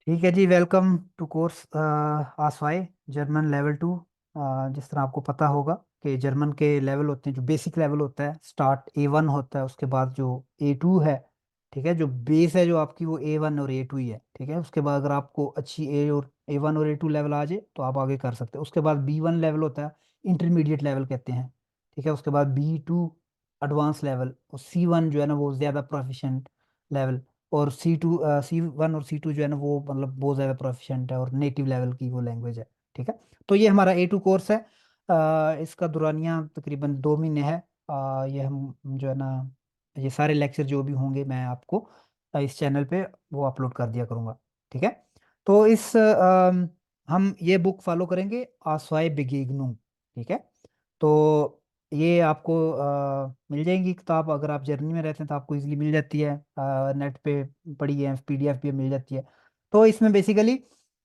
ठीक है जी, वेलकम टू कोर्स आसवाई जर्मन लेवल 2। जिस तरह आपको पता होगा कि जर्मन के लेवल होते हैं, जो बेसिक लेवल होता है स्टार्ट A1 होता है, उसके बाद जो A2 है। ठीक है, जो बेस है जो आपकी वो A1 और A2 ही है। ठीक है, उसके बाद अगर आपको अच्छी A1 और A2 लेवल आ जाए तो आप आगे कर सकते हैं। उसके बाद B1 लेवल होता है, इंटरमीडिएट लेवल कहते हैं। ठीक है, उसके बाद B2 एडवांस लेवल, और C1 जो है ना वो ज़्यादा प्रोफिशिएंट लेवल, और C1 और C2 जो है ना वो मतलब बहुत ज़्यादा प्रोफिशिएंट है और नेटिव लेवल की वो लैंग्वेज है। ठीक है, तो ये हमारा A2 कोर्स है। इसका दुरानिया तकरीबन 2 महीने है। ये हम जो है ना, ये सारे लेक्चर जो भी होंगे मैं आपको इस चैनल पे वो अपलोड कर दिया करूँगा। ठीक है, तो हम ये बुक फॉलो करेंगे, आस्वाई बिगेग्नु। ठीक है, तो ये आपको मिल जाएंगी किताब। अगर आप जर्मनी में रहते हैं तो आपको इजीली मिल जाती है, नेट पे पड़ी है, PDF भी मिल जाती है। तो इसमें बेसिकली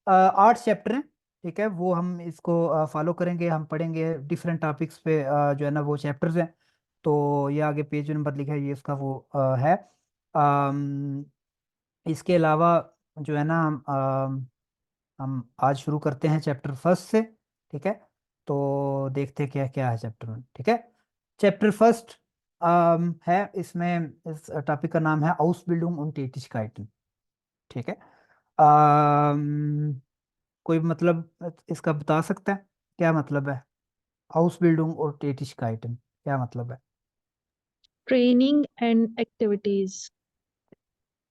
8 चैप्टर हैं। ठीक है, वो हम इसको फॉलो करेंगे, हम पढ़ेंगे डिफरेंट टॉपिक्स पे, जो है ना वो चैप्टर्स हैं। तो ये आगे पेज नंबर लिखा है, ये इसका वो है। अम, इसके अलावा जो है ना हम आज शुरू करते हैं चैप्टर फर्स्ट से। ठीक है, तो देखते हैं क्या क्या है चैप्टर में। ठीक है, चैप्टर फर्स्ट है, इसमें इस टॉपिक का नाम है आउसबिल्डिंग und Tätigkeiten। ठीक है, कोई मतलब इसका बता सकता है क्या मतलब है? आउसबिल्डिंग और Tätigkeiten क्या मतलब है? Training and activities.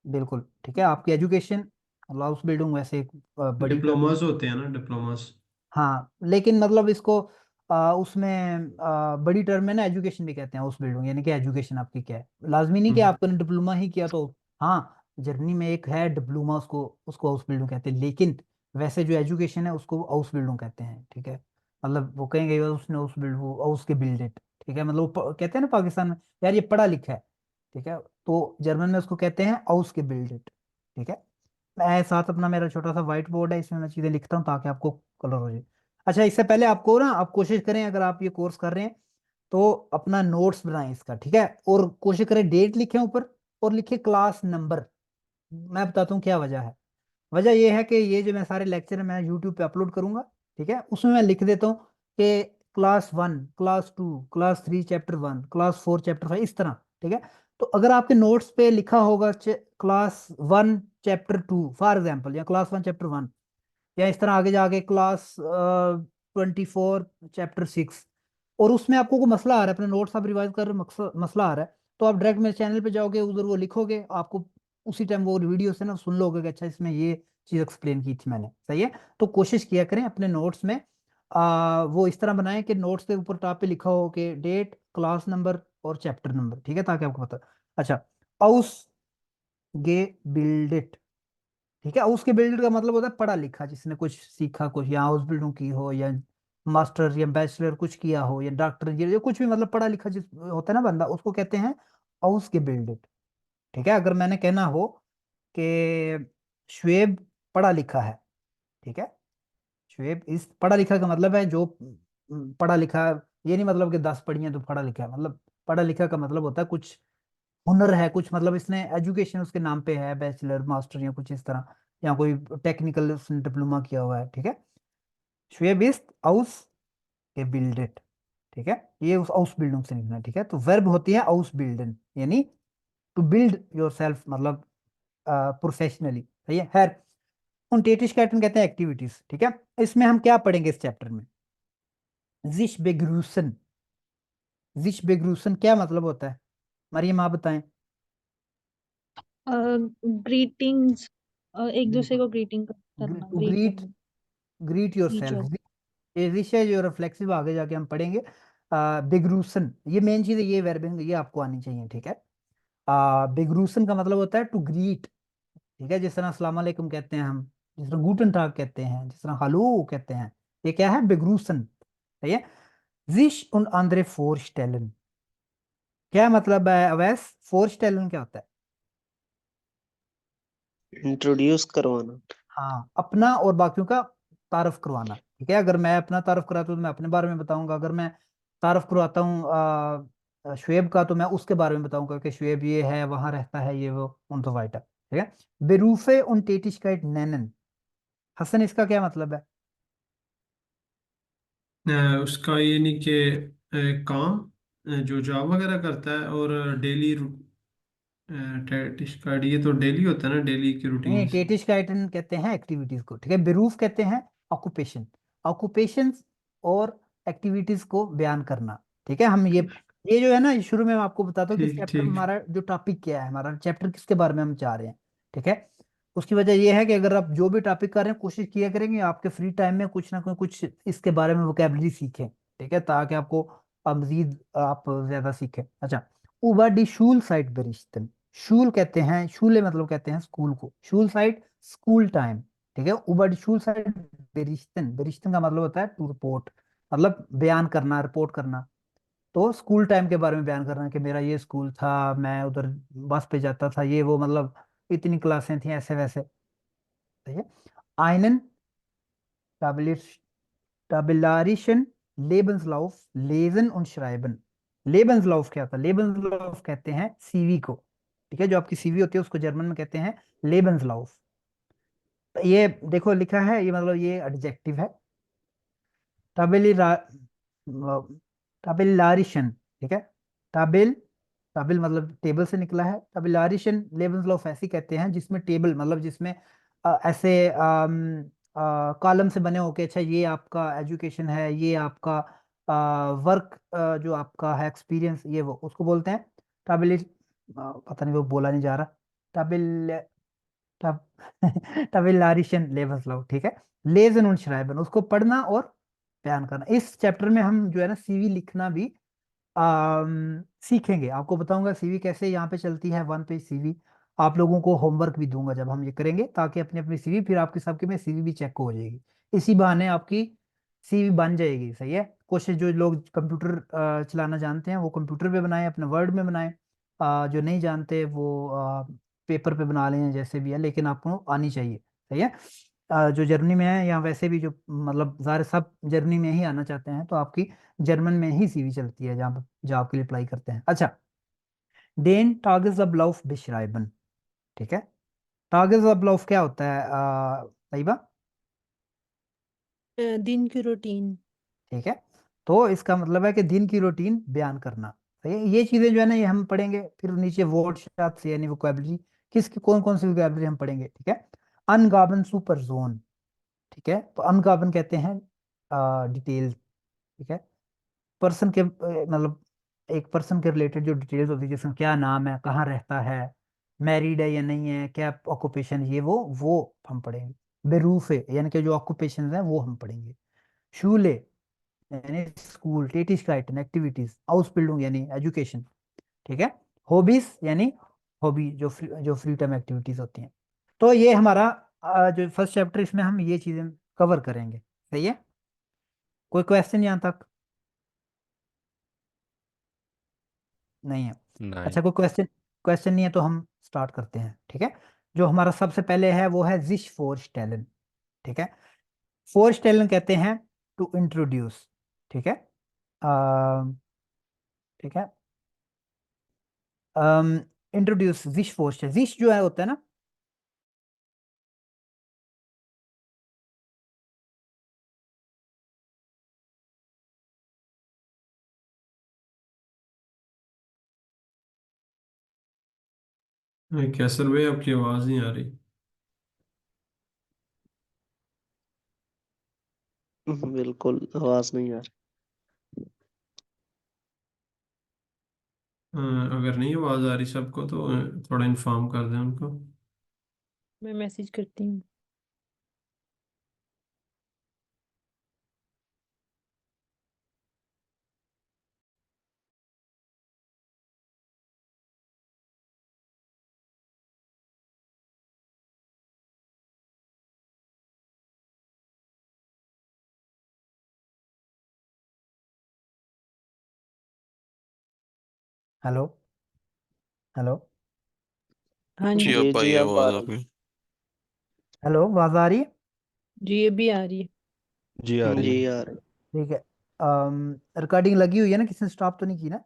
बिल्कुल ठीक है, आपकी एजुकेशन, आउसबिल्डिंग वैसे एक बड़ी टर्म। डिप्लोमास होते हैं ना, डिप्लोमास। हाँ, लेकिन मतलब इसको उसमें बड़ी टर्म में ना एजुकेशन भी कहते हैं उस बिल्डिंग, यानी कि एजुकेशन आपकी क्या है, लाजमी नहीं कि हम्म। आपने डिप्लोमा ही किया तो। हाँ, जर्मनी में एक है डिप्लोमा, उसको उसको हाउस बिल्डिंग कहते हैं, लेकिन वैसे जो एजुकेशन है उसको हाउस बिल्डिंग कहते हैं। ठीक है, मतलब वो कहेंगे उसने हाउस बिल्ड, वो हाउस के बिल्डेड। ठीक है, मतलब वो कहते हैं ना पाकिस्तान में, यार ये पढ़ा लिखा है। ठीक है, तो जर्मन में उसको कहते हैं हाउस के बिल्डेड। ठीक है, मैं साथ अपना मेरा छोटा सा व्हाइट बोर्ड है, इसमें मैं चीज़ें लिखता हूँ ताकि आपको कलर हो जाए। अच्छा, इससे पहले आपको ना, आप कोशिश करें अगर आप ये कोर्स कर रहे हैं तो अपना नोट्स बनाएं इसका। ठीक है, और कोशिश करें डेट लिखें ऊपर, और लिखे क्लास नंबर। मैं बताता हूँ क्या वजह है। वजह यह है कि ये जो मैं सारे लेक्चर मैं यूट्यूब पे अपलोड करूंगा, ठीक है, उसमें मैं लिख देता हूँ कि class 1, class 2, class 3 chapter 1, class 4 chapter 5, इस तरह। ठीक है, तो अगर आपके नोट्स पे लिखा होगा क्लास 1 चैप्टर 2 फॉर एग्जाम्पल, या क्लास 1 चैप्टर 1, या इस तरह आगे जाके क्लास 24 चैप्टर 6, और उसमें आपको कोई मसला आ रहा है, अपने नोट्स आप रिवाइज कर रहे हो, मसला आ रहा है, तो आप डायरेक्ट मेरे चैनल पे जाओगे, उधर वो लिखोगे, आपको उसी टाइम वो वीडियो से ना सुन लोगे कि अच्छा इसमें ये चीज़ एक्सप्लेन की थी मैंने। सही है, तो कोशिश किया करें अपने नोट्स में वो इस तरह बनाएं कि नोट्स के ऊपर टॉप पे लिखा हो कि डेट, क्लास नंबर और चैप्टर नंबर। ठीक है, ताकि आपको पता। अच्छा, आउस गे बिल्डेट। ठीक है, उसके बिल्डर का मतलब होता है पढ़ा लिखा, जिसने कुछ सीखा, कुछ या हाउस बिल्डिंग की हो, या मास्टर या बैचलर कुछ किया हो, या डॉक्टर या कुछ भी, मतलब पढ़ा लिखा जिस होता है ना बंदा, उसको कहते हैं हाउस के बिल्डेड। ठीक है, अगर मैंने कहना हो कि शुएब पढ़ा लिखा है। ठीक है, शुएब इस पढ़ा लिखा का मतलब है जो पढ़ा लिखा, ये नहीं मतलब कि 10 पढ़ी है तो पढ़ा लिखा है। मतलब पढ़ा लिखा का मतलब होता है कुछ हुनर है, कुछ मतलब इसने एजुकेशन उसके नाम पे है, बैचलर मास्टर या कुछ इस तरह, या कोई टेक्निकल उसने डिप्लोमा किया हुआ है। ठीक है, शुएब इज हाउस बिल्डेड। ठीक है, ये उस हाउस बिल्डिंग से निकलना है। ठीक है, तो वर्ब होती है हाउस बिल्डन, यानी टू बिल्ड योर सेल्फ, मतलब प्रोफेशनली। सही है, खैर। उन टेटिशकेटन कहते हैं एक्टिविटीज। ठीक है, इसमें हम क्या पढ़ेंगे इस चैप्टर में? जिश बेग्रूसन। जिश बेग्रूसन क्या मतलब होता है, मरियम आप बताएं। ग्रीटिंग्स। एक दूसरे बिल्कुल, को ग्रीटिंग करना, टू ग्रीट ग्रीट, करना। Greet your each self. Other. ये विषय जो रिफ्लेक्सिव आगे जाके हम पढ़ेंगे। बिगरूसन, ये मेन चीज है, ये वर्बिंग ये आपको आनी चाहिए। ठीक है, बिगरूसन का मतलब होता है टू ग्रीट। ठीक है, जिस तरह अस्सलाम वालेकुम कहते हैं हम, जिस तरह गूटन टाग कहते हैं, जिस तरह हेलो कहते हैं, ये क्या है? बिगरूसन। सही है। जिश उन आंद्रे फोरस्टेलन, क्या मतलब है अवैस? फोरस्टेलन क्या होता है? इंट्रोड्यूस करवाना। हाँ, अपना और बाकियों का तारफ करवाना। ठीक है, अगर मैं अपना तारफ कराता हूँ तो मैं अपने बारे में बताऊंगा, अगर मैं तारफ करवाता हूँ शुएब का, तो मैं उसके बारे में बताऊंगा कि शुएब ये है, वहां रहता है, ये वो, उन तो वाइटा। ठीक है, बेरूफे उन टेटिशकाइट नैनन। हसन इसका क्या मतलब है? उसका ये नहीं कि काम जो जॉब वगैरह करता है, और डेली कार्ड, ये तो डेली होता है ना, डेली की नहीं, रूटीन्स। टेटिश काइटन कहते हैं एक्टिविटीज को, ठीक है। बेरूफ कहते हैं ऑक्यूपेशन, ऑक्यूपेशंस और एक्टिविटीज को बयान करना, ठीक है। हम ये जो है ना, ये शुरू में मैं आपको बताता हूँ कि इस ठीक चैप्टर में ठीक। हमारा जो टॉपिक क्या है, हमारा चैप्टर किसके बारे में हम चाह रहे हैं, ठीक है। उसकी वजह ये है कि अगर आप जो भी टॉपिक कर रहे हैं, कोशिश किया करेंगे आपके फ्री टाइम में कुछ ना कुछ इसके बारे में वोकेबलरी सीखें, ठीक है, ताकि आपको मजीद आप ज्यादा सीखें। अच्छा, उबा डी शूल साइट बेरिश्तन, शूल कहते हैं, शूले मतलब कहते हैं स्कूल को, शूल साइट स्कूल टाइम, ठीक है। उबड़ शूल साइट बेरिश्तन, बेरिश्तन का मतलब होता है टू रिपोर्ट, मतलब बयान करना, रिपोर्ट करना। तो स्कूल टाइम के बारे में बयान करना कि मेरा ये स्कूल था, मैं उधर बस पे जाता था, ये वो, मतलब इतनी क्लासें थी, ऐसे वैसे, ठीक है। आइनन Tabellarischen Lebenslauf lesen und schreiben। लेबन्सलाउफ क्या था? लेबन्सलाउफ कहते हैं सीवी को, ठीक है। जो आपकी सीवी होती है उसको जर्मन में कहते हैं लेबन्सलाउफ। ये देखो लिखा है, ये मतलब ये एडजेक्टिव है। टाबेलिरा टाबेलारिशन, ठीक है। टाबेल, टाबेल मतलब टेबल से निकला है। टाबेलारिशन लेबन्सलाउफ ऐसी कहते हैं जिसमें टेबल मतलब जिसमें ऐसे कॉलम से बने होके, अच्छा ये आपका एजुकेशन है, ये आपका वर्क जो आपका है एक्सपीरियंस, ये वो उसको बोलते हैं टाबेल। पता नहीं वो बोला नहीं जा रहा। टाबेल टब टबेलारिशन लेबन्सलाउफ, ठीक है। लेजन und schreiben, उसको पढ़ना और बयान करना। इस चैप्टर में हम जो है ना सीवी लिखना भी सीखेंगे। आपको बताऊंगा सीवी कैसे यहाँ पे चलती है, 1 पेज सीवी। आप लोगों को होमवर्क भी दूंगा जब हम ये करेंगे, ताकि अपनी अपनी सीवी, फिर आपके सबके में सीवी भी चेक हो जाएगी, इसी बहाने आपकी सीवी बन जाएगी, सही है। कोशिश जो लोग कंप्यूटर चलाना जानते हैं वो कंप्यूटर पे बनाएं, अपने वर्ड में बनाएं। जो नहीं जानते वो पेपर पे बना लें, जैसे भी है, लेकिन आपको आनी चाहिए, सही है। जो जर्मनी में है या वैसे भी जो मतलब सारे सब जर्मनी में ही आना चाहते हैं, तो आपकी जर्मन में ही सीवी चलती है जहाँ पर जॉब के लिए अप्लाई करते हैं। अच्छा, डेन टागेसअबलाउफ beschreiben, ठीक है। टागेसअबलाउफ क्या होता है तैयबा? दिन की रूटीन। ठीक है, तो इसका मतलब है कि दिन की रूटीन बयान करना, सही है। ये चीजें जो है ना, ये हम पढ़ेंगे। फिर नीचे वर्ड शायद यानी वोकेबलरी, किसकी कौन कौन सी वोकेबलरी हम पढ़ेंगे, ठीक है। अनगार्बन सुपर जोन, ठीक है। तो अनगार्बन कहते हैं डिटेल, ठीक है। पर्सन के मतलब एक पर्सन के रिलेटेड जो डिटेल्स होती है, जैसे क्या नाम है, कहाँ रहता है, मैरिड है या नहीं है, क्या ऑक्यूपेशन, ये वो हम पढ़ेंगे। बेरूफ है यानी कि जो ऑक्यूपेशन है वो हम पढ़ेंगे। शूले यानी स्कूल, टेटिशकाइटन एक्टिविटीज, आउसबिल्डिंग यानी एजुकेशन, ठीक है। हॉबीज यानी हॉबी जो फ्री टाइम एक्टिविटीज होती हैं। तो ये हमारा जो फर्स्ट चैप्टर, इसमें हम ये चीजें कवर करेंगे, सही है। कोई क्वेश्चन यहाँ तक? नहीं है? नहीं। अच्छा, कोई क्वेश्चन? क्वेश्चन नहीं है तो हम स्टार्ट करते हैं, ठीक है। जो हमारा सबसे पहले है वो है जिश फोरस्टेलन, ठीक है। फोरस्टेलन कहते हैं टू इंट्रोड्यूस, ठीक है। अम, ठीक है, इंट्रोड्यूस जिश फोरस्टेल, जिश जो है होता है ना, कैसर भाई, आपकी आवाज़ नहीं आ रही। बिल्कुल आवाज नहीं आ अ, अगर नहीं आवाज़ आ रही सबको तो थोड़ा इन्फॉर्म कर दें उनको। मैं मैसेज करती हूँ। हेलो, हेलो, हाँ जी जी। अब जी भाई जी अब आ आवाज रही आपकी। हेलो, आवाज आ रही है? जी ये भी आ रही है। जी आ रही जी है। आ रही ठीक है। रिकॉर्डिंग लगी हुई है ना, किसी ने स्टॉप तो नहीं की ना?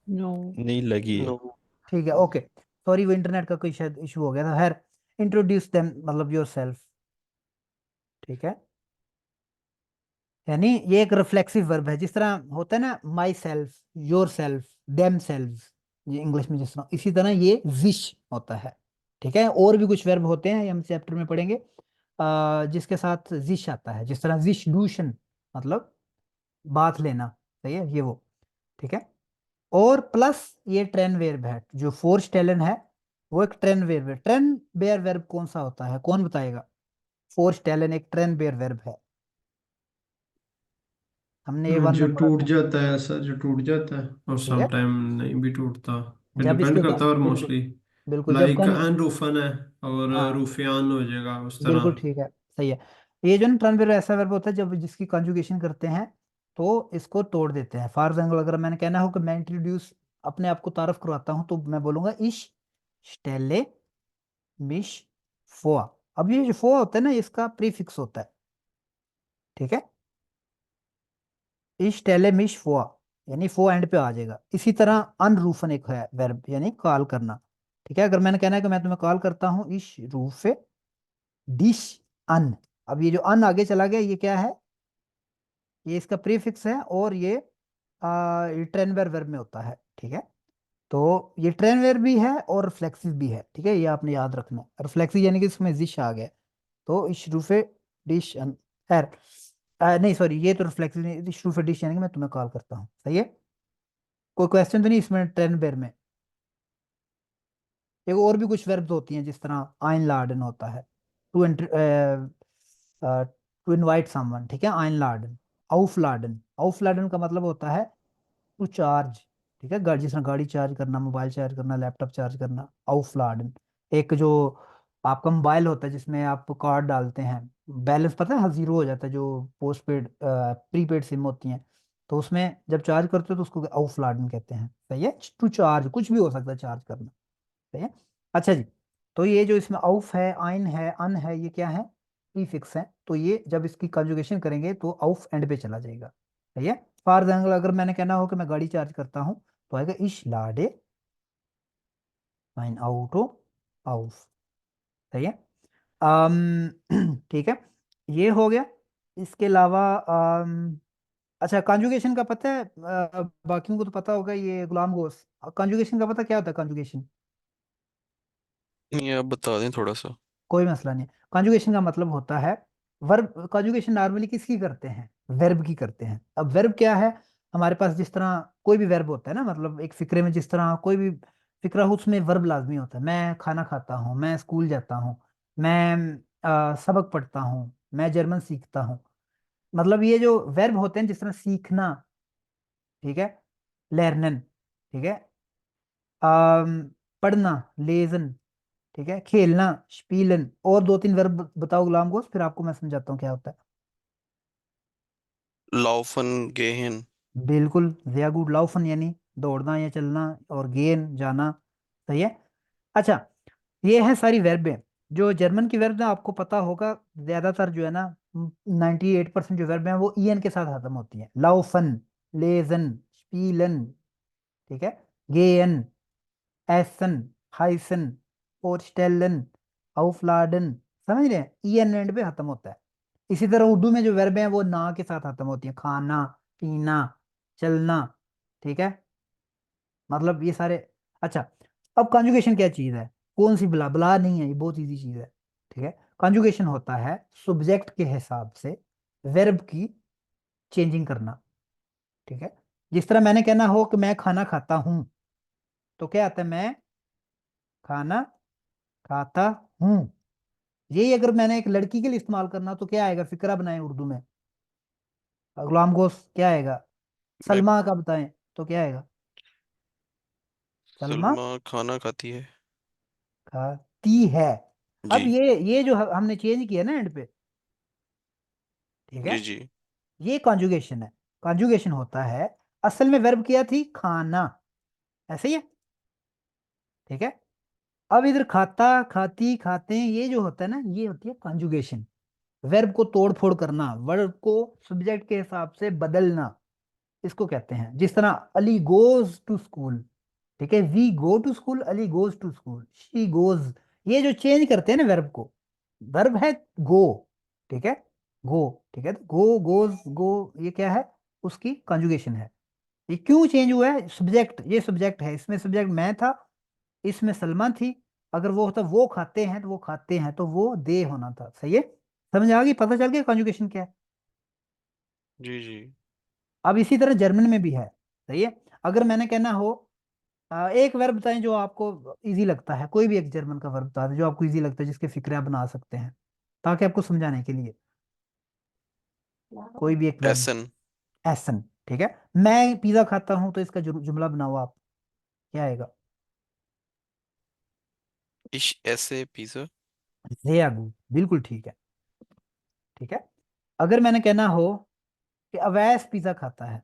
नो। नहीं लगी है। नो। ठीक है, ओके। सॉरी, वो इंटरनेट का कोई शायद इशू हो गया था। खैर, इंट्रोड्यूस देम मतलब योर सेल्फ, ठीक है। यानी ये एक रिफ्लेक्सिव वर्ब है, जिस तरह होता है ना my self, your self, them self, ये इंग्लिश में जिस तरह, इसी तरह ये विश होता है, ठीक है। और भी कुछ वर्ब होते हैं, ये हम चैप्टर में पढ़ेंगे, जिसके साथ विश आता है, जिस तरह विशलूशन मतलब बाथ लेना, सही है ये वो, ठीक है। और प्लस ये ट्रेन वेर्ब है, जो फोर्स टेलन है वो एक ट्रेन वेर्ब है। ट्रेन बेयर वेर्ब कौन सा होता है, कौन बताएगा? फोर्स टेलन एक ट्रेन बेयर वेर्ब है, हमने ये वन जो में पढ़ा टूट था, जाता है, ऐसा जो टूट जाता है और ठीक है। सम टाइम नहीं भी टूटता, जब डिपेंड इसके करता है, और बिल्कुल मोस्टली बिल्कुल जब लाइक कन अनरूफन है और हाँ रूफियान हो जाएगा उस बिल्कुल तरह। ठीक है, सही है। ये जो ना ट्रांस वर्ब ऐसा वर्ब होता है जब जिसकी कंजुगेशन करते हैं तो इसको तोड़ देते हैं। फॉर एग्जाम्पल अगर मैंने कहना हो कि मैं इंट्रोड्यूस अपने आप को तारफ करवाता हूँ, तो मैं बोलूंगा इश स्टेले मिश फोआ। अब ये जो फोआ होता है ना, इसका प्रीफिक्स होता है, ठीक है। इश टेले मिश फोआ, यानी फो एंड पे आ जाएगा। इसी तरह अनरूफन एक है वर्ब, यानी कॉल करना, ठीक है। अगर मैंने कहना है कि मैं तुम्हें कॉल करता हूँ इश रूफे डिश अन, अब ये जो अन आगे चला गया, ये क्या है? ये इसका प्रीफिक्स है, और ये ट्रेन वर्ब में होता है, ठीक है। तो ये ट्रेन वर्ब भी है और रिफ्लेक्सिव भी है, ठीक है, ये आपने याद रखना है। रिफ्लेक्सिव यानी कि इसमें जिश आ गया, तो इशरूफे डिश अन, खैर नहीं सॉरी, ये तो रिफ्लेक्सिव नहीं, इशरूफे डिश यानी कि मैं तुम्हें कॉल करता हूँ, सही है। कोई क्वेश्चन तो नहीं इसमें ट्रेन वर्ब में? एक और भी कुछ वर्ब्स होती हैं, जिस तरह आइन लाडन होता है, टू टू इनवाइट समवन, ठीक है, आइन लाडन। आउफ लाडन, आउफ लाडन का मतलब होता है टू चार्ज, ठीक है, जिस तरह गाड़ी चार्ज करना, मोबाइल चार्ज करना, लैपटॉप चार्ज करना, आउफ लाडन। एक जो आपका मोबाइल होता है जिसमें आप कार्ड डालते हैं, बैलेंस पता है हाँ जीरो हो जाता है, जो पोस्ट पेड प्रीपेड सिम होती हैं, तो उसमें जब चार्ज करते हो तो उसको आउफ लाडन कहते हैं, सही है। टू चार्ज कुछ भी हो सकता है चार्ज करना, सही है। अच्छा जी, तो ये जो इसमें औफ है, आइन है, अन है, ये क्या है? प्रीफिक्स है। तो ये जब इसकी कंजुगेशन करेंगे तो औफ एंड पे चला जाएगा, सही है। फॉर एग्जाम्पल अगर मैंने कहना हो कि मैं गाड़ी चार्ज करता हूँ, तो आएगा इश लाडे माइन auto auf, सही है। ठीक है, ये हो गया। इसके अलावा अच्छा कंजुगेशन का पता है? बाकियों को तो पता होगा, ये गुलाम गोश, कंजुगेशन का पता क्या होता है? कंजुगेशन ये आप बता दें थोड़ा सा। कोई मसला नहीं। कॉन्जुगेशन का मतलब होता है वर्ब, कॉन्जुगेशन नॉर्मली किसकी करते हैं? वर्ब की करते हैं। अब वर्ब क्या है? हमारे पास जिस तरह कोई भी वर्ब होता है ना, मतलब एक फिक्रे में जिस तरह कोई भी फिक्रा हो, उसमें वर्ब लाजमी होता है। मैं खाना खाता हूँ, मैं स्कूल जाता हूँ, मैं सबक पढ़ता हूँ, मैं जर्मन सीखता हूँ। मतलब ये जो वर्ब होते हैं, जिस तरह सीखना, ठीक है, लर्नन, ठीक है, पढ़ना, लेजन, ठीक है, खेलना, स्पीलन। और दो तीन वर्ब बताओ गुलाम गोश, फिर आपको मैं समझाता हूँ क्या होता है। लाउफन गेहन। बिल्कुल जिया गुड, लाउफन यानी दौड़ना या चलना, और गेन जाना, सही है। अच्छा, ये है सारी वर्बें। जो जर्मन की वर्ब है आपको पता होगा, ज्यादातर जो है ना 98% जो वर्ब हैं वो ईएन के साथ खत्म होती हैं। लाउफन, लेजन, स्पीलन, ठीक है, गेन, एसन, हाइसन, पोर्स्टेलन, आउफलाडन, समझ रहे हैं? ई एन एंड पे खत्म होता है। इसी तरह उर्दू में जो वर्ब हैं वो ना के साथ खत्म होती हैं, खाना, पीना, चलना, ठीक है, मतलब ये सारे। अच्छा, अब कॉन्जुगेशन क्या चीज है? कौन सी बला बला नहीं है, ये बहुत इजी चीज है, ठीक है। कॉन्जुगेशन होता है सब्जेक्ट के हिसाब से वर्ब की चेंजिंग करना, ठीक है। जिस तरह मैंने कहना हो कि मैं खाना खाता हूं, तो क्या आता है? मैं खाना खाता हूँ। यही अगर मैंने एक लड़की के लिए इस्तेमाल करना, तो क्या आएगा? फिक्रा बनाए उर्दू में, गुलाम गोश क्या आएगा? मैं सलमा का बताएं तो क्या आएगा? सलमा सलमा खाना खाती है। खाती है। जी। अब ये जो हमने चेंज किया ना एंड पे, ठीक है, जी जी। ये कॉन्जुगेशन है। कॉन्जुगेशन होता है, असल में वर्ब क्या थी? खाना, ऐसे ही है, ठीक है। अब इधर खाता, खाती, खाते, ये जो होता है ना, ये होती है कॉन्जुगेशन। वर्ब को तोड़ फोड़ करना, वर्ब को सब्जेक्ट के हिसाब से बदलना, इसको कहते हैं। जिस तरह अली गोज टू स्कूल, ठीक है, we go to school, Ali goes to school, she goes, ये जो चेंज करते हैं ना वर्ब को, वर्ब है गो, ठीक है, गो, ठीक है, गो, गोज, गो, ये क्या है, उसकी कंजुगेशन है। ये क्यों चेंज हुआ है, सब्जेक्ट, ये सब्जेक्ट है, इसमें सब्जेक्ट मैं था, इसमें सलमा थी, अगर वो होता वो खाते हैं तो वो खाते हैं, तो वो दे होना था, सही है। समझ आ गई, पता चल गया कंजुगेशन क्या है। जी जी। अब इसी तरह जर्मन में भी है, सही है। अगर मैंने कहना हो एक वर्ब बताएं जो आपको इजी लगता है, कोई भी एक जर्मन का वर्ब बता दें जो आपको इजी लगता है, जिसके फिक्रे आप बना सकते हैं ताकि आपको समझाने के लिए, कोई भी एक वर्ब। एसन। एसन, ठीक है। मैं पिज्जा खाता हूं तो इसका जुमला बनाओ आप, क्या आएगा। इश ऐसे पिज़्ज़ा। sehr gut, बिल्कुल ठीक है, ठीक है। अगर मैंने कहना हो कि अवैस पिज्जा खाता है,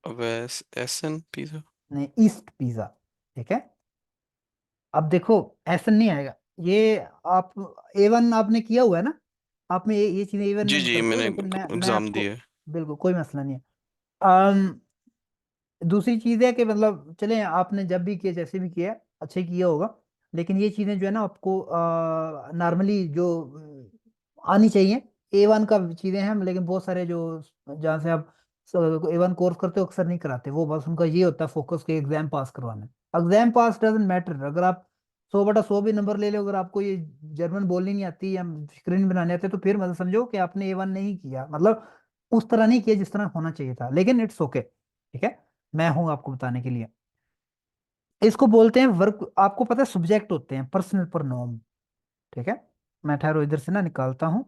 वैस एसन पिज़्ज़ा। नहीं, ईस्ट पिज्जा, ठीक है। अब देखो, ऐसा नहीं आएगा ये, आप A1 आपने किया हुआ है ना, आप में ये चीजें A1 जी में जी, करते हो, मैंने लेकिन मैं एग्जाम आपको, दिया है। बिल्कुल कोई मसला नहीं है। अम, दूसरी चीज है कि मतलब चले आपने जब भी किया, जैसे भी किया, अच्छे किया होगा, लेकिन ये चीजें जो है ना आपको नॉर्मली जो आनी चाहिए। A1 का चीजें हैं, लेकिन बहुत सारे जो जहाँ से आप A1 कोर्स करते हो अक्सर नहीं कराते, वो बस उनका ये होता है फोकस के एग्जाम पास करवाना। एग्जाम पास डजेंट मैटर, अगर आप 100/100 भी नंबर ले लो, अगर आपको ये जर्मन बोलनी नहीं आती या स्क्रीन बनाने आते तो फिर मतलब समझो कि आपने A1 नहीं किया, मतलब उस तरह नहीं किया जिस तरह होना चाहिए था, लेकिन इट्स ओके, ठीक है। मैं हूं आपको बताने के लिए। इसको बोलते हैं वर्ब, आपको पता है सब्जेक्ट होते हैं पर्सनल प्रोनाउन, ठीक है। मैं ठहरो इधर से ना निकालता हूं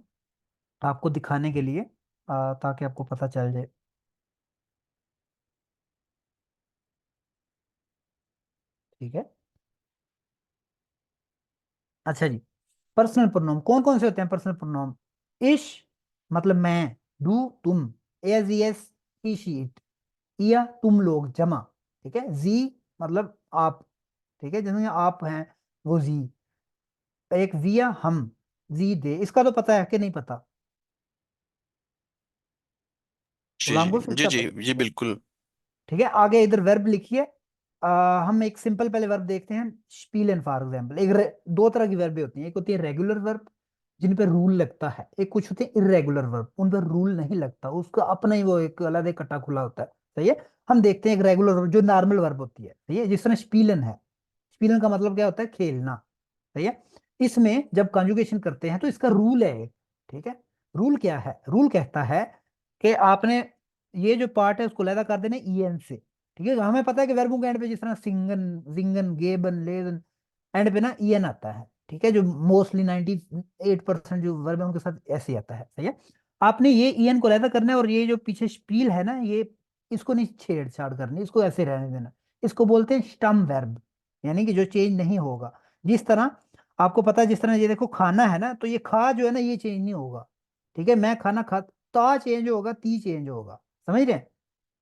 आपको दिखाने के लिए, ताकि आपको पता चल जाए, ठीक है। अच्छा जी, पर्सनल प्रोनाउन कौन कौन से होते हैं पर्सनल प्रोनाउन। इश मतलब मैं, डू तुम, एज यस, ही शी इट, या तुम लोग जमा, ठीक है। जी मतलब आप, ठीक है, जैसे आप हैं वो जी, एक विया हम, जी दे, इसका तो पता है कि नहीं पता, जी गुलाम जी को जी इसका जी जी बिल्कुल। ठीक है। आगे इधर वर्ब लिखिए। हम एक सिंपल पहले वर्ब देखते हैं, स्पीलन फॉर एग्जाम्पल। दो तरह की वर्बें होती हैं, एक होती है रेगुलर वर्ब जिन पे रूल लगता है, एक कुछ होते हैं इरेगुलर वर्ब, उन पर रूल नहीं लगता, उसका अपना ही वो एक अलग एक कटा खुला होता है, सही है। हम देखते हैं एक रेगुलर वर्ब जो नॉर्मल वर्ब होती है, सही है, जिस तरह स्पीलन है। स्पीलन का मतलब क्या होता है, खेलना, सही है। इसमें जब कंजुगेशन करते हैं तो इसका रूल है एक, ठीक है। रूल क्या है, रूल कहता है कि आपने ये जो पार्ट है उसको लैदा कर देना en से, ठीक है। हमें पता है कि वर्बों के एंड पे जिस तरह सिंगन, जिंगन, गेबन, लेजन, एंड पे ना en आता है, ठीक है, जो मोस्टली 98% जो वर्ब है उनके साथ ऐसे ही आता है, सही है। आपने ये en को लैदा करना है, और ये जो पीछे स्पील है ना, ये इसको नहीं छेड़छाड़ करनी, इसको ऐसे रहने देना। इसको बोलते हैं स्टम वर्ब, यानी कि जो चेंज नहीं होगा। जिस तरह आपको पता है, जिस तरह ये देखो खाना है ना, तो ये खा जो है ना ये चेंज नहीं होगा, ठीक है। मैं खाना खा, ता चेंज होगा, ती चेंज होगा, समझ रहे हैं।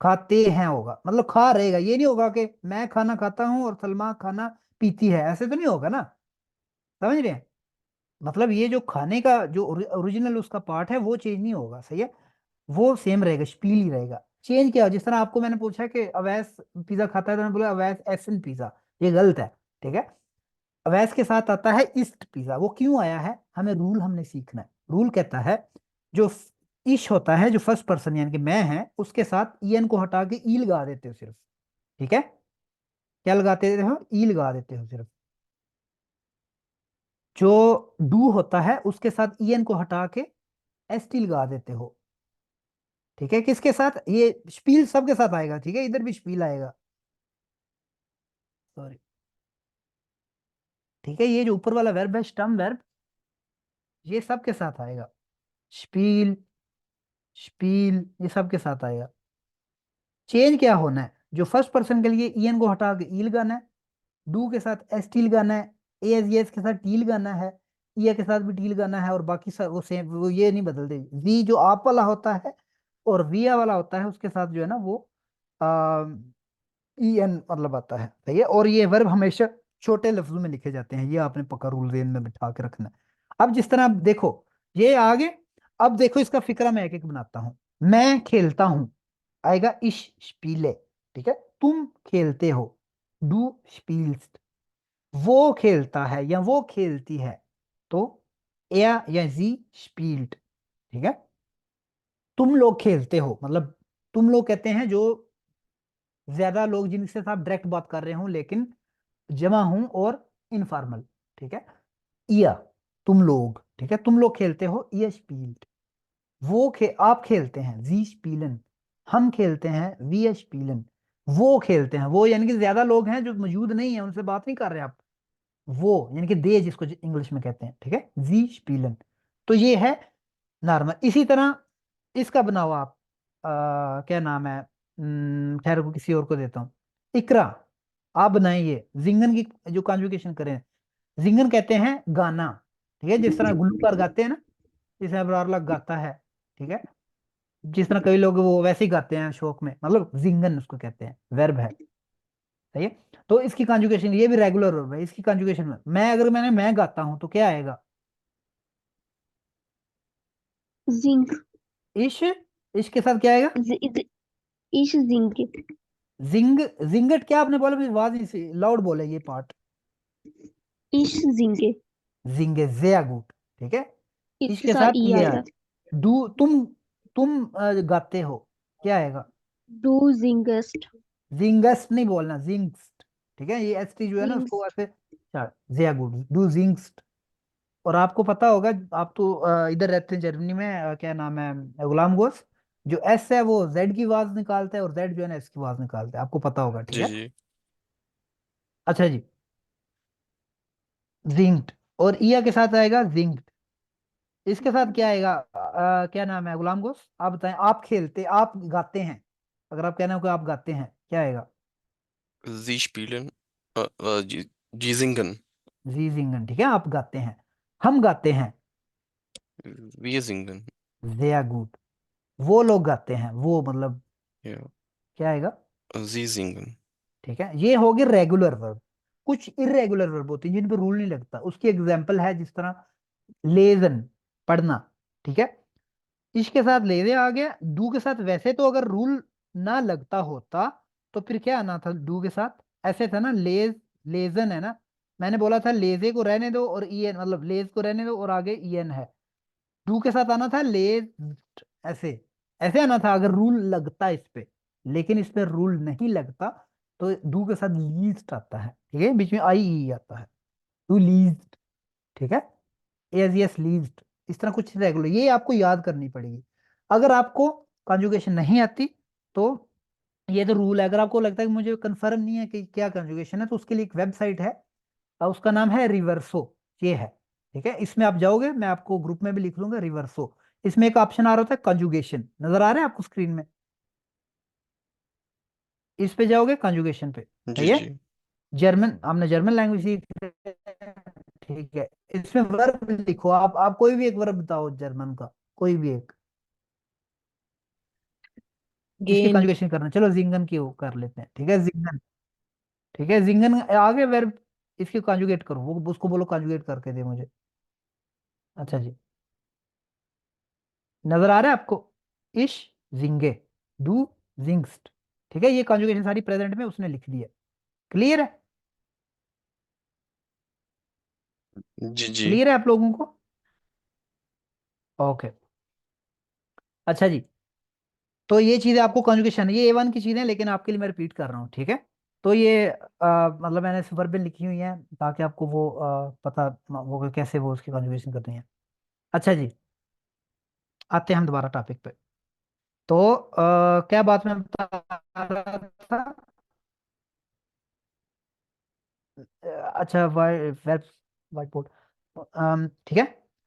खाते हैं होगा, मतलब खा रहेगा, ये नहीं होगा कि मैं खाना खाता हूं और सलमा खाना पीती है, ऐसे तो नहीं होगा ना, समझ रहे हैं। मतलब ये जो खाने का जो ओरिजिनल उसका पार्ट है वो चेंज नहीं होगा, सही है, वो सेम रहेगा, स्पील ही रहेगा। चेंज क्या हो, जिस तरह आपको मैंने पूछा कि अवैस पिज्जा खाता है, तो मैंने बोला अवैस एसन पिज्जा, ये गलत है, ठीक है। अवैस के साथ आता है ईस्ट पिज्जा, वो क्यों आया है, हमें रूल हमने सीखना है। रूल कहता है जो इश होता है, जो फर्स्ट पर्सन यानी कि मैं है, उसके साथ ईएन को हटा के ई लगा देते हो सिर्फ, ठीक है। क्या लगाते हो, ई लगा देते हो सिर्फ। जो डू होता है उसके साथ ईएन को हटा के एस टी लगा देते हो, ठीक है। किसके साथ, ये स्पील सबके साथ आएगा, ठीक है, इधर भी स्पील आएगा, सॉरी, ठीक है। ये जो ऊपर वाला वर्ब है स्टम वर्ब, ये सबके साथ आएगा, स्पील, स्पील, ये सबके साथ आएगा। चेंज क्या होना है, जो फर्स्ट पर्सन के लिए ईएन को हटा के ई लगाना है, डू के साथ एस टी लगाना है, ए एस एस के साथ टी लगाना है, ई के साथ भी टी लगाना है, और बाकी सब वो सेम, वो ये नहीं बदलते। वी जो आप वाला होता है और विया वाला होता है, उसके साथ जो है ना वो ई एन मतलब आता है, सही है। और ये वर्ब हमेशा छोटे लफ्जों में लिखे जाते हैं, ये आपने पक्का रूल जेन में बिठा के रखना है। अब जिस तरह आप देखो ये आगे, अब देखो इसका फिक्रा मैं एक एक बनाता हूँ। मैं खेलता हूँ, आएगा इश स्पीले, ठीक है। तुम खेलते हो, डू स्पील्स, वो खेलता है या वो खेलती है, तो er या sie spielt। ठीक है, तुम लोग खेलते हो मतलब तुम लोग कहते हैं जो ज्यादा लोग जिनसे आप डायरेक्ट बात कर रहे हो, लेकिन जमा हूं और इनफॉर्मल। ठीक है, ihr तुम लोग, ठीक है, तुम लोग खेलते हो, ihr spielt। आप खेलते हैं, sie spielen। हम खेलते हैं, wir spielen। वो खेलते हैं, वो यानी कि ज्यादा लोग हैं जो मौजूद नहीं है, उनसे बात नहीं कर रहे आप। वो यानी कि दे जिसको इंग्लिश में कहते हैं। ठीक है, जी स्पीलन। तो ये है नॉर्मल। इसी तरह इसका बनाओ आप, क्या नाम है, खैर को किसी और को देता हूँ। इकरा, आप बनाएं ये जिंगन की जो कॉन्जुगेशन करें। जिंगन कहते हैं गाना। ठीक है, जिस तरह गुल्लूकार गाते हैं ना, जिस तरह अबरार लग गाता है। ठीक है, जिस तरह कई लोग वो वैसे ही गाते हैं शौक में, मतलब जिंगन उसको कहते हैं, वर्ब है। सही है, तो इसकी कॉन्जुगेशन, ये भी रेगुलर वर्ब है, इसकी कॉन्जुगेशन में अगर मैं गाता हूं तो क्या आएगा? Sing. इश, इश के साथ क्या आएगा? Ich singe. जिंग, जिंगट क्या आपने बोला? मेरी आवाज नहीं, लाउड बोले ये part. Ich singe. जिंगे, sehr gut। ठीक है, इश इसके के साथ साथ ई ये आएगा। डू, तुम गाते हो, क्या आएगा? Du singest. जिंगस्ट नहीं बोलना, जिंगस्ट। ठीक है, ये एस टी जो है ना उसको Singst. ऐसे, sehr gut, डू जिंगस्ट। और आपको पता होगा, आप तो इधर रहते हैं जर्मनी में, क्या नाम है, गुलाम गोस, जो एस है वो जेड की आवाज निकालता है और जेड जो है ना एस की आवाज निकालता है, आपको पता होगा। ठीक जी है, जी। अच्छा जी, जिंक्ड। और ईया के साथ आएगा जिंक्ड। इसके साथ क्या आएगा? क्या नाम है गुलाम गोस, आप बताएं। आप खेलते, आप गाते हैं, अगर आप कहना हो कि आप गाते हैं, क्या आएगा? Sie spielen, जी singen, जी जिंगन। ठीक है, आप गाते हैं, हम गाते हैं, wir singen, sehr gut। वो लोग गाते हैं, वो मतलब ja, क्या आएगा? sie singen, ठीक है, ये हो गए रेगुलर वर्ब। कुछ इरेगुलर वर्ब होते हैं जिन पर रूल नहीं लगता, उसकी एग्जांपल है जिस तरह लेजन, पढ़ना। ठीक है, इसके साथ लेजे आ गया। डू के साथ वैसे तो अगर रूल ना लगता होता तो फिर क्या आना था डू के साथ? ऐसे था ना, लेजन है ना, मैंने बोला था लेजे को रहने दो और ईएन, मतलब लेज को रहने दो और आगे ईएन है। डू के साथ आना था लेज, ऐसे ऐसे आना था अगर रूल लगता इस पे, लेकिन इस पे रूल नहीं लगता, तो डू के साथ लीस्ट आता है। ठीक है, बीच में आई ई आता है, टू लीस्ट। ठीक है, एज यस लीस्ट। इस तरह कुछ रेगुलर, ये आपको याद करनी पड़ेगी। अगर आपको कॉन्जुगेशन नहीं आती तो ये तो रूल है। अगर आपको लगता है कि मुझे कंफर्म नहीं है कि क्या कॉन्जुगेशन है, तो उसके लिए एक वेबसाइट है और उसका नाम है रिवर्सो, ये है। ठीक है, इसमें आप जाओगे, मैं आपको ग्रुप में भी लिख लूंगा, रिवर्सो। इसमें एक ऑप्शन आ रहा होता है कॉन्जुगेशन, नजर आ रहा है आपको स्क्रीन में? इस पे जाओगे कॉन्जुगेशन पे, जी सही है। जी। जर्मन, हमने जर्मन लैंग्वेज सीख, ठीक है, इसमें वर्ब लिखो। आप कोई भी एक वर्ब बताओ जर्मन का, कोई भी एक, इसकी गेन। कॉन्जुगेशन करना। चलो जिंगन की वो कर लेते हैं। ठीक है, जिंगन। ठीक है, जिंगन आगे वर्ब, इसकी कॉन्जुगेट करो, वो उसको बोलो कॉन्जुगेट करके दे मुझे। अच्छा जी, नजर आ रहा है आपको? इश जिंगे, डू जिंगस्ट। ठीक है, ये कॉन्जुगेशन सारी प्रेजेंट में उसने लिख दी है। क्लियर है? जी जी। क्लियर है आप लोगों को? ओके, अच्छा जी, तो ये चीजें आपको कॉन्जुगेशन, ये A1 की चीजें, लेकिन आपके लिए मैं रिपीट कर रहा हूँ। ठीक है, तो ये मतलब मैंने वर्ब में लिखी हुई है ताकि आपको वो पता वो कैसे वो उसकी कॉन्जुगेशन करनी है। अच्छा जी, आते हैं हम दोबारा टॉपिक पे। तो क्या बात मैं बता रहा था? अच्छा, वेब, वाइट बोर्ड। ठीक है,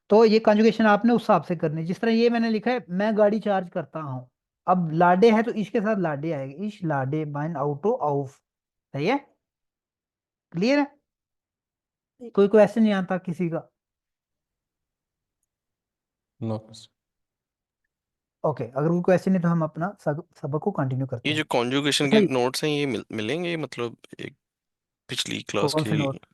तो ये कॉन्जुगेशन आपने उस हिसाब से करनी है जिस तरह ये मैंने लिखा है, मैं गाड़ी चार्ज करता हूँ। अब लाडे है तो इसके साथ लाडे आएगा, इश लाडे माइन आउटो ऑफ। सही है, क्लियर है? कोई क्वेश्चन नहीं आता किसी का? नो। ओके, अगर कोई क्वेश्चन नहीं तो हम अपना सबक को कंटिन्यू करते ये हैं। जो कॉन्जुगेशन अच्छा के जी, नोट्स हैं ये मिलेंगे मतलब एक पिछली क्लास कौन से की, नोट?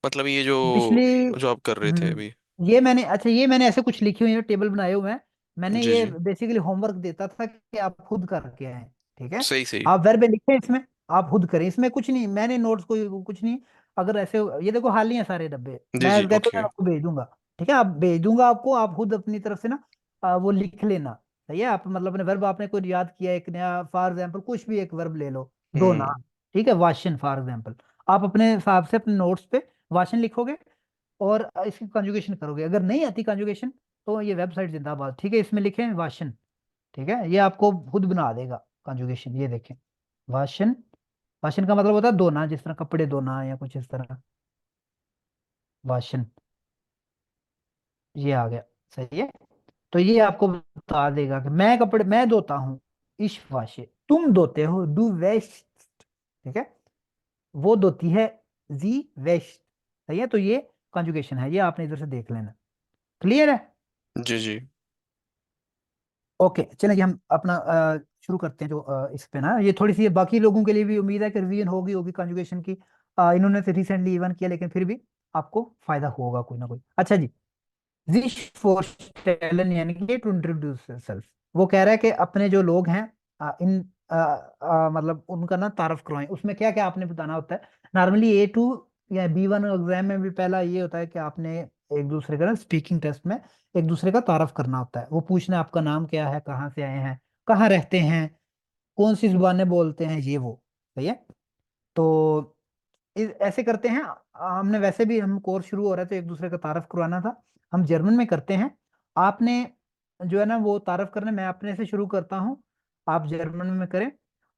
मतलब ये जो पिछली, जो आप कर रहे थे अभी। ये मैंने, अच्छा ये मैंने ऐसे कुछ लिखे हुए हैं, टेबल बनाए हुए हैं। मैंने जी ये जी। बेसिकली होमवर्क देता था कि आप खुद करके आए। ठीक है, सही सही। आप वर्ब लिखें इसमें, आप खुद करें, इसमें कुछ नहीं, मैंने नोट्स को कुछ नहीं। अगर ऐसे ये देखो खाली है सारे डब्बे, जी मैं जी कहता हूँ मैं ओके। आपको भेज दूंगा। ठीक है, आप भेज दूंगा आपको, आप खुद अपनी तरफ से ना वो लिख लेना। सही है, आप मतलब अपने वर्ब आपने कोई याद किया एक नया, फॉर एग्जाम्पल कुछ भी एक वर्ब ले लो, दो ना। हम्म ठीक है, वाशन फॉर एग्जाम्पल, आप अपने हिसाब से अपने नोट्स पे वाशन लिखोगे और इसकी कंजुगेशन करोगे। अगर नहीं आती कंजुगेशन तो ये वेबसाइट जिंदाबाद। ठीक है, इसमें लिखें वाशन। ठीक है, ये आपको खुद बना देगा कंजुगेशन। ये देखें, वाशन, वाशन का मतलब होता है धोना, जिस तरह कपड़े धोना या कुछ इस तरह, वाशन। ये आ गया। सही है, तो ये आपको बता देगा कि मैं कपड़े मैं धोता हूँ, इश वाशे, तुम धोते हो, डू वेस्ट। ठीक है, वो धोती है, जी वेस्ट। सही है, तो ये कंजुगेशन है, ये आपने इधर से देख लेना। क्लियर है? जी जी ओके, चलें जी, हम अपना शुरू करते हैं जो इस पे ना, ये थोड़ी सी बाकी लोगों के लिए भी उम्मीद है कि रिवीजन होगी होगी कंजुगेशन की। इन्होंने तो रिसेंटली इवन किया, लेकिन फिर भी आपको फायदा होगा कोई ना कोई। अच्छा जी, विश फॉर स्टेलन यानी कि टू इंट्रोड्यूस सेल्फ, वो कह रहा है कि अपने जो लोग हैं मतलब उनका ना तारफ करवाएं। उसमें क्या क्या आपने बताना होता है, नॉर्मली A2 या B1 एग्जाम में भी पहला ये होता है कि आपने एक दूसरे का ना स्पीकिंग टेस्ट में एक दूसरे का तारफ करना होता है। वो पूछना है आपका नाम क्या है, कहाँ से आए हैं, कहाँ रहते हैं, कौन सी जुबानें बोलते हैं, ये वो। सही है, तो ऐसे करते हैं। हमने वैसे भी, हम कोर्स शुरू हो रहा है तो एक दूसरे का तारफ करवाना था, हम जर्मन में करते हैं। आपने जो है ना वो तारफ करना, मैं अपने से शुरू करता हूँ, आप जर्मन में करें।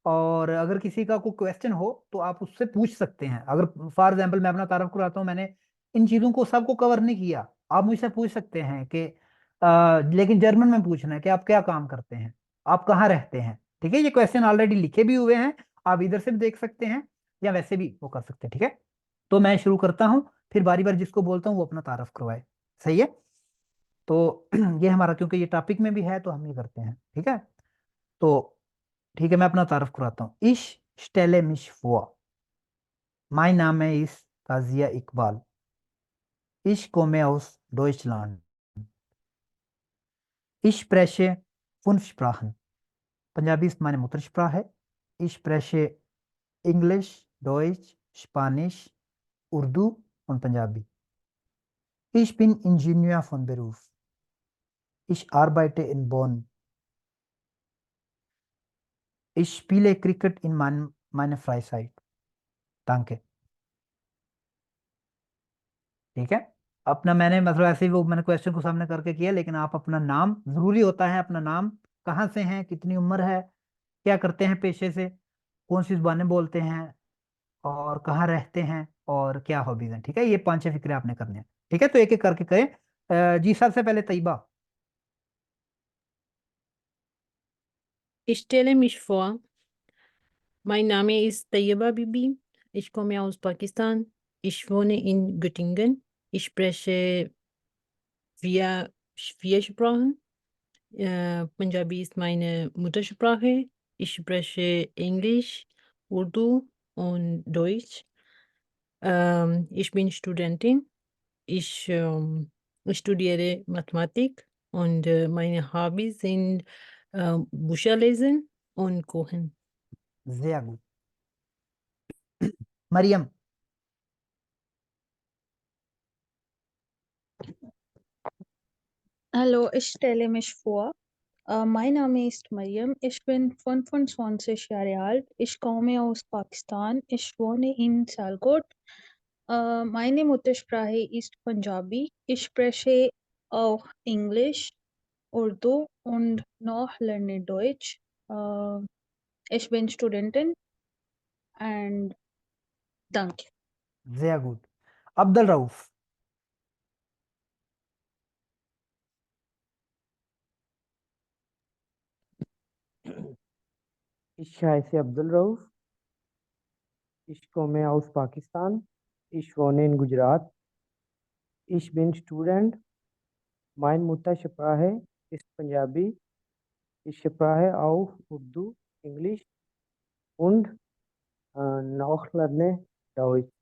और अगर किसी का कोई क्वेश्चन हो तो आप उससे पूछ सकते हैं। अगर फॉर एग्जाम्पल मैं अपना तारफ करवाता हूँ, मैंने इन चीज़ों को सबको कवर नहीं किया, आप मुझसे पूछ सकते हैं कि लेकिन जर्मन में पूछना है कि आप क्या काम करते हैं, आप कहाँ रहते हैं। ठीक है, ये क्वेश्चन ऑलरेडी लिखे भी हुए हैं, आप इधर से भी देख सकते हैं या वैसे भी वो कर सकते हैं। ठीक है, तो मैं शुरू करता हूँ, फिर बारी बारी जिसको बोलता हूँ वो अपना तारफ करवाए। सही है, तो ये हमारा, क्योंकि ये टॉपिक में भी है तो हम ये करते हैं। ठीक है, तो ठीक है, मैं अपना तारफ करवाता हूँ। इश स्टेले मिश फुआ, माई नाम है इस ताजिया इकबाल, इश कोमे aus Deutschland, ich spreche 5 Sprachen, Punjabi ist meine Muttersprache, ich spreche Englisch, Deutsch, Spanisch, Urdu und Punjabi. Ich bin Ingenieur von Beruf. Ich arbeite in Bonn. Ich spiele Cricket in meiner Freizeit. Danke. ठीक है, अपना मैंने मतलब ऐसे ही वो मैंने question को सामने करके किया, लेकिन आप अपना नाम जरूरी होता है, अपना नाम, कहाँ से हैं, कितनी उम्र है, क्या करते हैं पेशे से, कौन सी जुबानें बोलते हैं, और कहाँ रहते हैं, और क्या हॉबीज हैं। ठीक है, ये 5 6 फिक्रे आपने करने हैं। ठीक है, तो एक एक करके करें। जी, सबसे पहले Taiba. Ich stelle mich vor, mein Name ist Tayyiba Bibi. Ich komme aus Pakistan. Ich wohne in Göttingen. Ich spreche vier Sprachen. Punjabi ist meine Muttersprache. Ich spreche Englisch, Urdu und Deutsch. Ich bin Studentin. Ich studiere Mathematik und meine Hobbys sind Bücher lesen und kochen. Sehr gut. Maryam. Hallo, ich stelle mich vor. Mein Name ist Mariam. Ich bin 25 Jahre alt. Ich komme aus Pakistan. Ich wohne in Salkot. Meine Muttersprache ist Punjabi. Ich spreche auch Englisch, Urdu und noch lerne Deutsch. Ich bin Studentin and danke. Sehr gut. Abdul Rauf. Ich heiße Abdul Rauf. Ich komme aus Pakistan. Ich wohne in Gujarat. Ich bin Student. Meine Muttersprache ist Punjabi. Ich spreche auch Urdu, Englisch und noch lerne Deutsch.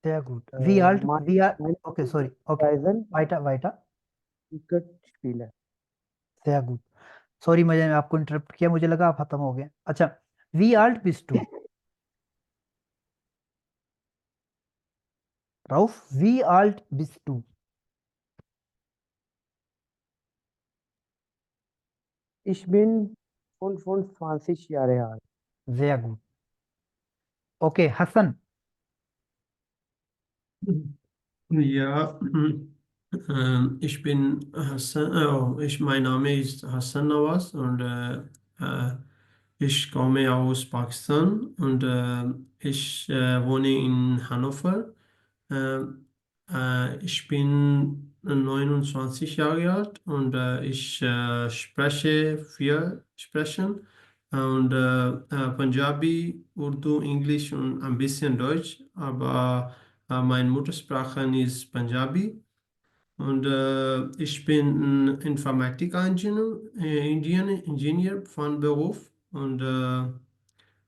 Sehr gut. Wie alt? Meine Okay, sorry. Okay. Reisen Weiter, weiter. Cricket spiele. Sehr gut. Sorry, मैंने आपको interrupt किया, मुझे लगा आप खत्म हो गए। अच्छा, वी आल्ट बिस to. Rauf, wie alt bist du? Ich bin 25 Jahre alt. Sehr gut. Okay, Hassan. Ja, ich bin Hassan, mein Name ist Hassan Nawaz und ich komme aus Pakistan und ich wohne in Hannover. Äh, ich bin 29 Jahre alt und ich spreche vier Sprachen und Punjabi, Urdu, Englisch und ein bisschen Deutsch, aber meine Muttersprache ist Punjabi und ich bin ein Informatikingenieur, Ingenieur von Beruf und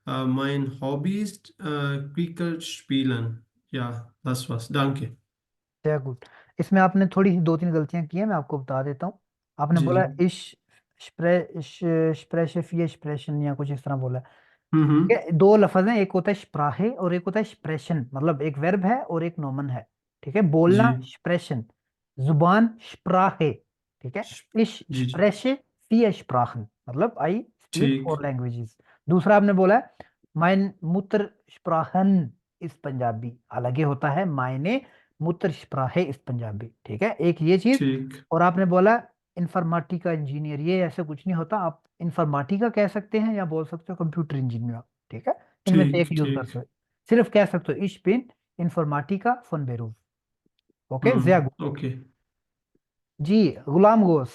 mein Hobby ist Cricket spielen. Ja, das war's. Danke. sehr gut। इसमें आपने थोड़ी सी 2-3 गलतियां की हैं, मैं आपको बता देता हूँ। आपने जी। बोला स्प्रेश स्प्रेशन या कुछ इस तरह बोला है। ठीक हम्म। है, दो लफ्ज हैं, एक होता है स्प्राहे और एक होता है स्प्रेशन, मतलब एक वर्ब है और एक नोमन है। ठीक है, बोलना जी स्प्रेशन, जुबान स्प्राहे। ठीक है, इश जी जी स्प्रेशे फी स्प्राहन, मतलब आई स्पीक ठीक 4 लैंग्वेजेस। दूसरा आपने बोला है माइन मुत्र स्प्राहन इस पंजाबी, हालांकि होता है मायने मुत्र स्प्राहे इस पंजाबी। ठीक है, एक ये चीज। ठीक और आपने बोला इंफॉर्मेटिका इंजीनियर, ये ऐसे कुछ नहीं होता, आप इंफॉर्मेटिका कह सकते हैं या बोल सकते हो कंप्यूटर इंजीनियर। ठीक है, इनमें से ठीक एक यूज कर ठीक सकते हो। सिर्फ कह सकते हो इश बिन इंफॉर्मेटिका फन बेरूफ। Okay, sehr gut। ओके। जी, Ghulam Ghaus.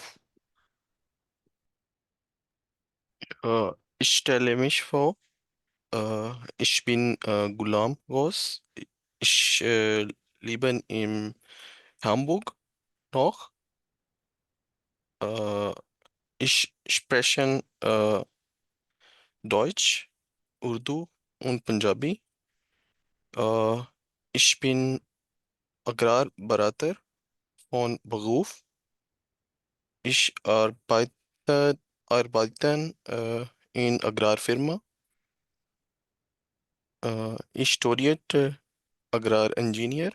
Ich stelle mich vor, ich bin Gulam Ghosh. Ich lebe in Hamburg noch. Äh, ich spreche Deutsch, Urdu und Punjabi. Äh, ich bin Agrarberater von Beruf. Ich arbeite in Agrarfirma. Ich studierte Agraringenieur.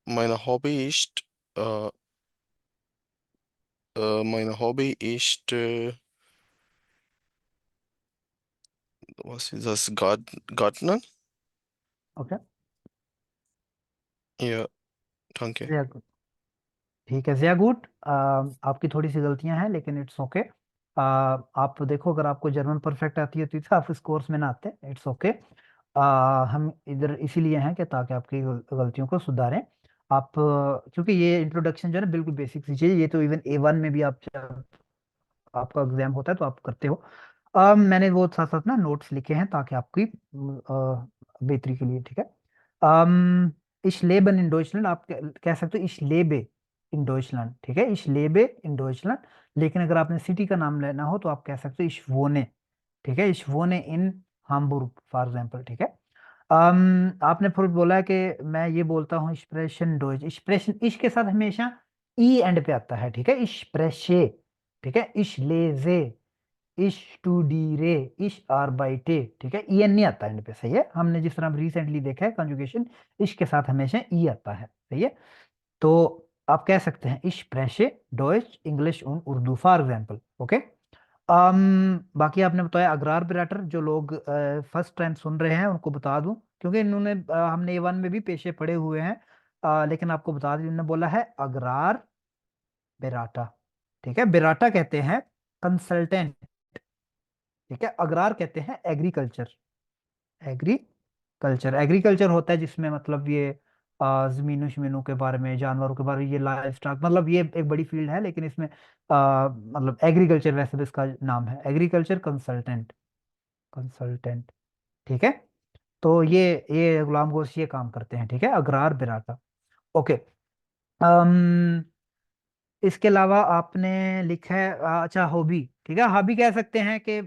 Meine Hobby ist, äh, was ist das? Gartner? Okay, Ja, danke. sehr gut। ठीक है, sehr gut। आपकी थोड़ी सी गलतियां हैं लेकिन it's okay. आप देखो, अगर आपको जर्मन परफेक्ट आती होती तो आप इस कोर्स में ना आते। It's okay. हम इधर इसीलिए हैं कि ताकि आपकी गलतियों को सुधारें। आप क्योंकि ये इंट्रोडक्शन जो है ना बिल्कुल बेसिक सी चीज़ है, ये तो इवन A1 में भी आप जब आपका एग्जाम होता है तो आप करते हो। मैंने वो साथ साथ ना नोट्स लिखे हैं ताकि आपकी बेहतरी के लिए। ठीक है, इश लेबन इन डॉइचलैंड, आप कह सकते हो इश लेबे इन डॉइचलैंड। ठीक है, इश लेबे इन डॉइचलैंड। लेकिन अगर आपने सिटी का नाम लेना हो तो आप कह सकते हो इश वोने। ठीक है, इश वोने इन हाम्बुर्ग फॉर एग्जाम्पल। ठीक है, आपने फिर बोला है कि मैं ये बोलता हूँ एक्सप्रेशन डोइच, एक्सप्रेशन इश के साथ हमेशा ई एंड पे आता है। ठीक है, इश्प्रेशे। ठीक है, इश लेजे, इश स्टूडीरे, इश आरबाइटे। ठीक है, ई एन नहीं आता एंड पे। सही है, हमने जिस तरह रिसेंटली देखा है कंजुगेशन इश के साथ हमेशा ई आता है। सही है, तो आप कह सकते हैं इश प्रेशे डॉइच इंग्लिश और उर्दू फॉर एग्जाम्पल। ओके, बाकी आपने बताया अग्रार बिराटर, जो लोग फर्स्ट टाइम सुन रहे हैं उनको बता दूं, क्योंकि इन्होंने हमने A1 में भी पेशे पढ़े हुए हैं। लेकिन आपको बता दें, इन्होंने बोला है अग्रार बेराटा। ठीक है, बेराटा कहते हैं कंसल्टेंट। ठीक है, अग्रार कहते हैं एग्रीकल्चर। एग्रीकल्चर होता है जिसमें मतलब ये जमीनों शमीनों के बारे में, जानवरों के बारे में, ये लाइव स्टॉक, मतलब ये एक बड़ी फील्ड है। लेकिन इसमें मतलब एग्रीकल्चर वैसे भी इसका नाम है, एग्रीकल्चर कंसल्टेंट। कंसल्टेंट। ठीक है, तो ये गुलाम गोश ये काम करते हैं। ठीक है, अग्रार बिराटा। ओके, अम इसके अलावा आपने लिखा है अच्छा हॉबी। ठीक है, हॉबी कह सकते हैं कि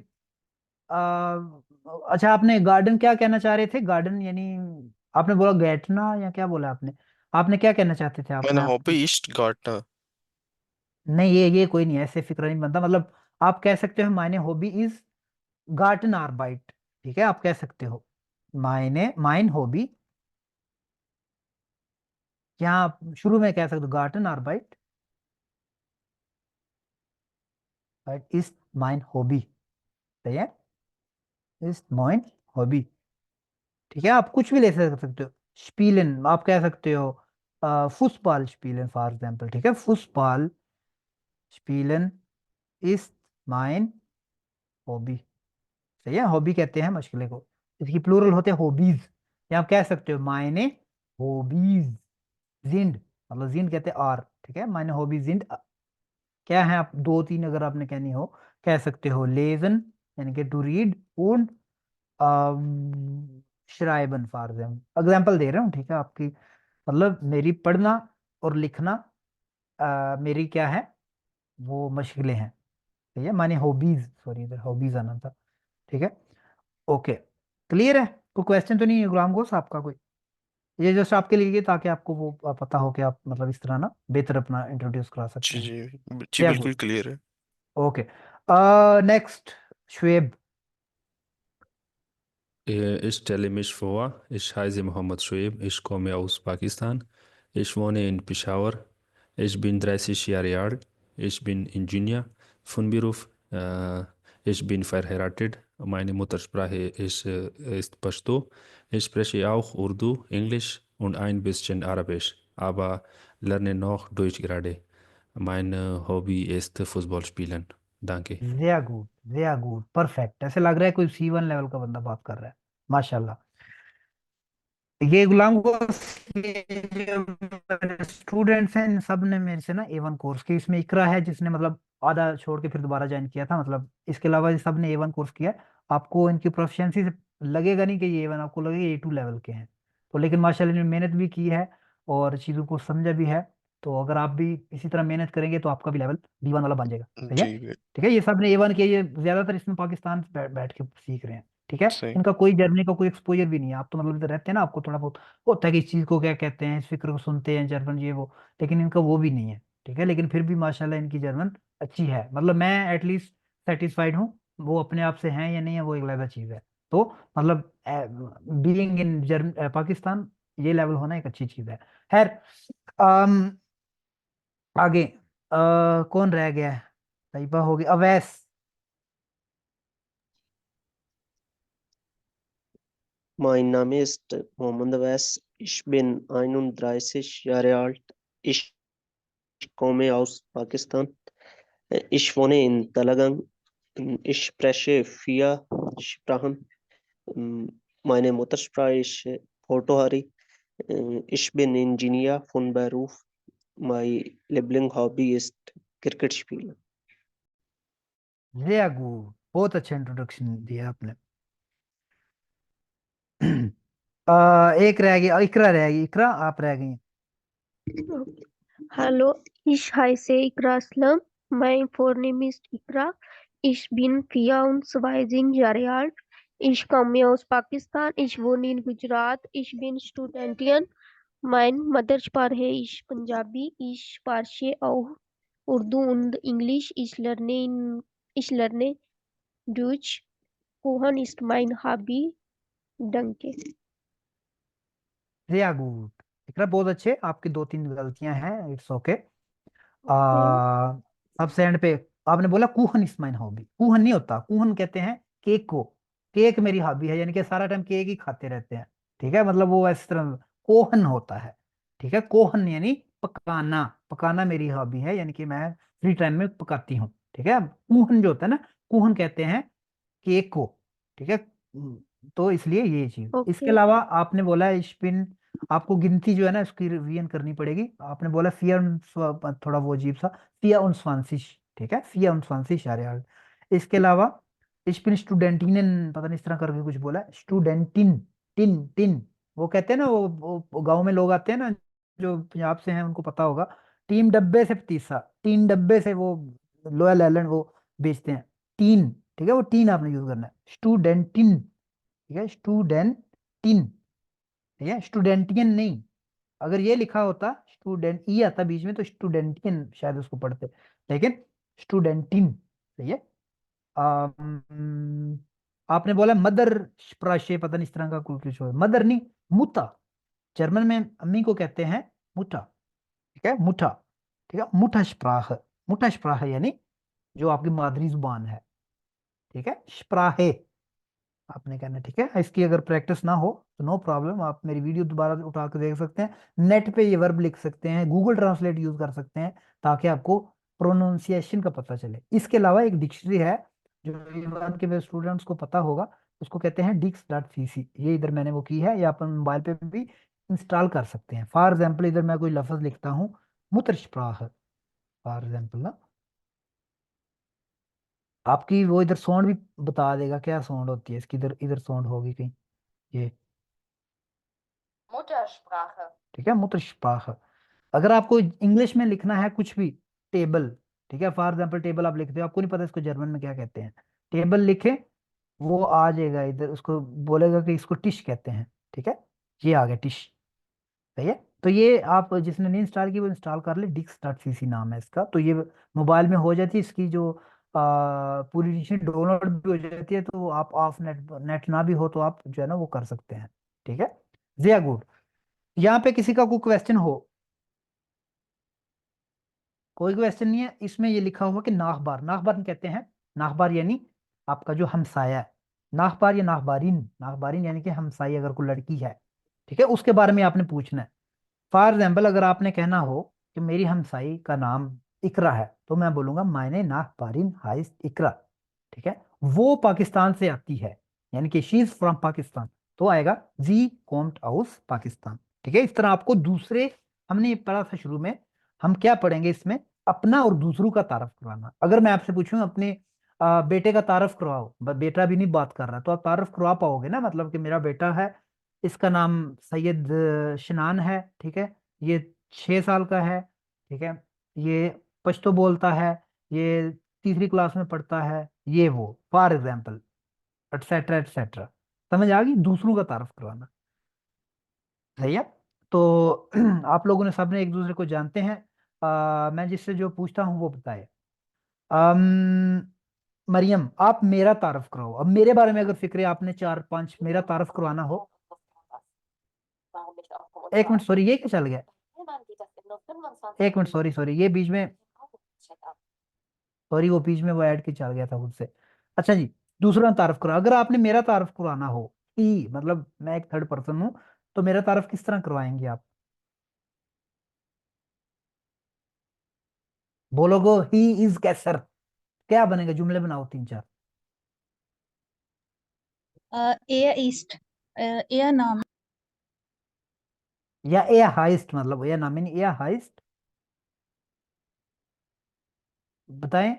अच्छा, आपने गार्डन क्या कहना चाह रहे थे? गार्डन यानी आपने बोला गैटना या क्या बोला आपने? आपने क्या कहना चाहते थे आपने Meine आपकी? Hobby ist Gartner. नहीं, ये कोई नहीं, ऐसे फिक्र नहीं बनता। मतलब आप कह सकते हो मायने हॉबी इज गार्डन आर्बाइट। ठीक है, आप कह सकते हो मायने माइन हॉबी क्या आप शुरू में कह सकते हो गार्टन आर्बाइट, राइट, इज माइन हॉबी, सही है, इज माइन हॉबी। ठीक है, आप कुछ भी ले सकते हो। स्पीलन आप कह सकते हो, फुटबॉल स्पीलन फॉर एग्जाम्पल, ठीक है, फुटबॉल स्पीलन इज माइन हॉबी, सही है, हॉबी कहते हैं मशगले को। इसकी प्लूरल होते हैं हॉबीज, या आप कह सकते हो मायने हॉबीज जिंड, मतलब जिंड कहते हैं आर, ठीक है, मायने हॉबीज जिंड क्या है, आप दो तीन अगर आपने कहनी हो कह सकते हो लेजन यानी कि टू रीड, und श्राइबन फॉर एग्जाम्पल दे रहा हूँ, ठीक है, आपकी मतलब मेरी पढ़ना और लिखना मेरी क्या है, वो मशगलें हैं, ठीक है, माने हॉबीज, सॉरी इधर हॉबीज आना था, ठीक है, ओके, क्लियर है, कोई क्वेश्चन तो नहीं है गुलाम गोस आपका कोई? ये जस्ट आपके लिए ताकि आपको वो पता हो कि आप मतलब इस तरह ना बेहतर अपना इंट्रोड्यूस करा सकते जी हैं। जी जी, या बिल्कुल गुड, क्लियर है। Okay, next Shoaib. Ich stelle mich vor, ich heiße Mohammed Shoaib, ich komme aus Pakistan. Ich wohne in Peshawar. Ich bin 30 Jahre alt. Ich bin Ingenieur von Beruf. Ich bin verheiratet. Meine Muttersprache ist Pashto. Ich spreche auch Urdu, Englisch und ein bisschen Arabisch, aber lerne noch Deutsch gerade. Mein Hobby ist Fußball spielen. Danke. Jiya good perfect, ऐसे लग रहा है कोई C1 level का बंदा बात कर रहा है, माशाल्लाह। ये गुलाम को स्टूडेंट्स हैं इन सब ने मेरे से ना A1 कोर्स की, इसमें इकरा है जिसने मतलब आधा छोड़ के फिर दोबारा ज्वाइन किया था, मतलब इसके अलावा ये सब ने A1 कोर्स किया है। आपको इनकी प्रोफिशिएंसी से लगेगा नहीं कि ये A1, आपको लगेगा A2 लेवल के हैं, तो लेकिन माशाल्लाह इन्होंने मेहनत भी की है और चीज़ों को समझा भी है, तो अगर आप भी इसी तरह मेहनत करेंगे तो आपका भी लेवल B1 वाला बन जाएगा, सही है। जी ठीक है, ये सब ने A1 किया, ये ज्यादातर इसमें पाकिस्तान से बैठ के सीख रहे हैं, ठीक है, सही। इनका कोई जर्मनी का कोई एक्सपोजर भी नहीं है, आप तो मतलब इधर रहते हैं ना, आपको थोड़ा बहुत होता है कि इस चीज को क्या कहते हैं, इस फिक्र को सुनते हैं जर्मन ये वो, लेकिन इनका वो भी नहीं है, ठीक है, लेकिन फिर भी माशाल्लाह इनकी जर्मन अच्छी है, मतलब मैं एटलीस्ट सेटिस्फाइड हूँ, वो अपने आप से हैं या नहीं है वो एक अलग चीज है, तो मतलब बीइंग इन जर्म पाकिस्तान ये लेवल होना एक अच्छी चीज है। खैर, अम, आगे कौन रह गया है, तैयबा हो गई, Awais. Mein Name ist Mohammed Awais. Ich bin 31 Jahre alt. Ich komme aus Pakistan. Ich wohne in Talagang. Ich spreche 4 Sprachen. Meine Muttersprache ist Portuhari. Ich bin Ingenieur von Beruf. Mein Lieblingshobby ist Cricket spielen. Jiya good, बहुत अच्छा introduction दिया आपने। एक रह गई, इकरा रह गई, इकरा आप रह गई। Hallo, ich heiße Ikra Aslam. Mein Vorname ist Ikra. Ich bin 24 Jahre alt. Ich komme aus Pakistan. Ich wohne in Gujarat. Ich bin Studentin. Mein Muttersprache ist Punjabi. Ich spreche auch Urdu und Englisch. Ich lerne Deutsch. Kochen ist mein Hobby. Danke. Jiya good, इकरा बहुत अच्छे, आपकी दो तीन गलतियां हैं, it's okay. Okay. सबसे and पे आपने बोला कुहन इज माइन हॉबी, कुहन नहीं होता, कुहन कहते हैं केक को, केक मेरी हॉबी है, यानी कि सारा टाइम केक ही खाते रहते हैं, ठीक है, मतलब वो इस तरह कोहन होता है, ठीक है, कोहन यानी पकाना, पकाना मेरी हॉबी है, यानी कि मैं फ्री टाइम में पकाती हूँ, ठीक है, कुहन जो होता है ना, कुहन कहते हैं केक को, ठीक है, तो इसलिए ये चीज, इसके Okay. अलावा आपने बोला स्पिन, आपको गिनती जो है ना उसकी रिवीजन करनी पड़ेगी, आपने बोला थोड़ा वो अजीब सा, 24, ठीक है, 24 Jahre alt, इसके अलावा स्पिन स्टूडेंटिनन, पता नहीं इस तरह करके कुछ बोला, स्टूडेंटिन, टिन टिन, वो कहते हैं ना, वो गांव में लोग आते हैं ना जो पंजाब से हैं उनको पता होगा, टीम डब्बे से पतीसा, तीन डब्बे से वो लोयल आइलैंड वो बेचते हैं, तीन, ठीक है, वो तीन आपने यूज करना है, स्टूडेंटिन, ठीक है, स्टूडेंटिन, ठीक है, स्टूडेंटियन नहीं, अगर ये लिखा होता स्टूडेंट ई आता बीच में तो स्टूडेंटियन शायद उसको पढ़ते, लेकिन स्टूडेंटिन, सही है। आपने बोला मदर स्प्राशे, पता नहीं इस तरह का कुछ है, मदर नहीं, मुता, जर्मन में अम्मी को कहते हैं मुठा, ठीक है, मुठा, ठीक है, मुठा स्प्राह यानी जो आपकी मादरी जुबान है, ठीक है, स्प्राहे आपने कहना है, ठीक है। इसकी अगर प्रैक्टिस ना हो तो नो प्रॉब्लम, आप मेरी वीडियो दोबारा उठा कर देख सकते हैं, नेट पे ये वर्ब लिख सकते हैं, गूगल ट्रांसलेट यूज कर सकते हैं, ताकि आपको प्रोनाउंसिएशन का पता चले। इसके अलावा एक डिक्शनरी है जो A1 के स्टूडेंट्स को पता होगा, उसको कहते हैं dix.cc, ये इधर मैंने वो की है, या अपन मोबाइल पे भी इंस्टॉल कर सकते हैं। फॉर एग्जाम्पल इधर मैं कोई लफ्ज लिखता हूँ, मुतरस्प्राह, फॉर एग्जाम्पल ना, आपकी वो इधर साउंड भी बता देगा क्या साउंड होती है इसकी, इधर इधर साउंड होगी कहीं, ये Muttersprache. ठीक है, मुतरस्प्राह। अगर आपको इंग्लिश में लिखना है कुछ भी, टेबल, ठीक है, फॉर एग्जाम्पल टेबल आप लिखते हो, आपको नहीं पता इसको जर्मन में क्या कहते हैं, टेबल लिखे, वो आ जाएगा इधर, उसको बोलेगा कि इसको टिश कहते हैं, ठीक है, ये आ गया टिश, सही है। तो ये आप जिसने नहीं इंस्टॉल की वो इंस्टॉल कर ले, dix.cc नाम है इसका, तो ये मोबाइल में हो जाती है, इसकी जो पूरी डिक्शनरी डाउनलोड भी हो जाती है, तो आप ऑफ नेट नेट ना भी हो तो आप जो है ना वो कर सकते हैं, ठीक है। जिया गुड, यहाँ पे किसी का कोई क्वेश्चन हो? कोई क्वेश्चन नहीं है। इसमें ये लिखा हुआ कि नाखबार, नाखबार कहते हैं, नाखबार यानी आपका जो हमसाया है, नाखबार या नाखबारिन, नाखबारिन यानी कि हमसाई, अगर कोई लड़की है, ठीक है, उसके बारे में आपने पूछना है। फॉर एग्जाम्पल अगर आपने कहना हो कि मेरी हमसाई का नाम इकरा है, तो मैं बोलूंगा मायने नाखबारिन हाइस इकरा, ठीक है, वो पाकिस्तान से आती है, यानी कि शी इज फ्रॉम पाकिस्तान, तो आएगा जी कॉम्ट हाउस पाकिस्तान, ठीक है। इस तरह आपको दूसरे, हमने ये पढ़ा था शुरू में, हम क्या पढ़ेंगे इसमें, अपना और दूसरों का तारफ करवाना। अगर मैं आपसे पूछूं अपने बेटे का तारफ करवाओ, बेटा भी नहीं बात कर रहा, तो आप तारफ करवा पाओगे ना, मतलब कि मेरा बेटा है, इसका नाम सैयद शनान है, ठीक है, ये 6 साल का है, ठीक है, ये पश्तो बोलता है, ये तीसरी क्लास में पढ़ता है, ये वो फॉर एग्जाम्पल, एटसेट्रा एटसेट्रा, समझ आ गई, दूसरों का तारफ करवाना, सही है। तो आप लोगों ने सबने एक दूसरे को जानते हैं, मैं जिससे जो पूछता हूँ वो बताए। अम, मरियम आप मेरा तारफ कराओ, अब मेरे बारे में अगर फिक्र है, आपने 4-5 मेरा तारफ करवाना हो। एक मिनट सॉरी, ये क्या चल गया, एक मिनट सॉरी सॉरी, ये बीच में, सॉरी वो बीच में वो ऐड के चल गया था खुद से। अच्छा जी, दूसरा तारफ करो, अगर आपने मेरा तारफ करवाना हो, ही मतलब मैं एक थर्ड पर्सन हूँ, तो मेरा तारफ किस तरह करवाएंगे आप? बोलोगे ही इज कैसर, क्या बनेगा, जुमले बनाओ 3-4। एयर ईस्ट, एयर नाम, या ए हाइस्ट, मतलब या नाम ए हाइस्ट, बताएं।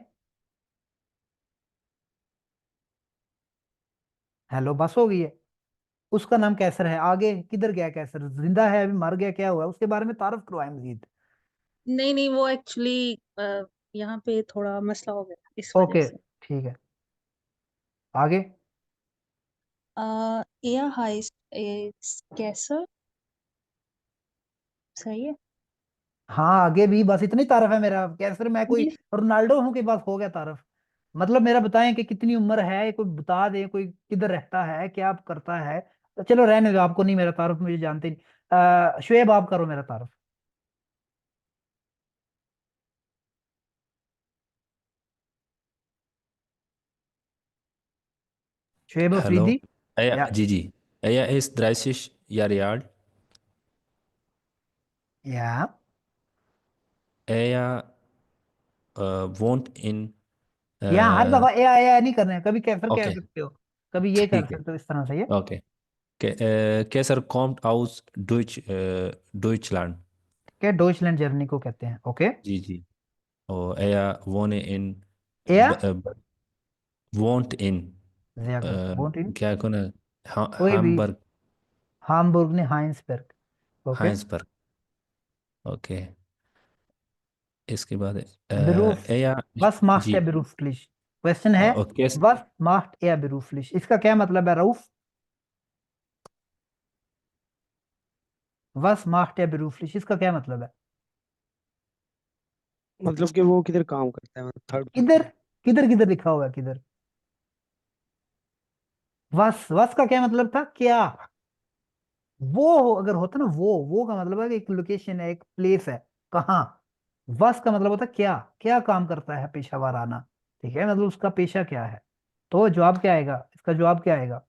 हेलो, बस हो गई है, उसका नाम कैसर है, आगे किधर गया कैसर, जिंदा है अभी, मर गया, क्या हुआ, उसके बारे में तारफ करवाए मजीद। नहीं नहीं, वो एक्चुअली यहाँ पे थोड़ा मसला हो गया इस वजह ओके से। ठीक है, आगे। एयर हाइस्ट इज कैसर, सही है। हाँ आगे भी, बस इतनी तारफ है मेरा, कैसर मैं कोई ये रोनाल्डो हूँ कि बस हो गया तारफ। मतलब मेरा बताएं कि कितनी उम्र है, कोई बता दे, कोई किधर रहता है, क्या आप करता है, तो चलो रहने दो, आपको नहीं मेरा तारफ, मुझे जानते नहीं। शुएब आप करो मेरा तारफ। शुएब Hallo. अफरीदी, Ja, या Gigi. Er ist 30 Jahre alt. या Er wohnt in. या हर Äh, दफा ए नहीं करना है, कभी कैसर कह okay, सकते हो, कभी ये कर ठीक है. सकते हो, इस तरह से ये। Okay. Kaiser kommt aus Deutschland. क्या डॉइचलैंड जर्मनी को कहते हैं, ओके। जी जी. और er wohne in. या Wohnt in. जिया गुड, वोट इन, क्या कोना. कोई भी, Hamburg. हामबुर्ग ने हाइंसबर्ग, ओके। Heinsberg. ओके. इसके बाद बिरूफ, er. बस मास्ट जी. या बिरूफलिश, क्वेश्चन है, ओके. बस मास्ट या बिरूफलिश, इसका क्या मतलब है रऊफ, बस मास्ट या बिरूफलिश, इसका क्या मतलब है? मतलब कि वो किधर काम करता है, मतलब थर्ड किधर, पर्सन। किधर किधर लिखा हुआ है किधर, वस, वस का क्या मतलब था, क्या, अगर होता ना, वो का मतलब है कि एक लोकेशन है, एक प्लेस है, कहाँ। वस का मतलब होता है क्या, क्या काम करता है पेशा वाराना। ठीक है, मतलब उसका पेशा क्या है। तो जवाब क्या आएगा, इसका जवाब क्या आएगा?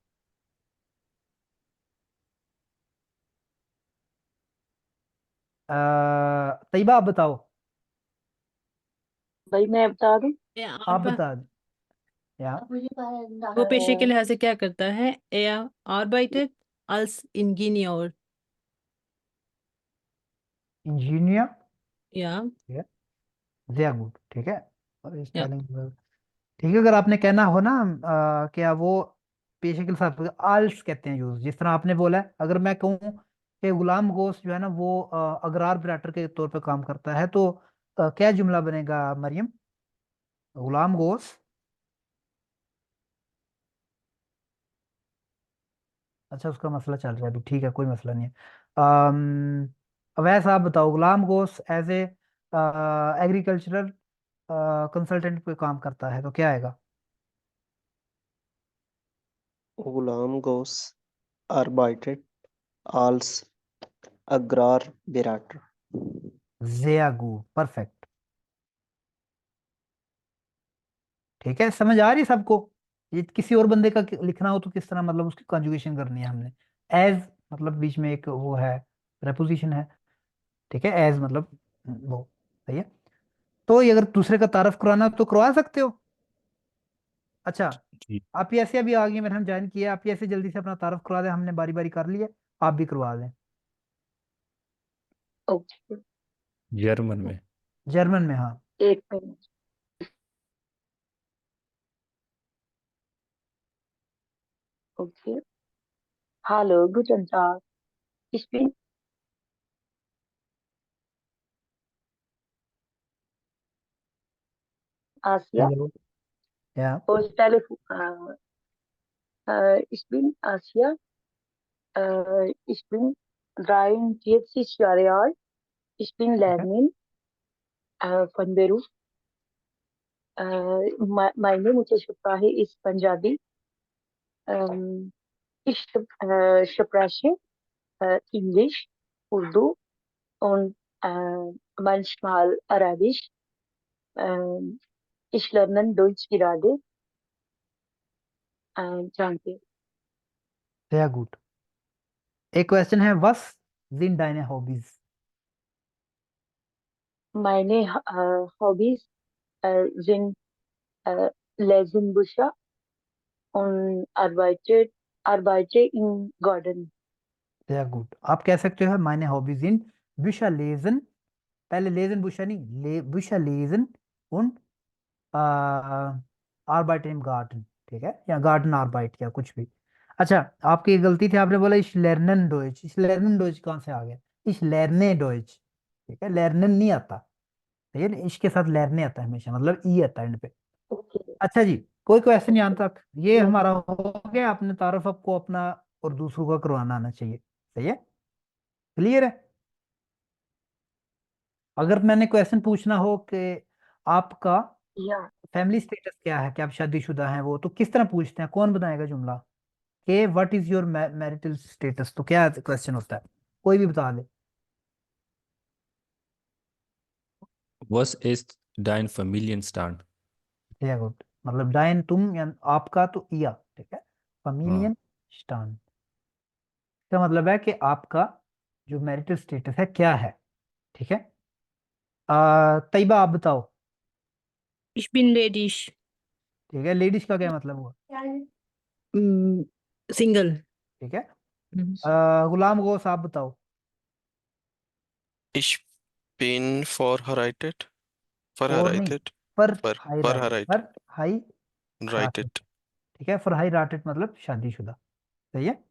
तैयबा आप बताओ। भाई मैं बता दूं। आप आर्बा बता दो या वो पेशे के लिहाज से क्या करता है? Er arbeitet als Ingenieur. Engineer. या ठीक है, sehr gut, ठीक है। और या स्पेलिंग ठीक है। अगर आपने कहना हो ना क्या वो पेशे के साथ आल्स कहते हैं यूज, जिस तरह आपने बोला है। अगर मैं कहूँ कि गुलाम गोश जो है ना वो अगरार ऑपरेटर के तौर पे काम करता है, तो क्या जुमला बनेगा मरियम? गुलाम गोश। अच्छा, उसका मसला चल रहा है अभी, ठीक है, कोई मसला नहीं है। अवैस आप बताओ, Ghulam Ghaus as a agricultural consultant पे काम करता है, तो क्या आएगा? Ghulam Ghaus arbeitet als Agrarberater. जियागू, परफेक्ट। ठीक है, समझ आ रही सबको? ये किसी और बंदे का लिखना हो तो किस तरह, मतलब उसकी कंजुगेशन करनी है हमने। एज मतलब बीच में एक वो है, preposition है। ठीक है, एज मतलब वो। सही है। तो ये अगर दूसरे का तारफ करवाना तो करवा सकते हो। अच्छा, जी। आप ये ऐसे अभी आ गए, मैंने हम ज्वाइन किया, आप ये ऐसे जल्दी से अपना तारफ करवा दें, हमने बारी बारी कर लिया। आप भी करवा दें। ओके, जर्मन में। जर्मन में, हाँ। एक minute. Okay, hallo, guten Tag. Ich bin Asia hello. या und ich bin Asia. Ich bin 43 Jahre alt. Ich bin ठीक है, Lehrerin von Beruf. Meine Muttersprache ist Punjabi. Ähm, ich spreche Englisch, Urdu und manchmal Arabisch. Ähm, ich lerne Deutsch gerade. Danke. sehr gut। एक question है, वस जिन डाइने hobbies? Meine Hobbys sind Lesen Bücher und arbeite im Garten. sehr gut। आप कह सकते हो मायने hobbies इन bücher lesen। पहले lesion बुशा नहीं, बुशा लेजन उन आर्बाइट इन गार्डन। ठीक है, या गार्डन आर्बाइट या कुछ भी। अच्छा, आपकी एक गलती थी, आपने बोला इस लर्नन डोइच। इस लर्नन डोइच कहाँ से आ गया? इस लर्ने डोइच। ठीक है, लर्नन नहीं आता। ठीक है ना, इसके साथ लर्ने आता है हमेशा, मतलब ई आता है एंड पे। Okay, अच्छा जी, कोई क्वेश्चन यहाँ okay. तक? ये Lernen. हमारा हो गया, अपने तारुफ आपको अपना और दूसरों का करवाना आना चाहिए। सही है, क्लियर है। अगर मैंने क्वेश्चन पूछना हो कि आपका Ja, फैमिली स्टेटस क्या है, कि आप शादीशुदा हैं, वो तो किस तरह पूछते हैं, कौन बनाएगा जुमला? कि what is your marital status, तो क्या क्वेश्चन होता है? कोई भी बता दे। Was ist dein Familienstand? या गुड, मतलब डाइन तुम या आपका, तो इया। ठीक है, हाँ। फैमिलियन स्टान का मतलब है कि आपका जो मैरिटल स्टेटस है क्या है। ठीक है। तैयबा आप बताओ। Ich bin ledig. ठीक है, लेडीज का क्या मतलब हुआ? Single. ठीक है। Mhm. गुलाम गौस आप बताओ। Ich bin verheiratet. और नहीं, Verheiratet. पर Ver, हाई राइट, verheiratet. पर हाई राइट। Rated. ठीक है, फॉर हाई राटेड मतलब शादीशुदा। सही है।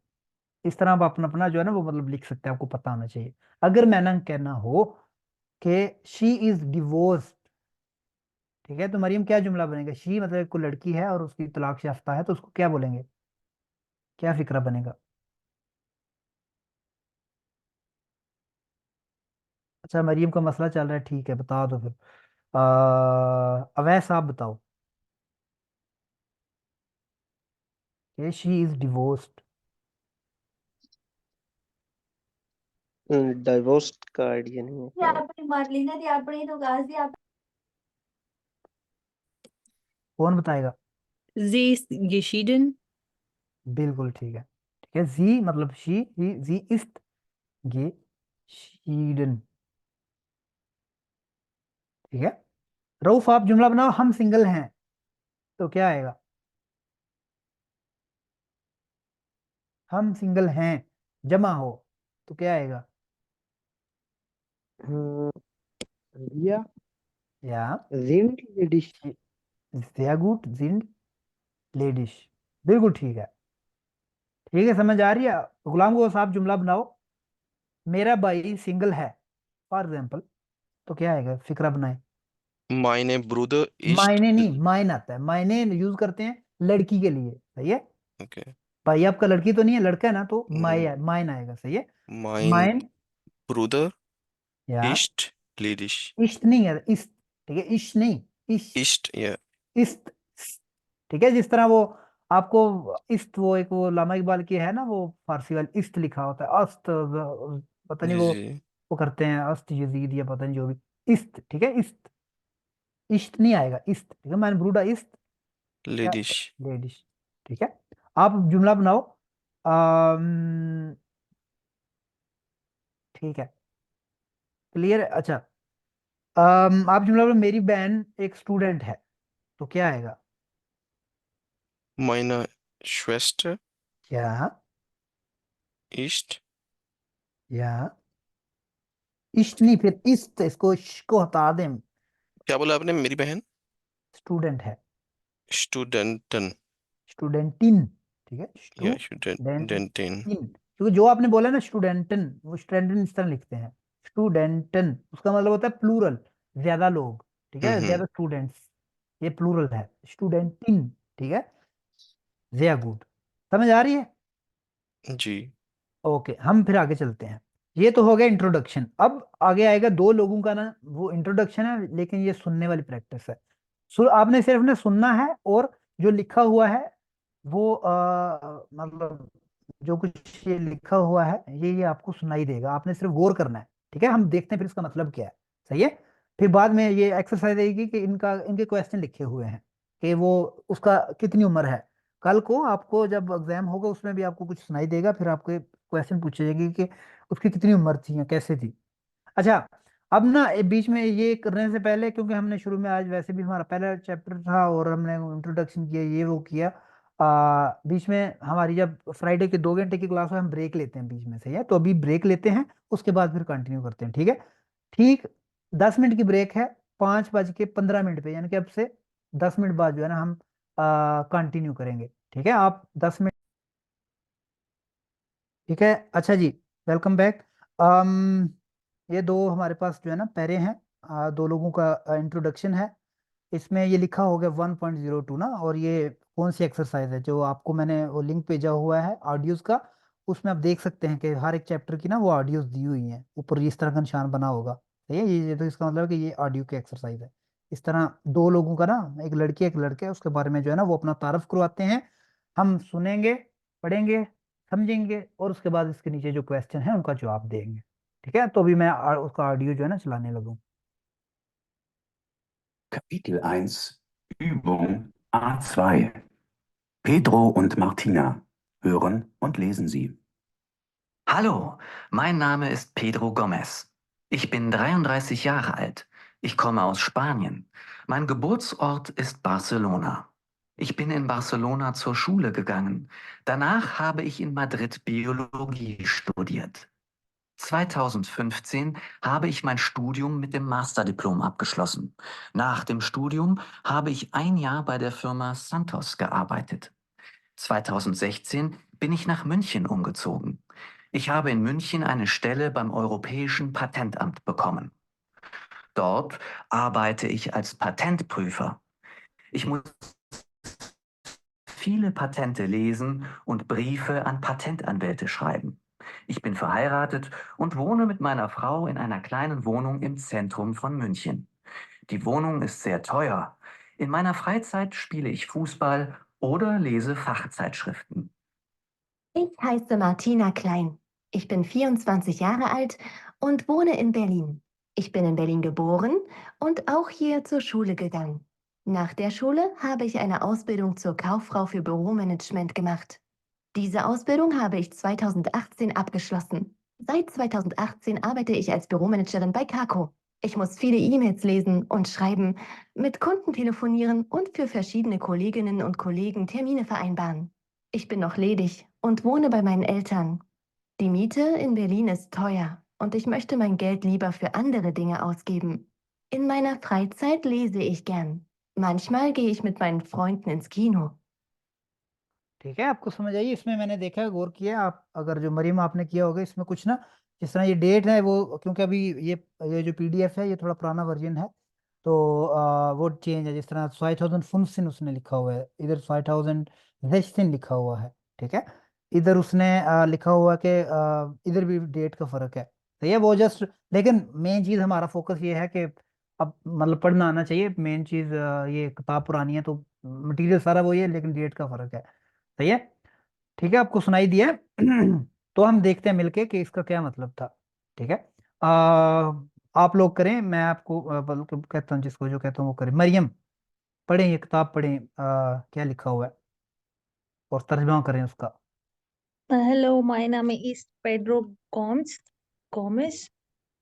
इस तरह आप अपना अपना जो है ना वो मतलब लिख सकते हैं, आपको पता होना चाहिए। अगर मैंने कहना हो कि शी इज डिवोर्स्ड, ठीक है, तो मरियम क्या जुमला बनेगा? शी मतलब कोई लड़की है और उसकी तलाक याफ्ता है, तो उसको क्या बोलेंगे, क्या फिक्रा बनेगा? अच्छा, मरियम का मसला चल रहा है, ठीक है, बता दो फिर। अवैस आप बताओ कि शी इज डिवोर्स्ड। डाइवोर्स का आइडिया नहीं है क्या? कौन बताएगा? Sie ist geschieden. बिल्कुल ठीक है। ठीक है, जी मतलब शी, जी इस्त geschieden। ठीक है, रऊफ आप जुमला बनाओ, हम सिंगल हैं, तो क्या आएगा? हम सिंगल हैं जमा हो तो क्या आएगा? लिया या जिंड ladies. sehr gut sind ladies। बिल्कुल ठीक है। ठीक है, समझ आ रही है? गुलाम को आप जुमला बनाओ, मेरा भाई सिंगल है, फॉर एग्जाम्पल, तो क्या आएगा? फिक्रा बनाए। Meine Bruder ist. मायने नहीं, माइन आता है, मायने यूज करते हैं लड़की के लिए, सही है? Okay. भाई आपका लड़की तो नहीं है, लड़का है ना, तो Mm, माइन आएगा, सही है? Mein माइन Bruder या ist ledisch. इश्त नहीं है, इस्त। ठीक है, इश्त नहीं, इश्त, Ist, ja. इस्त। ठीक है, जिस तरह वो आपको इस्त, वो एक वो लामा इकबाल की है ना, वो फारसी वाली इस्त लिखा होता है, अस्त, पता नहीं जी वो जी। वो करते हैं अस्त यजीद या पता नहीं जो भी, इस्त। ठीक है, इस्त, इश्त नहीं आएगा, इस्त। ठीक है, मैंने ब्रूडा इस्त क्या? Ledisch. लेडीज। ठीक है, आप जुमला बनाओ। अम्म, ठीक है, क्लियर है? अच्छा, आप जुमला बनाओ, मेरी बहन एक स्टूडेंट है, तो क्या आएगा? Meine Schwester क्या? ist. या इश्त नहीं, फिर इस्त, इसको को हटा दें। क्या बोला आपने? मेरी बहन स्टूडेंट है, Studenten. स्टूडेंटिन। ठीक है, Ja, Studentin. स्टूडेंटिन, क्योंकि जो आपने बोला ना स्टूडेंटन, वो स्टूडेंटन इस तरह लिखते हैं, स्टूडेंटन उसका मतलब होता है प्लूरल, ज्यादा लोग। ठीक है, हम्म। ज्यादा स्टूडेंट्स, ये प्लूरल है, स्टूडेंटिन। ठीक है, वेरी गुड, समझ आ रही है? जी। ओके, हम फिर आगे चलते हैं। ये तो हो गया इंट्रोडक्शन। अब आगे आएगा दो लोगों का ना, वो इंट्रोडक्शन है लेकिन ये सुनने वाली प्रैक्टिस है। आपने सिर्फ ना सुनना है, और जो लिखा हुआ है वो मतलब जो कुछ ये लिखा हुआ है ये आपको सुनाई देगा, आपने सिर्फ गौर करना है। ठीक है, हम देखते हैं फिर इसका मतलब क्या है, सही है? फिर बाद में ये एक्सरसाइज रहेगी कि इनके क्वेश्चन लिखे हुए हैं कि वो उसका कितनी उम्र है। कल को आपको जब एग्जाम होगा उसमें भी आपको कुछ सुनाई देगा, फिर आपको क्वेश्चन पूछे जाएंगे कि उसकी कितनी उम्र थी या कैसे थी। अच्छा, अब ना बीच में ये करने से पहले, क्योंकि हमने शुरू में आज वैसे भी हमारा पहला चैप्टर था और हमने इंट्रोडक्शन किया, ये वो किया, बीच में हमारी जब फ्राइडे के 2 घंटे की क्लास है, हम ब्रेक लेते हैं बीच में से, है तो अभी ब्रेक लेते हैं, उसके बाद फिर कंटिन्यू करते हैं। ठीक है, ठीक, 10 मिनट की ब्रेक है, 5:15 पे, यानी कि अब से 10 मिनट बाद जो है ना हम कंटिन्यू करेंगे। ठीक है, आप 10 मिनट। ठीक है, अच्छा जी, वेलकम बैक। ये दो हमारे पास जो है ना पैरे हैं, दो लोगों का इंट्रोडक्शन है। इसमें ये लिखा हो गया 1.02 ना, और ये कौन सी एक्सरसाइज है जो आपको मैंने वो लिंक भेजा हुआ है ऑडियोज का, उसमें आप देख सकते हैं कि हर एक चैप्टर की ना वो ऑडियोज दी हुई हैं, ऊपर इस तरह का निशान बना होगा, सही है? ये तो इसका मतलब है कि ये ऑडियो की एक्सरसाइज है। इस तरह दो लोगों का ना, एक लड़की एक लड़के, उसके बारे में जो है ना वो अपना तारफ करवाते हैं, हम सुनेंगे, पढ़ेंगे, समझेंगे, और उसके बाद इसके नीचे जो क्वेश्चन है उनका जवाब देंगे। ठीक है, तो अभी मैं उसका ऑडियो जो है ना चलाने लगूँ। Kapitel 1 Übung A2 Pedro und Martina. Hören und lesen Sie. Hallo, mein Name ist Pedro Gomez. Ich bin 33 Jahre alt. Ich komme aus Spanien. Mein Geburtsort ist Barcelona. Ich bin in Barcelona zur Schule gegangen. Danach habe ich in Madrid Biologie studiert. 2015 habe ich mein Studium mit dem Masterdiplom abgeschlossen. Nach dem Studium habe ich ein Jahr bei der Firma Santos gearbeitet. 2016 bin ich nach München umgezogen. Ich habe in München eine Stelle beim Europäischen Patentamt bekommen. Dort arbeite ich als Patentprüfer. Ich muss viele Patente lesen und Briefe an Patentanwälte schreiben. Ich bin verheiratet und wohne mit meiner Frau in einer kleinen Wohnung im Zentrum von München. Die Wohnung ist sehr teuer. In meiner Freizeit spiele ich Fußball oder lese Fachzeitschriften. Ich heiße Martina Klein. Ich bin 24 Jahre alt und wohne in Berlin. Ich bin in Berlin geboren und auch hier zur Schule gegangen. Nach der Schule habe ich eine Ausbildung zur Kauffrau für Büromanagement gemacht. Diese Ausbildung habe ich 2018 abgeschlossen. Seit 2018 arbeite ich als Büromanagerin bei Kako. Ich muss viele E-Mails lesen und schreiben, mit Kunden telefonieren und für verschiedene Kolleginnen und Kollegen Termine vereinbaren. Ich bin noch ledig und wohne bei meinen Eltern. Die Miete in Berlin ist teuer und ich möchte mein Geld lieber für andere Dinge ausgeben. In meiner Freizeit lese ich gern. Manchmal gehe ich mit meinen Freunden ins Kino. ठीक है, आपको समझ आई? इसमें मैंने देखा है, गौर किया आप, अगर जो मरीम आपने किया होगा इसमें कुछ ना, जिस तरह ये डेट है वो, क्योंकि अभी ये जो पीडीएफ है ये थोड़ा पुराना वर्जन है, तो वो चेंज है। जिस तरह 2015 उसने लिखा हुआ है, इधर 2016 लिखा हुआ है, ठीक है। इधर उसने लिखा हुआ कि इधर भी डेट का फर्क है, तो ये वो जस्ट, लेकिन मेन चीज हमारा फोकस ये है कि अब मतलब पढ़ना आना चाहिए। मेन चीज ये किताब पुरानी है तो मटेरियल सारा वही है, लेकिन डेट का फर्क है। सही है, ठीक है, आपको सुनाई दिया है? तो हम देखते हैं मिलके कि इसका क्या मतलब था। ठीक है, आ, आप लोग करें, मैं आपको बल्कि कहता हूँ, जिसको जो कहता हूँ वो करें। मरियम, पढ़ें ये किताब, पढ़ें क्या लिखा हुआ है और तर्जुमा करें उसका। हेलो, माय नाम इज पेड्रो गोमेस।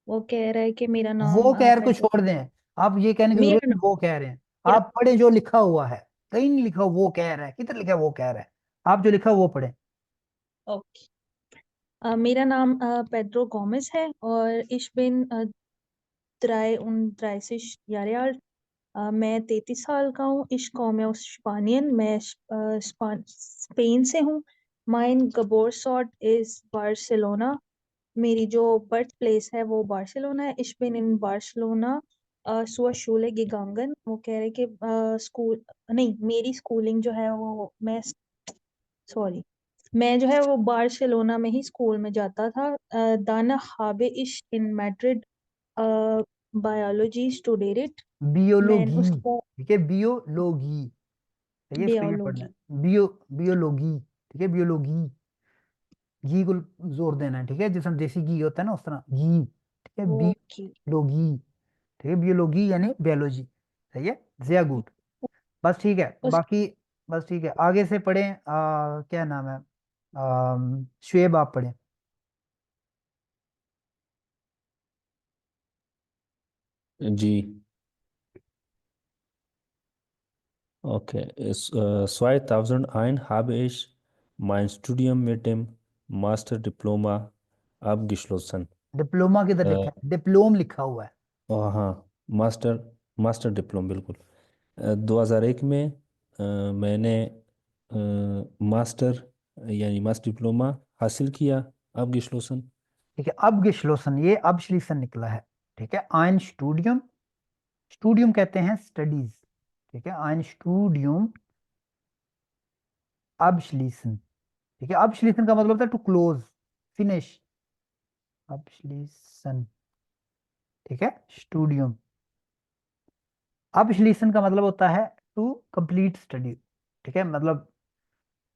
वो कह रहा है कि मेरा नाम वो कह रहे को पेड्रो, छोड़ दें, आप ये कहने की जरूरत मेरा नहीं, नाम वो कह रहे हैं। मेरा आप पढ़ें जो लिखा हुआ है, कहीं नहीं लिखा वो कह रहा है, किधर लिखा है वो कह रहा है, आप जो लिखा है वो पढ़ें। ओके। मेरा नाम पेड्रो गोमेस है और ich bin 33 Jahre alt। मैं 33 साल का हूँ। Ich komme aus Spanien। मैं स्पेन से हूँ। Mein Geburtsort is Barcelona। मेरी जो बर्थ प्लेस है वो बार्सिलोना है। Ich bin in Barcelona zur Schule gegangen। वो कह रहे कि स्कूल नहीं, मेरी स्कूलिंग जो है वो मैं जो है वो बार्सिलोना में ही स्कूल में जाता था। Dann habe ich in Madrid biology student. मैं बियोलॉगी, उसको ठीक है, बियोलॉगी, ठीक है, इसको ये पढ़ना बायोलॉजी। है, बियोलॉगी, ठीक है, बियोलॉगी, घी को जोर देना है, ठीक है, जिस तरह देसी घी होता है ना उस तरह घी, ठीक है, ओके। बियोलॉगी, ठीक है, बियोलॉगी यानी बायोलॉजी। सही है, जिया गुड, बस ठीक है, उस बाकी बस ठीक है, आगे से पढ़ें। क्या नाम है, शुएब आप पढ़ें। जी, okay. 2001 habe ich mein Studium mit dem Masterdiploma abgeschlossen. Diploma किधर अ, लिखा है, डिप्लोम लिखा हुआ है। हाँ, मास्टर मास्टर डिप्लोम बिल्कुल। 2001 में मैंने मास्टर यानी मास्टर डिप्लोमा हासिल किया abgeschlossen। ठीक है, अब गिश्लोसन, ये अब श्लीसन निकला है। ठीक है, आइन स्टूडियम, स्टूडियम कहते हैं स्टडीज, ठीक है, आइन स्टूडियम अब श्लीसन, ठीक है, अब श्लीसन का मतलब होता है टू क्लोज, फिनिश, अब श्लीसन, ठीक है, स्टूडियम। अब श्लीसन का मतलब होता है टू कंप्लीट स्टडी, ठीक है, मतलब,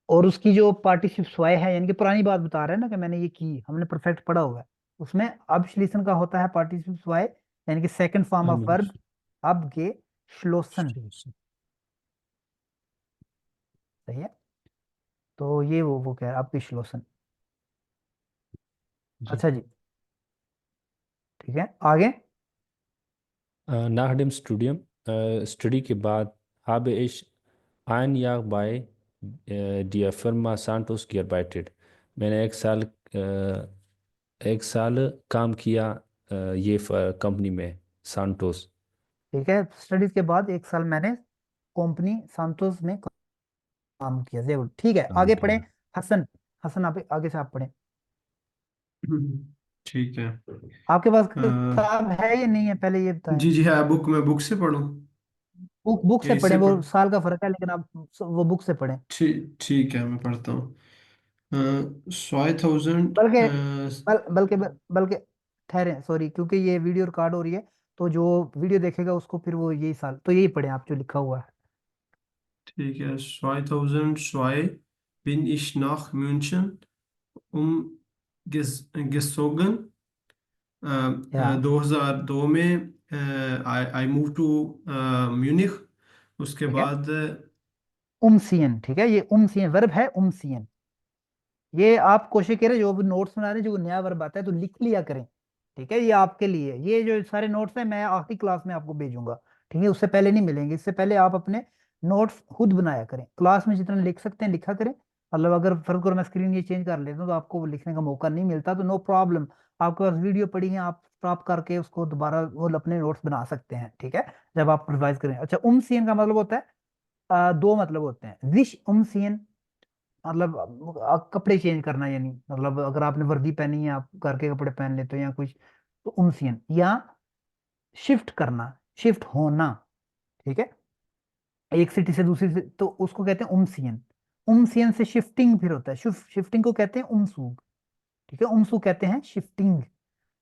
और उसकी जो पार्टिसिप स्वय है, यानी कि पुरानी बात बता रहे हैं ना कि मैंने ये की, हमने परफेक्ट पढ़ा हुआ है, उसमें अब श्लीसन का होता है पार्टिसिप स्वय, यानी कि सेकंड फॉर्म ऑफ वर्ब, अब के श्लोसन। Abgeschlossen। सही है, तो ये वो कह रहा है आपकी श्लोसन। जी। अच्छा जी, ठीक है, आगे। Nach dem Studium, Study के बाद habe ich ein Jahr bei der Firma Santos gearbeitet। मैंने एक साल काम किया ये कंपनी में, सांटोस। ठीक है, स्टडीज के बाद एक साल मैंने कंपनी सांतोस में काम किया, जरूर, ठीक है, काम आगे पढ़ें। किया। हसन, हसन आप आगे से आप पढ़ें। ठीक है। आपके पास अ, किताब है या नहीं है, पहले ये बताएं। जी जी है बुक, मैं बुक से पढ़ूं बुक से या पढ़ें, इससे वो पढ़? साल का फर्क है, लेकिन आप वो बुक से पढ़ें। ठीक ठीक है, मैं पढ़ता हूँ। 2000 बल्कि बल्कि बल्कि ठहरे, सॉरी, क्योंकि ये वीडियो रिकॉर्ड हो रही है, तो जो वीडियो देखेगा उसको फिर वो यही साल, तो यही पढ़ें आप जो लिखा हुआ है। ठीक है। 2002 bin ich nach München गेसोगन। या 2002 में आई आई मूव टू म्यूनिख। उसके ठीक है, बाद उमसियन, ठीक है, ये उमसियन वर्ब है, उमसियन। ये आप कोशिश करें, जो भी नोट्स बना रहे हैं, जो नया वर्ब आता है तो लिख लिया करें, ठीक है। ये आपके लिए, ये जो सारे नोट्स हैं मैं आखिरी क्लास में आपको भेजूंगा, ठीक है, उससे पहले नहीं मिलेंगे। इससे पहले आप अपने नोट्स खुद बनाया करें, क्लास में जितना लिख सकते हैं लिखा करें। मतलब अगर फर्क करो मैं स्क्रीन ये चेंज कर लेता हूँ तो आपको वो लिखने का मौका नहीं मिलता, तो नो प्रॉब्लम, आपके पास वीडियो पड़ी है, आप स्टॉप करके उसको दोबारा वो अपने नोट्स बना सकते हैं, ठीक है, जब आप रिवाइज करें। अच्छा, उमसियन का मतलब होता है दो मतलब होते हैं। विश उमसियन मतलब कपड़े चेंज करना, यानी मतलब अगर आपने वर्दी पहनी है, आप घर के कपड़े पहन लेते हो या कुछ, तो उमसियन। या शिफ्ट करना, शिफ्ट होना, ठीक है, एक सिटी से दूसरी से, तो उसको कहते हैं उमसियन। उमसियन से शिफ्टिंग फिर होता है, शिफ्टिंग को कहते हैं उमसूग, ठीक है, उमसूग कहते हैं शिफ्टिंग,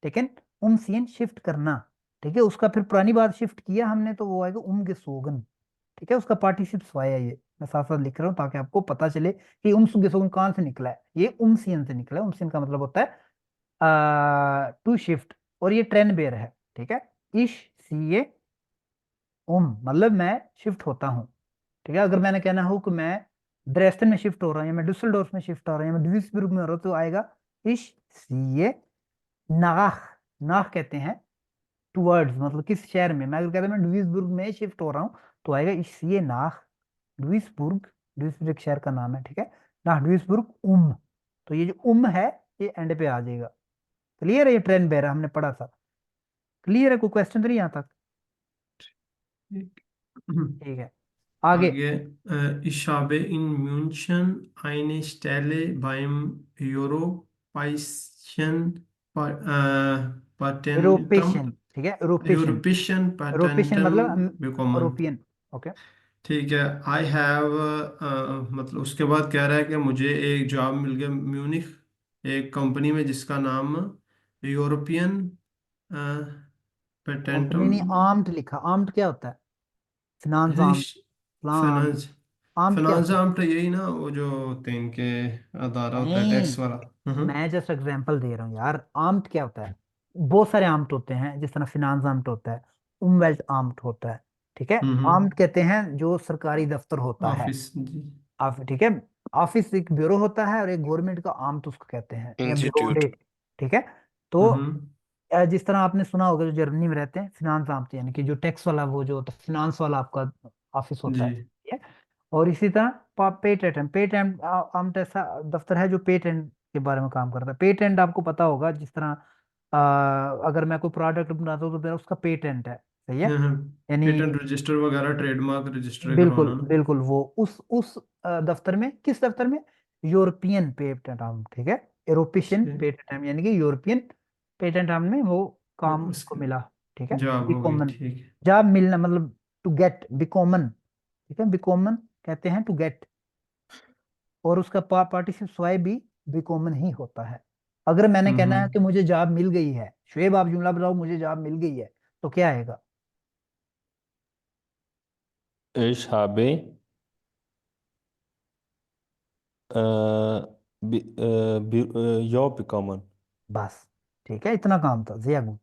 ठीक है। उमसियन शिफ्ट करना, ठीक है, उसका फिर पुरानी बात शिफ्ट किया हमने तो वो आएगा उम के सोगन, ठीक है, उसका पार्टिसिप स्वाया है। ये मैं साथ साथ लिख रहा हूँ ताकि आपको पता चले कि उमसुगेसोगन कहाँ से निकला है। ये उमसियन से निकला है। उमसियन का मतलब होता है टू शिफ्ट, और ये ट्रेन बेर है, ठीक है। इश सी ए उम मतलब मैं शिफ्ट होता हूँ, ठीक है। अगर मैंने कहना हो कि मैं ड्रेसडन में शिफ्ट हो रहा हूँ, या मैं डुसलडोर्फ में शिफ्ट हो रहा हूँ, या मैं ड्यूइसबुर्ग में हो रहा हूँ, तो आएगा इश सी ए नाख। नाख कहते हैं टूवर्ड्स, मतलब किस शहर में। मैं अगर कहता हूँ मैं डुइसबुर्ग में शिफ्ट हो रहा हूँ, तो आएगा इश सी ए नाख डुइसबुर्ग। डुइसबुर्ग एक शहर का नाम है, ठीक है ना, डुइसबुर्ग उम। तो ये जो उम है ये एंड पे आ जाएगा। क्लियर है, ये ट्रेन बेरा हमने पढ़ा था। क्लियर है, कोई क्वेश्चन तो नहीं यहाँ तक? ठीक है, आगे। आगे ich habe in München eine Stelle beim Europäischen यूरोपेशियन, Patentamt, ठीक है, यूरोपेशियन। Europäischen यूरोपेशियन मतलब Patentamt bekommen। European, okay. ठीक है, आई हैव मतलब उसके बाद कह रहा है कि मुझे एक जॉब मिल गया म्यूनिख, एक कंपनी में जिसका नाम यूरोपियन कंपनी पेटेंटम नहीं, आर्म्ड लिखा। आर्म्ड क्या होता है? Finance arm, armed. Finance armed क्या फाइनेंस होता है? आम तो यही ना, वो जो होते हैं इनके अदारा होता है नहीं, टैक्स वाला। हम्म मैं जस्ट एग्जांपल दे रहा हूँ यार। आर्म्ड क्या होता है? बहुत सारे आर्म्ड होते हैं, जिस तरह फिनांस आर्म्ड होता है, उमवेल्ट आर्म्ड होता है, ठीक है। आर्म्ड कहते हैं जो सरकारी दफ्तर होता है, ऑफिस जी। आप, ठीक है। ऑफिस एक ब्यूरो होता है, और एक गवर्नमेंट का आर्म तो उसको कहते हैं, या ब्यूरो इंस्टीट्यूट। डे, ठीक है। तो हम्म जिस तरह आपने सुना होगा, जो जर्मनी में रहते हैं फिनांस आर्म, यानी कि जो टैक्स वाला वो जो होता है, फिनांस वाला आपका ऑफिस होता जी। है, ठीक है। और इसी तरह पेटेंट, पेटेंट आम ऐसा दफ्तर है जो पेटेंट के बारे में काम करता है। पेटेंट आपको पता होगा, जिस तरह अगर मैं कोई प्रोडक्ट बनाता हूँ तो मेरा उसका पेटेंट है, सही है, हाँ, यानी पेटेंट रजिस्टर वगैरह ट्रेडमार्क रजिस्टर बिल्कुल करवाना ना। बिल्कुल, वो उस दफ्तर में, किस दफ्तर में? यूरोपियन पेटेंट आर्म, ठीक है, यूरोपियन ठीक, पेटेंट आर्म, यानी कि यूरोपियन पेटेंट आर्म में वो काम उसको उसके मिला, ठीक है। जॉब हो गई, बिकॉमन, ठीक है। जॉब मिलना मतलब टू गेट, बिकॉमन, ठीक है, बिकॉमन कहते हैं टू गेट। और उसका पार्टिसिप स्वाय भी बिकॉमन ही होता है। अगर मैंने कहना है कि हम्म मुझे जॉब मिल गई है, शुएब आप जुमला बताओ, मुझे जॉब मिल गई है, तो क्या आएगा? Ich habe Job bekommen। बस, ठीक है, इतना काम था, जिया गुड,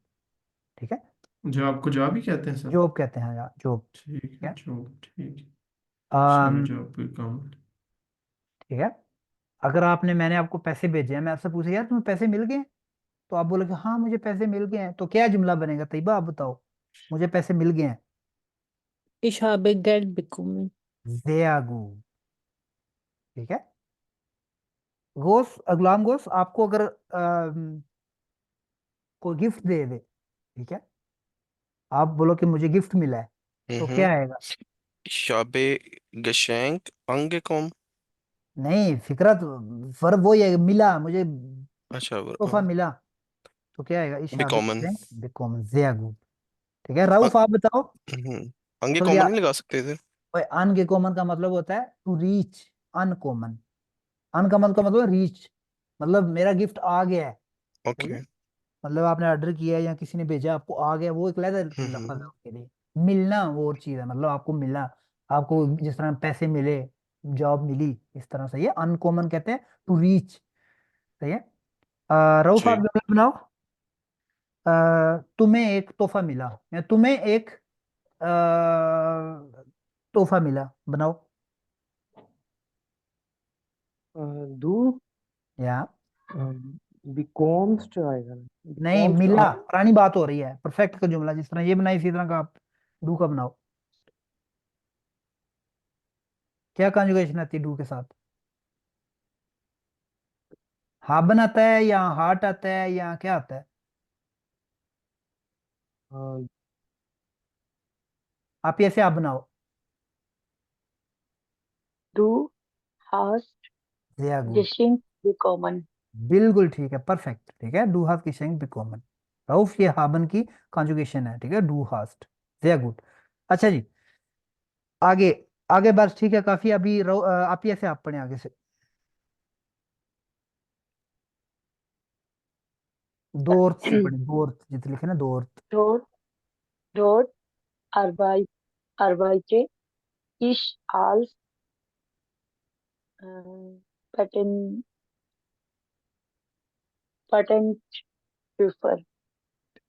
ठीक है। जॉब को जॉब ही कहते हैं सर। जॉब कहते हैं यार, जॉब, ठीक ठीक है, है। जॉब ठीक है। शायद अम, जॉब भी काम। ठीक है। अगर आपने, मैंने आपको पैसे भेजे हैं, मैं आपसे पूछा यार तुम्हें पैसे मिल गए हैं? तो आप बोलोगे हाँ मुझे पैसे मिल गए हैं, तो क्या जुमला बनेगा तैयबा, आप बताओ। मुझे पैसे मिल गए हैं, Ich habe Geld bekommen। जिया गुड, ठीक है। गोस, गुलाम गोस, आपको अगर कोई गिफ्ट दे दे, ठीक है, आप बोलो कि मुझे गिफ्ट मिला है, तो हम्म। क्या आएगा? Ich habe Geschenk angekommen। नहीं, फिक्रा तो फर्क वही है, मिला मुझे, अच्छा तोहफा मिला, तो क्या आएगा? इशाबे bekommen। बिकॉम, जिया गुड, ठीक है। राउफ आप बताओ। मतलब angekommen नहीं लगा सकते थे। अनकॉमन का मतलब होता है टू रीच, अनकॉमन। अनकॉमन का मतलब रीच, मतलब मेरा गिफ्ट आ गया है, सही है। ओके। मतलब आपने ऑर्डर किया है या किसी ने भेजा आपको आ गया, वो एक अलग लफ्ज है उसके लिए। मिलना वो और चीज है, मतलब आपको मिला, आपको जिस तरह पैसे मिले, जॉब मिली, इस तरह से ये अनकॉमन कहते हैं टू रीच, सही है। रऊफ आप जी। जुमला बनाओ। तुम्हें एक तोहफा मिला, या तुम्हें एक तोहफा मिला, बनाओ। Do या becomes आएगा, नहीं, becomes मिला पुरानी बात हो रही है, परफेक्ट का जुमला जिस तरह ये बनाई इसी तरह का आप डू का बनाओ। क्या कॉन्जुगेशन आती है डू के साथ? हाबन आता है या हार्ट आता है या क्या आता है? आप ये ऐसे आप बनाओ। Do hast या गुड, geschenkt bekommen. बिल्कुल ठीक है, परफेक्ट, ठीक है। डू हास्ट की शेंग बिकॉमन, रऊफ ये हाबन की कॉन्जुगेशन है, ठीक है, डू हास्ट। Very good. अच्छा जी, आगे आगे बस ठीक है, काफी। अभी आप ये से आप पढ़े आगे से। दोर्थ से पढ़े, दोर्थ जितने लिखे ना, दोर्थ। Dort, dort arbeite ich als Patent, Patentprüfer.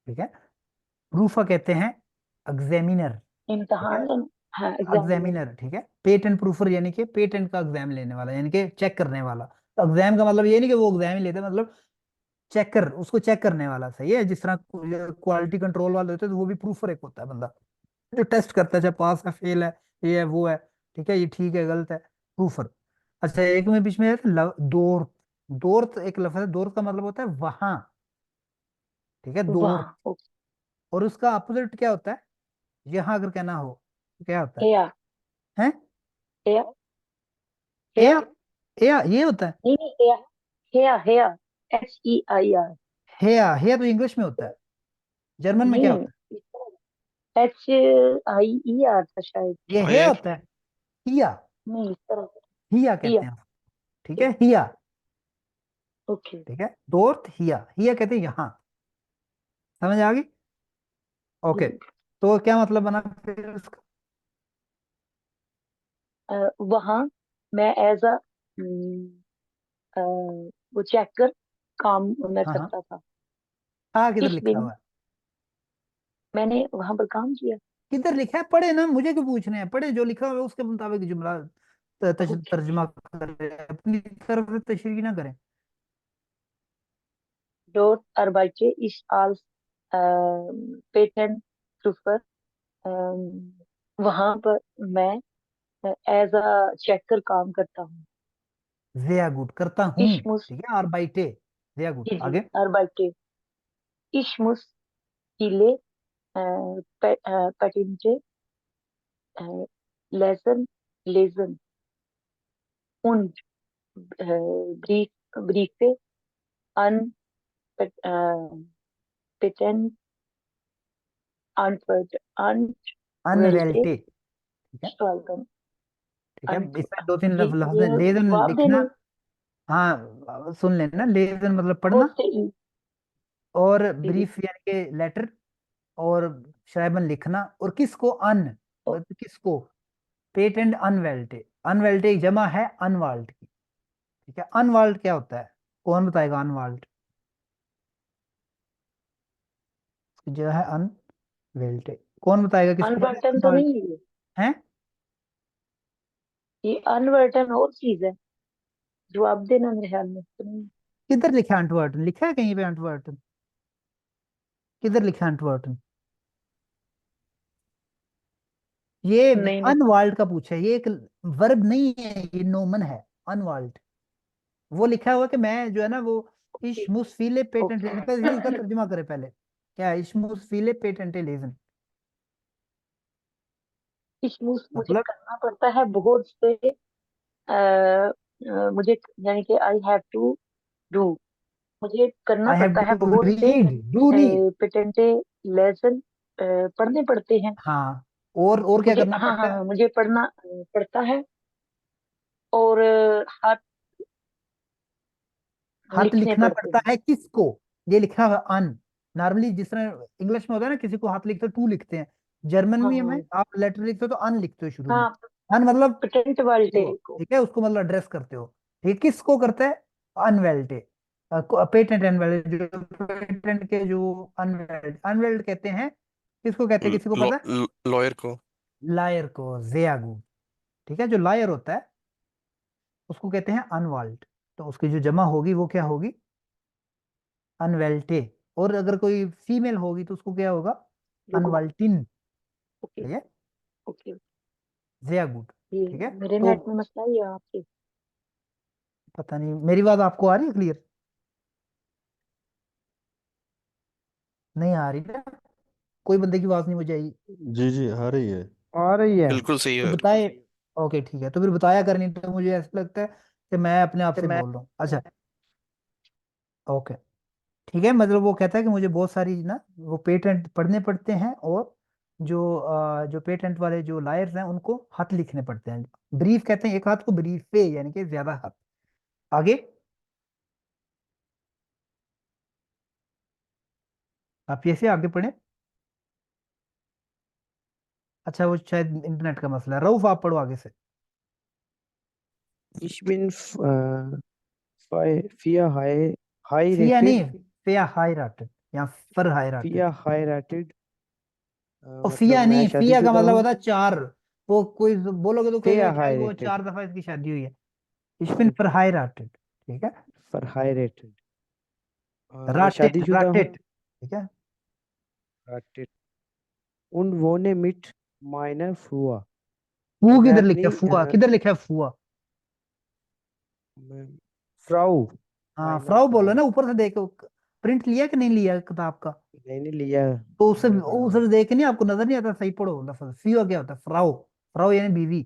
ठीक है, प्रूफर कहते हैं एग्जामिनर, ठीक है, इम्तिहान, हाँ, एग्जामिनर। एग्जामिनर, ठीक है। पेटेंट प्रूफर यानी कि पेटेंट का एग्जाम लेने वाला, यानी कि चेक करने वाला। तो एग्जाम का मतलब ये नहीं कि वो एग्जाम ही लेते हैं, मतलब चेकर, उसको चेक करने वाला, सही है। जिस तरह क्वालिटी कंट्रोल वाले होते हैं, तो वो भी प्रूफर एक होता है बंदा, जो टेस्ट करता है, चाहे पास है फेल है, ये है वो है, ठीक है, ये ठीक है गलत है, प्रूफर। अच्छा, एक में बीच में है दोर्थ। दोर्थ एक लफ्ज है, दोर्थ का मतलब होता है वहां, ठीक है, दोर्थ। वाह, ओके। और उसका अपोजिट क्या होता है? यहाँ अगर कहना हो तो क्या होता हेया, है? हेया, हेया, एया, एया ये होता है। नहीं नहीं, हेया, हेया, हेया, HEIR। हेया, हेया तो इंग्लिश में होता है, जर्मन में क्या नहीं, होता HIER था शायद। है? ये हाँ हे ये होता है, हिया, नहीं, इस तरह से। हिया हिया, कहते हैं, ठीक है, हिया, ओके। ठीक है। दोर्थ हिया, हिया कहते हैं यहाँ। समझ आ गई? ओके, तो क्या मतलब बना फिर उसका? वहाँ मैं एज अ वो चेकर काम मैं हाँ हाँ, करता था। हाँ किधर इस लिखा दिन हुआ है? मैंने वहां पर काम किया। किधर लिखा है? पढ़े ना, मुझे क्यों पूछ रहे हैं? पढ़े, जो लिखा हुआ है उसके मुताबिक जुमला ओके, तर्जमा करें, अपनी तरफ से तशरीह ना करें। dort arbeite ich als Patentprüfer. वहां पर मैं एज अ चेकर काम करता हूँ। वेया गुड, करता हूँ, Ich muss, ठीक है, और बाइटे। वेया गुड, जी जी, आगे। arbeite. Ich muss viele Patente lesen und Briefe an Patent Anwälte अनवेल्टे, ठीक है, schreiben. ठीक है। इसमें दो तीन ये लफ्ज ये हैं, लेजन जवाब लिखना। देने हाँ सुन लेना, लेजन मतलब और पढ़ना, से और जी जी, ब्रीफ यानी कि लेटर, और शायबन लिखना, और किसको? अन, ओ, मतलब किसको? पेटेंट अनवेल्टे, अनवेल्टे एक जमा है अनवाल्ट की, ठीक है। अनवाल्ट क्या होता है? कौन बताएगा अनवाल्ट? जो है अनवेल्टे, कौन बताएगा किसको बोलते अनवर्टन हैं तो अनवाल्ट? नहीं है है? ये अनवर्टन और चीज है। जवाब देना मेरे ख्याल में तो नहीं। किधर लिखा है अंटवर्टन? लिखा है कहीं पे अंटवर्टन? किधर लिखा है अंटवर्टन? ये नहीं नहीं, अनवाल्ट का पूछा है, ये एक वर्ब नहीं है, ये नोमन है, अनवाल्ट। वो लिखा हुआ कि मैं जो है ना वो ओके इश्मुसफीले पेटेंट लेने का, इसका ओके। तर्जुमा करे पहले। क्या है इश्मुसफीले पेटेंट लेजन? इसमें मुझे मतलब करना पड़ता है बहुत से मुझे, यानी कि आई हैव टू डू, मुझे करना आई हैव पड़ता है टू बहुत से रीड, डू नहीं। पेटेंटे लेसन पढ़ने पड़ते हैं। हाँ, और क्या मुझे, करना हाँ हाँ पड़ता है? हाँ, मुझे पढ़ना पड़ता है और हाथ हाथ लिखने लिखना पड़ते पड़ता हैं। है किसको? ये लिखा हुआ अन, नॉर्मली जिस तरह इंग्लिश में होता है ना, किसी को हाथ लिखते टू लिखते हैं, जर्मन हाँ में हाँ आप लेटर लिखते हो तो अन लिखते हो शुरू में। हाँ, अन मतलब पेटेंट वाल्टे को, को। ठीक है, उसको मतलब एड्रेस करते हो, ठीक है, किसको करता है? अनवेल्टे। पेटेंट अनवैलिड, जो पेटेंट के जो अनवैलिड, अनवैलिड कहते हैं, किसको कहते हैं, किसी को पता है? लॉयर को। लायर को, जियागू। ठीक है, जो लायर होता है उसको कहते हैं अनवाल्ड, तो उसकी जो जमा होगी वो क्या होगी? अनवेल्टे। और अगर कोई फीमेल होगी तो उसको क्या होगा? रुको। अनवाल्टिन। ओके ठीक है, ओके। जियागुड। ये ठीक है, मेरे तो नेट में मसला है या आपके? पता नहीं, मेरी बात आपको आ रही है क्लियर? नहीं आ रही ना? कोई बंदे की आवाज नहीं मुझे आई। जी जी आ रही है। आ रही है। बिल्कुल सही तो है। बताए। ओके ठीक है, तो फिर बताया करनी, तो मुझे ऐसा लगता है कि मैं अपने आप तो से मैं बोल रहा हूँ। अच्छा, ओके ठीक है, मतलब वो कहता है कि मुझे बहुत सारी ना वो पेटेंट पढ़ने पड़ते हैं, और जो पेटेंट वाले जो लायर्स हैं उनको हाथ लिखने पड़ते हैं। ब्रीफ कहते हैं एक हाथ को, ब्रीफ पे यानी कि ज्यादा हाथ। आगे, आप ये से आगे पढ़े। अच्छा, वो शायद इंटरनेट का मसला है। रऊफ आप पढ़ो आगे से। Ich bin फिया नहीं, heiratet, फिया हायराटेड या फर हायराटेड। heiratet, और मतलब फिया मैं नहीं, फिया का शादीशुदा मतलब हूँ। होता है चार। वो कोई बोलोगे तो कहेगा क्या है, वो Verheiratet, 4 दफा इसकी शादी हुई है। इश्बिन फर हायराटेड। ठीक है, verheiratet, मैं राटेट शादीशुदा हूँ। राटेट। ठीक है, Ratet. Und wohne mit meiner Frau, और फू मैं किधर लिखा अपनी है? फुआ किधर लिखा है? फुआ। फ्राउ, हाँ, माइनर फ्राउ बोलो फ्राउ। ना, ऊपर से देखो। प्रिंट लिया कि नहीं लिया किताब का? नहीं लिया। तो उसे मैं पढ़ा हूँ। उसे देख के नहीं आपको नजर नहीं आता? सही पढ़ो लफ्ज। फियो क्या होता है? फ्राउ। फ्राउ यानी बीवी।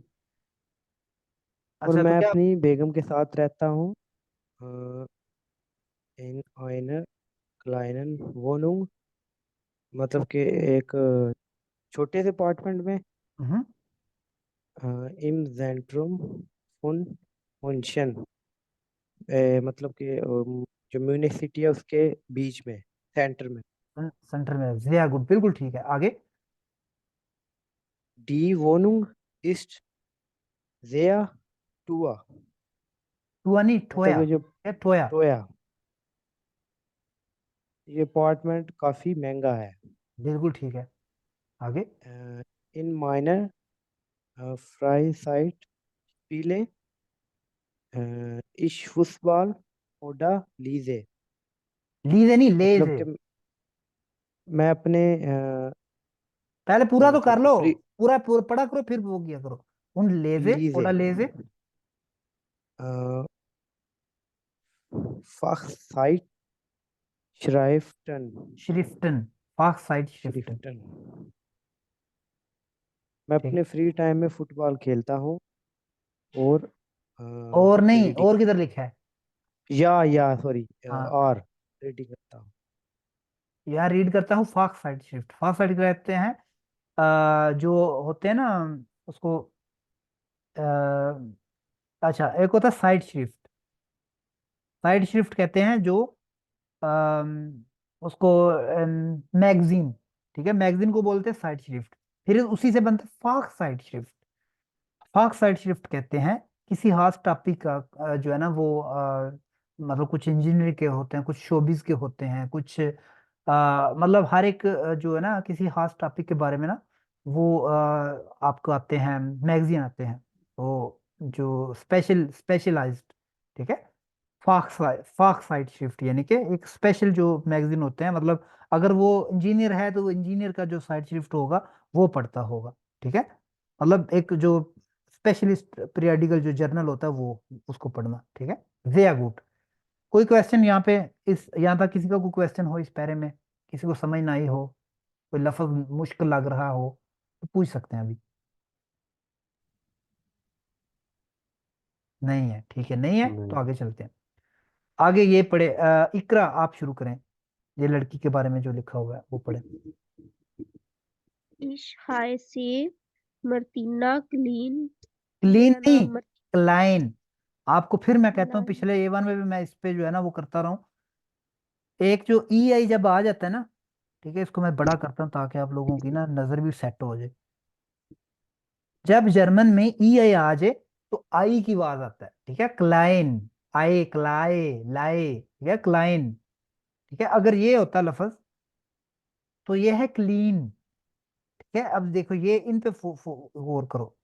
और अच्छा, तो मैं क्या? अपनी बेगम के साथ रहता हूँ। इन einer kleinen Wohnung, मतलब कि एक छोटे से अपार्टमेंट में। हम्म, im Zentrum von München, मतलब कि जो म्यूनिख सिटी है उसके बीच में, सेंटर में। सेंटर में, जिया गुड, बिल्कुल ठीक है। आगे, Die Wohnung ist sehr teuer, टुआ नहीं, मतलब ठोया। ये जो क्या ठोया? टोया, ये अपार्टमेंट काफी महंगा है। बिल्कुल ठीक है। आगे, इन minor Freizeit spiele ich Fußball oder lese, लीजे नहीं, मतलब लेजे। कि मैं अपने पहले पूरा तो कर मतलब कि लो। फ्री पूरा पढ़ा करो, फिर वो किया करो। उन लेजे, लीजे ओडा लेजे। Fachzeit Schriften, श्रिफ्टन, फाक साइड श्रिफ्टन। Schriften, मैं ठीक है, अपने फ्री टाइम में फुटबॉल खेलता हूँ और और नहीं, रीडिंग, और किधर लिखा है? या सॉरी, हाँ, और रीडिंग करता हूँ। यार रीड करता हूँ फाक साइड शिफ्ट। फाक साइड कहते हैं जो होते हैं ना उसको, अच्छा, एक होता है साइड शिफ्ट। साइड शिफ्ट कहते हैं जो उसको मैगजीन। ठीक है, मैगजीन को बोलते हैं साइड शिफ्ट। फिर उसी से बनता है फाक साइड शिफ्ट। फाक साइड शिफ्ट कहते हैं किसी खास टॉपिक का जो है ना वो मतलब कुछ इंजीनियर के होते हैं, कुछ शोबिज के होते हैं, कुछ मतलब हर एक जो है ना किसी खास टॉपिक के बारे में ना वो आपको आते हैं, मैगजीन आते हैं, वो जो स्पेशलाइज्ड। ठीक है, फाक साइड शिफ्ट यानी कि एक स्पेशल जो मैगजीन होते हैं, मतलब अगर वो इंजीनियर है तो वो इंजीनियर का जो साइड शिफ्ट होगा वो पढ़ता होगा। ठीक है, मतलब एक जो स्पेशलिस्ट पीरियडिकल जो जर्नल होता है वो, उसको पढ़ना। ठीक है, वेरी गुड। कोई क्वेश्चन यहाँ पे, इस यहाँ तक किसी का कोई क्वेश्चन हो इस पैरे में, किसी को समझ ना आई हो, कोई लफ्ज मुश्किल लग रहा हो, तो पूछ सकते हैं अभी। नहीं है, ठीक है, नहीं है तो नहीं। आगे चलते हैं। आगे ये पढ़े, इकरा आप शुरू करें। ये लड़की के बारे में जो लिखा हुआ है वो पढ़े। Ich heiße Martina Klein, clean मेरा नहीं, नाम क्लाइन। आपको फिर मैं कहता हूँ, मरतीना। पिछले A1 में भी मैं इस पे जो है ना वो करता रहा हूँ। एक जो ई आई जब आ जाता है ना, ठीक है, इसको मैं बड़ा करता हूँ ताकि आप लोगों की ना नजर भी सेट हो जाए। जब जर्मन में ई आई आ जाए तो आई की आवाज आता है। ठीक है, क्लाइन। आए, क्लाए, लाए, ठीक है, क्लाइन। ठीक है, अगर ये होता लफज तो ये है क्लीन। ठीक है, अब देखो ये इन पे गौर करो।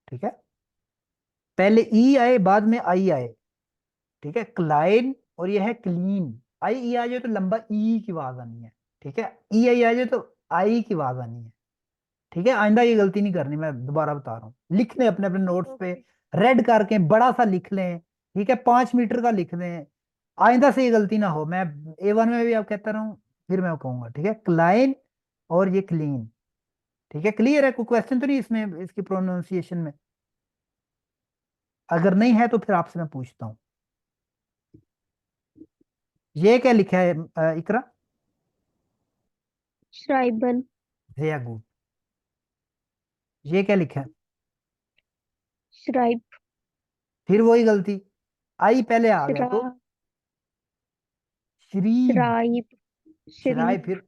ठीक है, पहले ई आए बाद में आई आए। ठीक है, क्लाइन और ये है क्लीन। आई ई आ जाए तो लंबा ई की आवाज आनी है। ठीक है, ई आई आ जाए तो आई की आवाज आनी है। ठीक है, आइंदा ये गलती नहीं करनी, मैं दोबारा बता रहा हूँ। लिख लें अपने अपने नोट्स पे, ओके। रेड करके बड़ा सा लिख लें। ठीक है, 5 मीटर का लिख दें। आइंदा से ये गलती ना हो। मैं A1 में भी आप कहता रहूं, फिर मैं कहूंगा। ठीक है, क्लाइन और ये क्लीन। ठीक है, क्लियर है? कोई क्वेश्चन तो नहीं इसमें, इसकी प्रोनाउंसिएशन में? अगर नहीं है तो फिर आपसे मैं पूछता हूँ। ये क्या लिखा है इकरा? श्राइबन। Very good. ये क्या लिखा है? श्राइब। फिर वही गलती, आई पहले आ गया श्रा तो शरीब। श्राइब। शराय, शरीब। फिर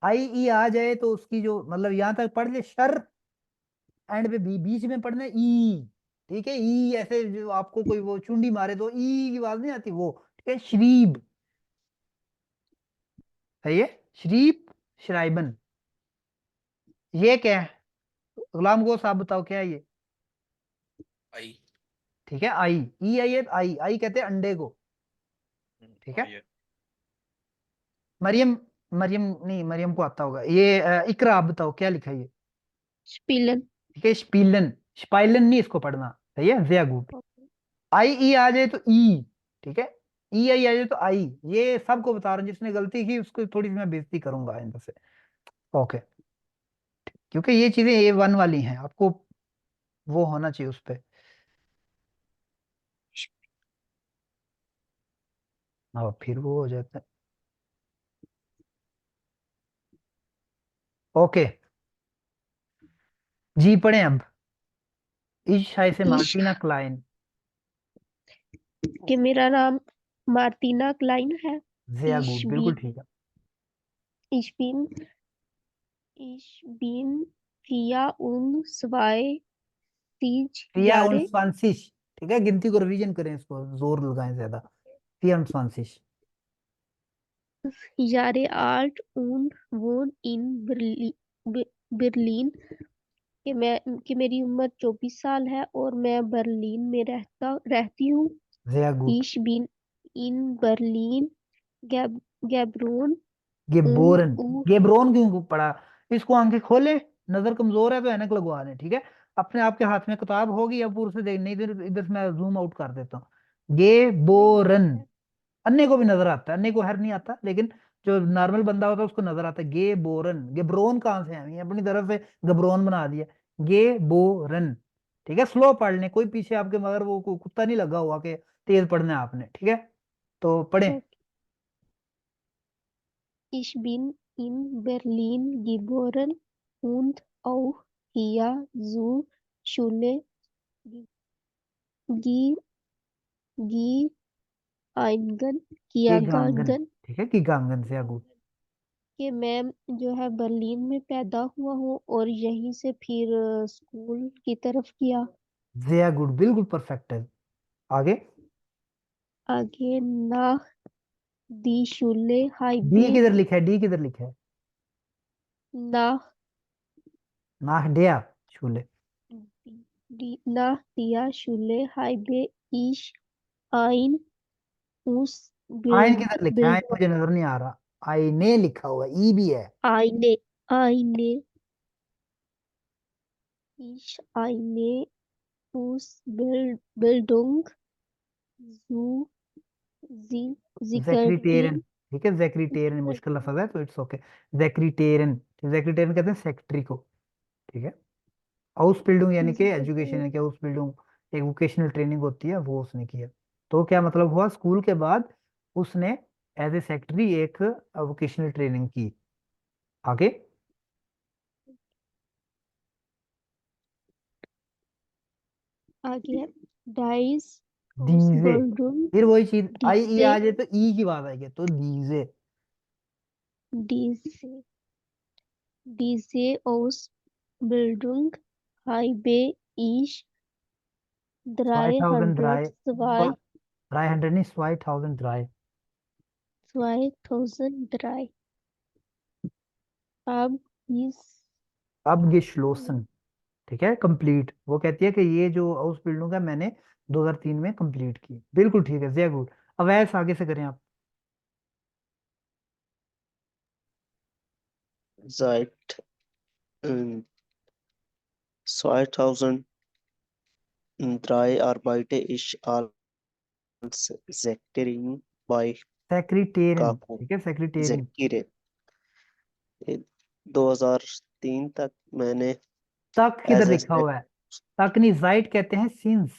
आई ई आ जाए तो उसकी जो मतलब यहां तक पढ़ ले शर, एंड पे बीच में पढ़ना ई। ठीक है, ई ऐसे जो आपको कोई वो चुंडी मारे तो ई की आवाज नहीं आती वो। ठीक है, शरीब है ये, शरीब, शराइबन। ये क्या है? गुलाम को आप बताओ क्या है ये? आई। ठीक है, आई, ई आई है तो आई, आई कहते हैं अंडे को। ठीक है, आई है। मरियम, मरियम नहीं, मरियम को आता होगा ये। इकरा आप बताओ क्या लिखा है ये? स्पिलन। ठीक है, स्पीलन, स्पाइलन नहीं इसको पढ़ना। सही है, वेरी गुड। आई ई आ जाए तो ई। ठीक है, ई आई आ जाए तो आई। ये सबको बता रहा हूँ, जिसने गलती की उसको थोड़ी सी मैं बेइज्जती करूंगा आइंदा से। ओके, क्योंकि ये चीजें A1 वाली हैं, आपको वो होना चाहिए उस पे। और फिर वो हो जाता है। ओके, जी पढ़े अब। इस शाय से इश मार्टिना क्लाइन। कि मेरा नाम मार्टिना क्लाइन है। वेरी इश गुड, बिल्कुल बिन ठीक है। इश बिन इश बिन फिया उन स्वाय तीज फिया यारे 21। ठीक है, गिनती को रिवीजन करें, इसको जोर लगाएं ज्यादा। फिया 21। यारे आर्ट उन वोन इन बर्लिन कि मेरी उम्र 24 साल है और मैं बर्लिन में रहती हूँ। Very good. Ich bin in Berlin geboren und गेबोरन, गेब्रोन क्यों पढ़ा? इसको आंखें खोले, नजर कमजोर है तो ऐनक लगवा लें। ठीक है, अपने आपके हाथ में किताब होगी, अब पूरे से देख नहीं, इधर इधर से मैं जूम आउट कर देता हूँ। गेबोरन, अन्य को भी नजर आता है, अन्य को हर नहीं आता, लेकिन जो नॉर्मल बंदा होता है उसको नजर आता है। गेबोरन, गेब्रोन कहाँ से है? अपनी तरफ से गब्रोन बना दिया। गेबोरन। ठीक है, स्लो पढ़ लें, कोई पीछे आपके मगर वो कुत्ता नहीं लगा हुआ कि तेज पढ़ना है आपने। ठीक है, तो पढ़े। Ich bin in Berlin geboren und auch hier zur Schule ge ge eingegangen गिगांगन। gegangen ठीक है, गिगांगन से आगू। कि मैं जो है बर्लिन में पैदा हुआ हूँ और यहीं से फिर स्कूल की तरफ किया। वेरी गुड, बिल्कुल परफेक्ट है। आगे, आगे nach die Schule D habe किधर लिखा है? डी किधर लिखा है? nach नाहडिया छूले। nach der Schule habe ich ein आइन किधर लिखा है? आइन Ausbildung मुझे नजर नहीं आ रहा। आईने लिखा हुआ, ई भी है। eine Ausbildung zu सेक्रेटेरियन। Sekretärin ठीक है, सेक्रेटेरियन मुश्किल लफ्ज है तो इट्स ओके। सेक्रेटेरियन, सेक्रेटेरियन कहते हैं सेक्रेटरी को। ठीक है, हाउस बिल्डिंग यानी कि एजुकेशन, यानी कि हाउस बिल्डिंग एक वोकेशनल ट्रेनिंग होती है, वो उसने किया। तो क्या मतलब हुआ? स्कूल के बाद उसने एज ए सेक्रेटरी एक वोकेशनल ट्रेनिंग की। आगे, आगे डाइस दीजे, Ausbildung फिर वही चीज, आई ई diese आ जाए तो ई की बात आएगी, तो दीजे। diese diese Ausbildung habe ich 2000 200 300 नहीं, 2000 2003 अब इस अब geschlossen, ठीक है, कंप्लीट। वो कहती है कि ये जो ausbildung है मैंने 2003 में कंप्लीट की। बिल्कुल ठीक है, sehr gut। अब ऐसे आगे से करें आप। seit 2003 arbeite ich als Sekretärin bei सेक्रेटेरियन, Kaku ठीक है, सेक्रेटेरियन। Zekire। 2003 तक मैंने तक किधर एज लिखा ए हुआ है? तक नहीं, जाइट कहते हैं सिंस,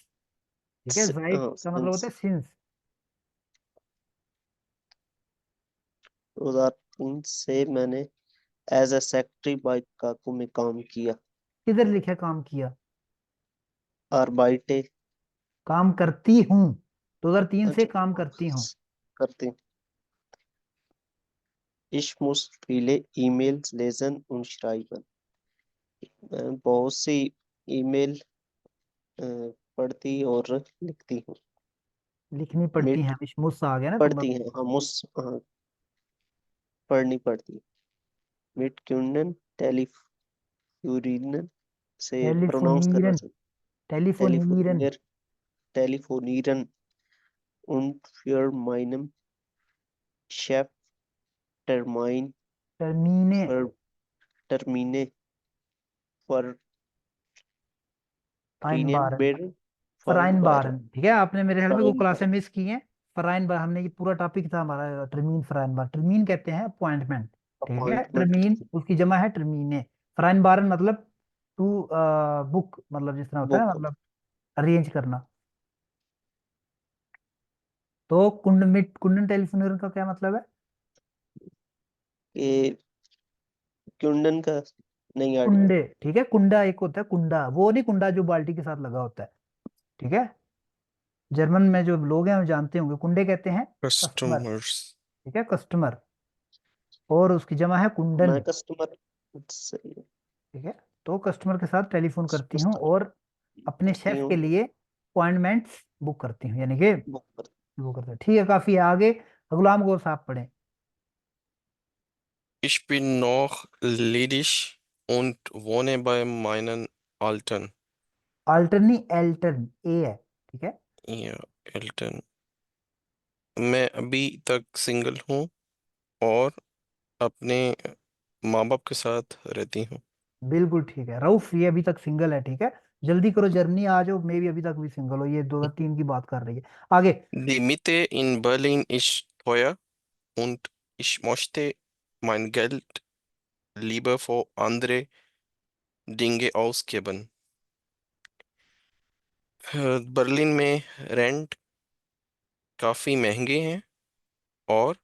ठीक है, जाइट का मतलब होता है सिंस। 2003 से मैंने एज ए सेक्रेटरी बाई काकू में काम किया। किधर लिखा है काम किया? arbeite काम करती हूँ, 2003 से काम करती हूँ। करते। Ich muss viele E-Mails lesen und schreiben। मैं बहुत सी ईमेल पढ़ती और लिखती हूँ। लिखनी पड़ती है, मिट मुझ आ गया ना तो पढ़ती हैं, हाँ मुस हाँ, पढ़नी पड़ती है। मिट क्यूनन टेलीफ्यूरिन से प्रोनाउंस करना टेलीफोनिरन, चाहिए। टेलीफोनिरन, टेलीफोनिरन und für meinem Chef Termin टर्मीने, Termine फाइनबारन, vereinbaren फराइनबारन, vereinbaren ठीक है। आपने मेरे ख्याल में वो क्लासें vereinbaren। मिस की हैं। फराइनबार हमने, ये पूरा टॉपिक था हमारा टर्मीन फराइनबार। टर्मीन कहते हैं अपॉइंटमेंट, ठीक है। अपॉइंटमेंट टर्मीन उसकी जमा है टर्मीने। फराइनबारन मतलब टू बुक, मतलब जिस तरह होता है, बुक मतलब अरेंज करना। तो कुंडन टेलीफोनिरन का क्या मतलब है? के क्यूंडन का नहीं आइडिया। कुंडे, ठीक है। कुंडा एक होता है, कुंडा वो नहीं, कुंडा जो बाल्टी के साथ लगा होता है, ठीक है। जर्मन में जो लोग हैं वो जानते होंगे, कुंडे कहते हैं कस्टमर, कस्टमर्स। ठीक है, कस्टमर। और उसकी जमा है मैं कुंडन, कस्टमर सही है। ठीक है। तो कस्टमर के साथ टेलीफोन करती हूँ कस्टमर और अपने करती शेफ हूँ के लिए अपॉइंटमेंट्स बुक करती हूँ, यानी कि बुक कर। वो करते हैं। ठीक है, काफी है। आगे गुलाम गौस आप पढ़ें। Ich bin noch ledig und wohne bei meinen Eltern. अल्टर्न नहीं, एल्टर्न, ए है, ठीक है। Ja, Eltern। मैं अभी तक सिंगल हूँ और अपने माँ बाप के साथ रहती हूँ। बिल्कुल ठीक है, रऊफ ये अभी तक सिंगल है, ठीक है। जल्दी करो, जर्मनी आ जाओ, मैं भी अभी तक भी सिंगल हो। ये 2003 की बात कर रही है। आगे। Die Miete in Berlin ist teuer und ich möchte mein Geld lieber für andere Dinge ausgeben। Berlin में रेंट काफ़ी महंगे हैं और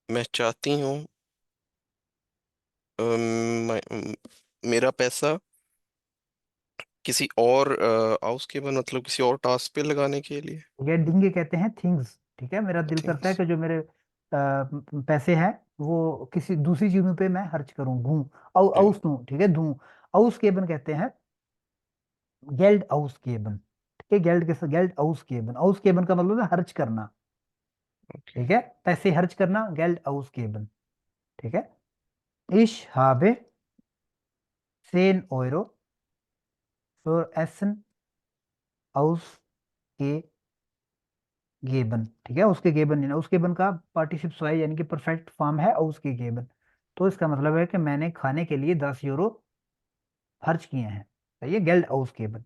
मैं चाहती हूँ मेरा पैसा किसी और ausgeben मतलब किसी और टास्क पे लगाने के लिए। ये डिंगे कहते हैं थिंग्स, ठीक है। मेरा दिल करता है थिंग्स। कि जो मेरे पैसे हैं वो किसी दूसरी चीजों पे मैं खर्च करूं, दूं, आउस दूं, ठीक है, दूं। आउस केबन कहते हैं गेल्ड आउस केबन, ठीक है। गेल्ड के गेल्ड आउस केबन का मतलब है खर्च करना, ओके। ठीक है, पैसे खर्च करना, गेल्ड आउस केबन, ठीक है। Ich habe 10 € für Essen ausgegeben, ठीक है। उसके गेबन नहीं ना, उसके गेबन का पार्टिसिप स्वाई यानी कि परफेक्ट फॉर्म है उसके गेबन। तो इसका मतलब है कि मैंने खाने के लिए 10 € खर्च किए हैं, सही है, गेल्ड ausgeben।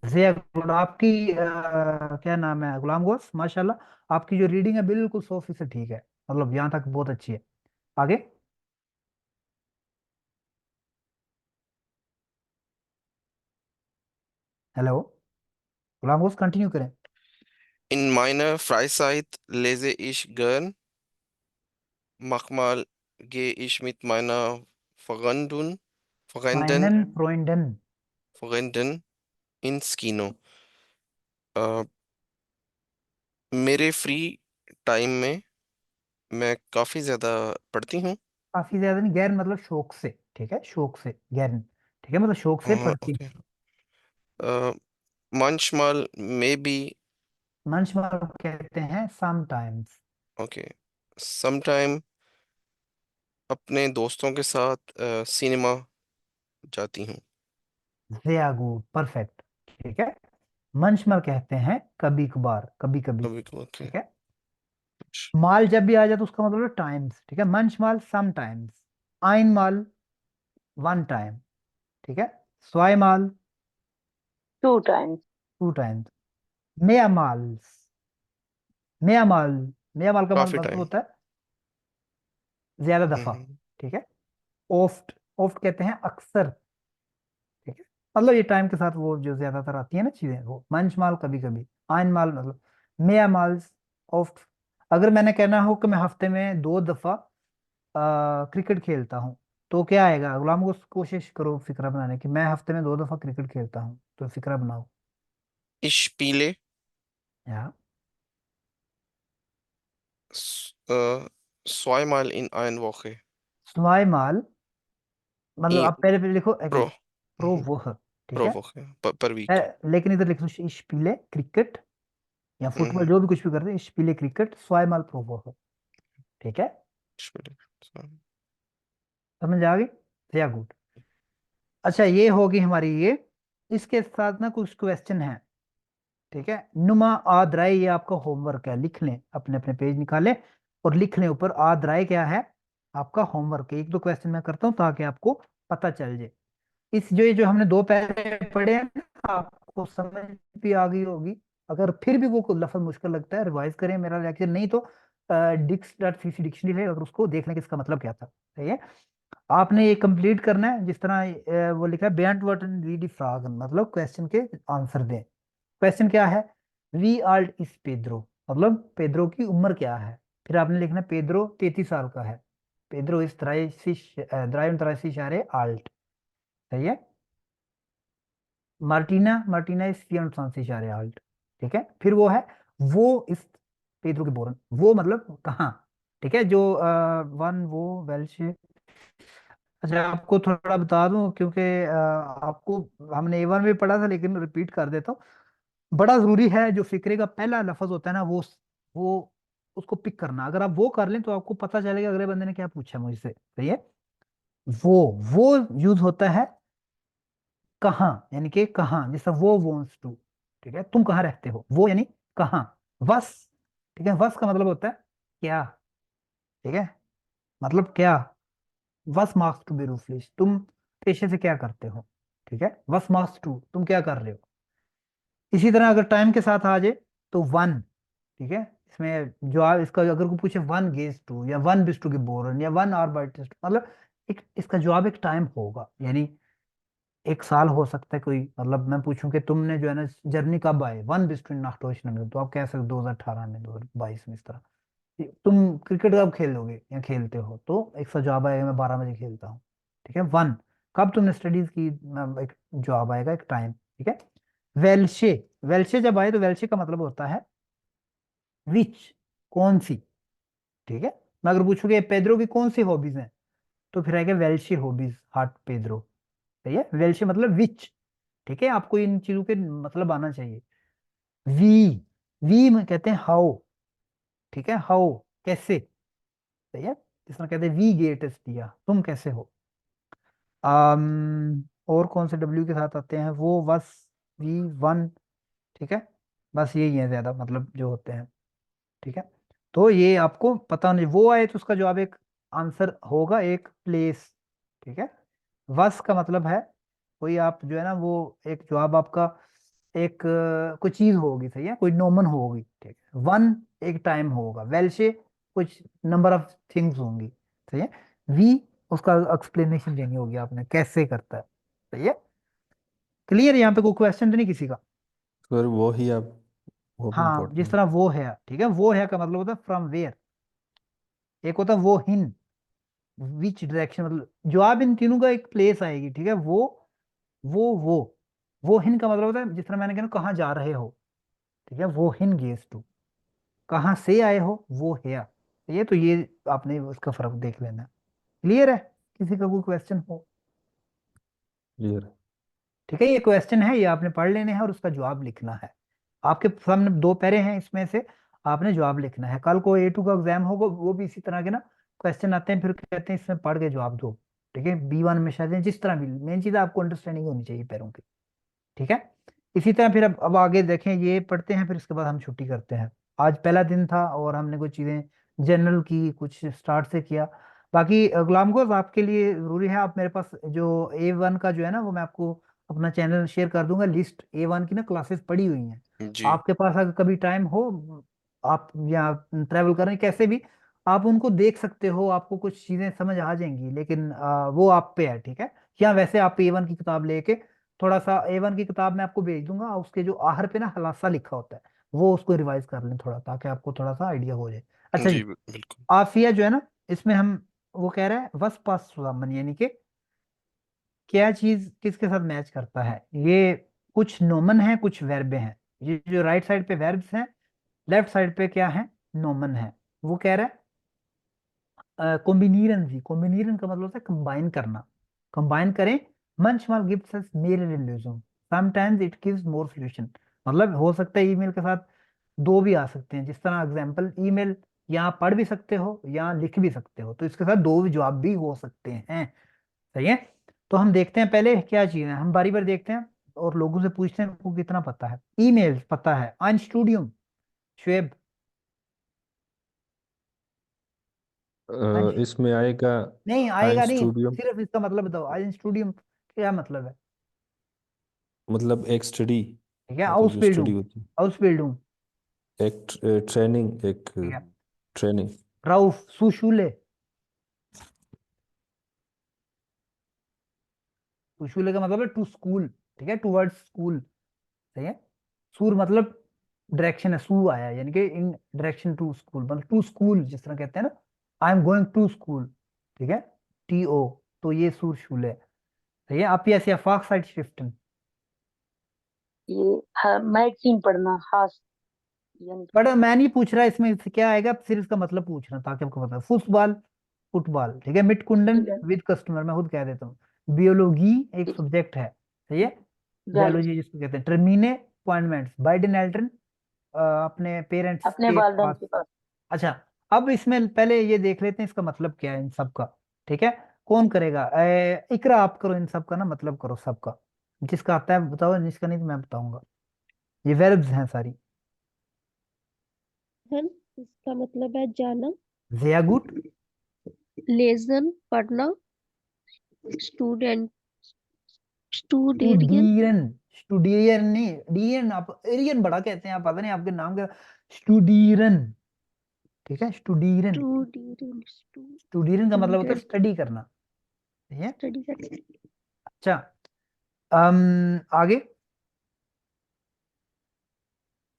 जिया गुड, आपकी क्या नाम है, गुलाम गोस, माशाल्लाह आपकी जो रीडिंग है बिल्कुल 100% ठीक है, मतलब यहाँ तक बहुत अच्छी है। आगे। हेलो, गुलाम गोस कंटिन्यू करें। In meiner Freizeit lese ich gern. Manchmal gehe ich mit meiner Freundin, Freundin, फ्राइंडन, फ्रोइंडन, Freundin ins Kino। अ, मेरे फ्री टाइम में मैं काफ़ी ज़्यादा पढ़ती हूँ। काफी ज्यादा नहीं, गैर मतलब शौक से, ठीक है, शौक से, गैर, ठीक है, मतलब शौक से हाँ पढ़ती ओके। अ, manchmal, maybe, मंचमल कहते हैं समटाइम्स। okay, sometime अपने दोस्तों के साथ सिनेमा जाती हूँ। Very good, perfect. ठीक है, मंचमल कहते हैं कभी कभार, कभी कभी। कभी कभी, okay. ठीक है, माल जब भी आ जाए तो उसका मतलब है टाइम्स। ठीक है, मंचमाल सम टाइम्स, आइन माल वन टाइम। ठीक है, स्वाई माल 2 times. टू टाइम्स, मेया माल्स, मेया माल, मेया माल का काफी मतलब टाइम। होता है ज्यादा दफा। ठीक है, ओफ्ट, ओफ्ट कहते हैं अक्सर। ठीक है, मतलब ये टाइम के साथ वो जो ज्यादातर आती है ना चीजें, वो मंच माल कभी कभी, आइन माल मतलब मेया माल्स, ऑफ्ट। अगर मैंने कहना हो कि मैं हफ्ते में 2 दफा क्रिकेट खेलता हूँ, तो क्या आएगा गुलाम? को कोशिश करो फिक्रा बनाने की, मैं हफ्ते में 2 दफा क्रिकेट खेलता हूँ, तो फिक्रा बनाओ। Ich spiele या zweimal in einer Woche. स्वाई माल मतलब I, आप पहले पहले लिखो pro, प्रो वो है। ठीक pro है, Woche, per week. लेकिन इधर लिख दो स्पीले क्रिकेट या फुटबॉल, Mhm. जो भी कुछ भी करते हैं, स्पीले क्रिकेट स्वाई माल प्रो वो है। ठीक है, Spiele. So. समझ आ गई? या गुड। अच्छा, ये होगी हमारी ये, इसके साथ ना कुछ क्वेश्चन है। ठीक है, नुमा आद्राय, ये आपका होमवर्क है, लिख लें, अपने अपने पेज निकालें और लिख लें ऊपर आद्राय क्या है। आपका होमवर्क है, 1-2 क्वेश्चन मैं करता हूँ ताकि आपको पता चल जाए। इस जो ये जो हमने 2 पैरे पढ़े हैं ना, आपको समझ भी आ गई होगी। अगर फिर भी वो लफ्ज मुश्किल लगता है, रिवाइज करें मेरा लेक्चर, नहीं तो डिक्स.cc डिक्शनरी है, अगर उसको देख लें कि इसका मतलब क्या था। सही है, आपने ये कंप्लीट करना है जिस तरह वो लिखा है बेंट वर्ड एंड रीड फ्राग, मतलब क्वेश्चन के आंसर दें। क्वेश्चन क्या है? वी आल्ट इज पेद्रो, मतलब पेद्रो की उम्र क्या है? फिर आपने लिखना है पेद्रो 33 साल का है, पेद्रो इज 33 आल्ट। सही है, मार्टिना, मार्टिना इज 24 आल्ट। ठीक है, फिर वो है, वो इस पेद्रो के बोरन, वो मतलब कहाँ? ठीक है, जो वन वो वेल्श। अच्छा, आपको थोड़ा बता दूं क्योंकि आपको हमने A1 में पढ़ा था, लेकिन रिपीट कर देता हूँ। बड़ा जरूरी है, जो फिक्रे का पहला लफ्ज होता है ना, वो उसको पिक करना। अगर आप वो कर लें तो आपको पता चलेगा अगले बंदे ने क्या पूछा मुझसे। सही है, वो यूज होता है कहाँ, यानी कि कहाँ, जैसा वो वॉन्ट्स टू। ठीक है, तुम कहाँ रहते हो, वो यानी कहाँ। वस, ठीक है, वस का मतलब होता है क्या। ठीक है, मतलब क्या। वस मार्क्स टू बी रूफलिश, तुम पेशे से क्या करते हो। ठीक है, वस मार्क्स टू, तुम क्या कर रहे हो। इसी तरह अगर टाइम के साथ आ जाए तो वन। ठीक है, इसमें जो आप इसका अगर कोई पूछे वन गेज टू या वन बिस टू की बोरन या वन आवर बाइट, मतलब एक इसका जवाब एक टाइम होगा, यानी 1 साल हो सकता है कोई। मतलब मैं पूछूं कि तुमने जो है ना जर्नी कब आए, वन बिस टू नाइन, तो आप कह सकते 2018 में, 2022 में, इस तरह। तुम क्रिकेट कब खेलोगे या खेलते हो, तो एक सा जवाब आएगा मैं 12 बजे खेलता हूँ। ठीक है, वन। कब तुमने स्टडीज की, एक जवाब आएगा, एक टाइम। ठीक है, वेल्शे, वेल्शे जब आए तो वेल्शे का मतलब होता है विच, कौन सी। ठीक है, मैं अगर पूछूंगी पेद्रो की कौन सी हॉबीज हैं, तो फिर आएगा वेल्शे हॉबीज हार्ट पेद्रो। सही है, वेल्शे मतलब विच। ठीक है, आपको इन चीजों के मतलब आना चाहिए। वी, वी में कहते हैं हाउ। ठीक है, हाउ कैसे। सही है, जिस तरह कहते हैं वी गेट दिया, तुम कैसे हो। और कौन से डब्ल्यू के साथ आते हैं वो, बस वी वन। ठीक है, बस यही है ज्यादा मतलब जो होते हैं। ठीक है, तो ये आपको पता नहीं, वो आए तो उसका जवाब एक आंसर होगा, एक प्लेस। ठीक है, वस का मतलब है कोई, आप जो है ना वो एक जवाब आपका एक कोई चीज होगी। सही है, कोई नोमन होगी। ठीक है, वन एक टाइम होगा, वेल्शे कुछ नंबर ऑफ थिंग्स होंगी। सही है, वी उसका एक्सप्लेनेशन देनी होगी आपने कैसे करता है। सही है, क्लियर? यहाँ पे कोई क्वेश्चन तो नहीं किसी का? सर वो ही आप, वो भी हाँ, जिस इम्पोर्टेंट। तरह वो है, ठीक है, वो है का मतलब होता है फ्रॉम वेयर। एक होता है वो हिन, विच डायरेक्शन, मतलब जवाब इन तीनों का एक प्लेस आएगी। ठीक है, वो हिन का मतलब होता है, जिस तरह मैंने कहा कहाँ जा रहे हो। ठीक है, वो हिन गेस टू, कहाँ से आए हो, वो है। ये तो ये आपने उसका फर्क देख लेना। क्लियर है? किसी का कोई क्वेश्चन हो? क्लियर। ठीक है, ये क्वेश्चन है, ये आपने पढ़ लेने हैं और उसका जवाब लिखना है। आपके सामने 2 पैरे हैं, इसमें से आपने जवाब लिखना है। कल को A2 का एग्जाम होगा, वो भी इसी तरह के ना क्वेश्चन आते हैं, फिर कहते हैं इसमें पढ़ के जवाब दो। ठीक है, B1 में शायद, जिस तरह भी, मेन चीज आपको अंडरस्टैंडिंग होनी चाहिए पैरों की। ठीक है, इसी तरह फिर अब आगे देखें, ये पढ़ते हैं, फिर उसके बाद हम छुट्टी करते हैं। आज पहला दिन था और हमने कुछ चीज़ें जनरल की, कुछ स्टार्ट से किया। बाकी गुलाम गोज, आपके लिए ज़रूरी है, आप मेरे पास जो A1 का जो है ना, वो मैं आपको अपना चैनल शेयर कर दूंगा, लिस्ट A1 की ना क्लासेस पड़ी हुई हैं। जी आपके पास अगर कभी टाइम हो, आप या ट्रैवल करें कैसे भी, आप उनको देख सकते हो, आपको कुछ चीज़ें समझ आ जाएंगी, लेकिन वो आप पे है। ठीक है, या वैसे आप A1 की किताब लेके थोड़ा सा, A1 की किताब मैं आपको भेज दूंगा, उसके जो आहर पे ना हलासा लिखा होता है, वो उसको रिवाइज कर लें थोड़ा, ताकि आपको थोड़ा सा आइडिया हो जाए। अच्छा जी जी, बिल्कुल। आफिया जो है ना, इसमें हम, वो कह रहा है वस पास सुदामन, यानी कि क्या चीज किसके साथ मैच करता है। ये कुछ नोमन है, कुछ वर्ब हैं। ये जो राइट साइड पे वर्ब्स हैं, लेफ्ट साइड पे क्या है, नोमन है। वो कह रहा है कॉम्बिनीरन जी, कॉम्बिनीरन का मतलब होता है कंबाइन करना। कंबाइन करें, manchmal gives us mehrere Lösungen, sometimes it gives more solution। मतलब हो सकता है ईमेल के साथ 2 भी आ सकते हैं, जिस तरह एग्जांपल ईमेल यहाँ पढ़ भी सकते हो, यहाँ लिख भी सकते हो, तो इसके साथ 2 भी जवाब भी हो सकते हैं। सही है, तो हम देखते हैं पहले क्या चीज है, हम बारी बारी देखते हैं और लोगों से पूछते हैं उनको कितना पता है। ईमेल पता है, अन स्टूडियम, शुएब, अन, इसमें आएगा नहीं आइन आएगा नहीं, स्टूडियो, सिर्फ इसका मतलब बताओ, अन स्टूडियम क्या मतलब है। मतलब एक स्टडी, ठीक है, मतलब जो स्टडी आउसबील्डिंग, होती आउसबील्डिंग। है, एक ट्रेनिंग, एक ठीक है, ट्रेनिंग। राउफ सुशूले, सुशूले का मतलब है टू स्कूल। ठीक है, टूवर्ड्स स्कूल। सही है, सूर मतलब डायरेक्शन है, सू आया यानी कि इन डायरेक्शन टू स्कूल, मतलब टू स्कूल जिस तरह कहते हैं ना, I am going to school. ठीक है, TO, तो ये सूर शूल है। सही है, आप ऐसे अफाक साइड शिफ्टन, ये मैगजीन पढ़ना खास, यानी बट मैं नहीं पूछ रहा इसमें से क्या आएगा, सिर्फ इसका मतलब पूछ रहा हूं, ताकि आपको पता है। Football, football. ठीक है, मिट कुंडन विद कस्टमर, मैं खुद कह देता हूँ। बियोलॉजी एक सब्जेक्ट है। सही है, बायोलॉजी, बायोलॉजी जिसको कहते हैं। टर्मिने अपॉइंटमेंट्स, बाइडेन एल्ट्रन, अपने पेरेंट्स अपने के वालिदैन पास। के पास। अच्छा, अब इसमें पहले ये देख लेते हैं इसका मतलब क्या है इन सब का। ठीक है, कौन करेगा, इकरा आप करो, इन सब का ना मतलब करो सबका, जिसका आता है बताओ, जिसका नहीं तो मैं बताऊंगा। ये वेर्ब्स हैं सारी। हन, इसका मतलब है जाना। जिया गुड, लेसन पढ़ना। स्टूडेंट, स्टूडेरियन, स्टूडियन, स्टूडियन नहीं, डियन, आप एरियन बड़ा कहते हैं, आप पता नहीं आपके नाम का। स्टूडियन। ठीक है, स्टूडियन, स्टूडेरियन, स्टूडियन का मतलब होता है स्टूडेंट, स्टडी करना। ठीक है, स्टडी करना। अच्छा, आगे।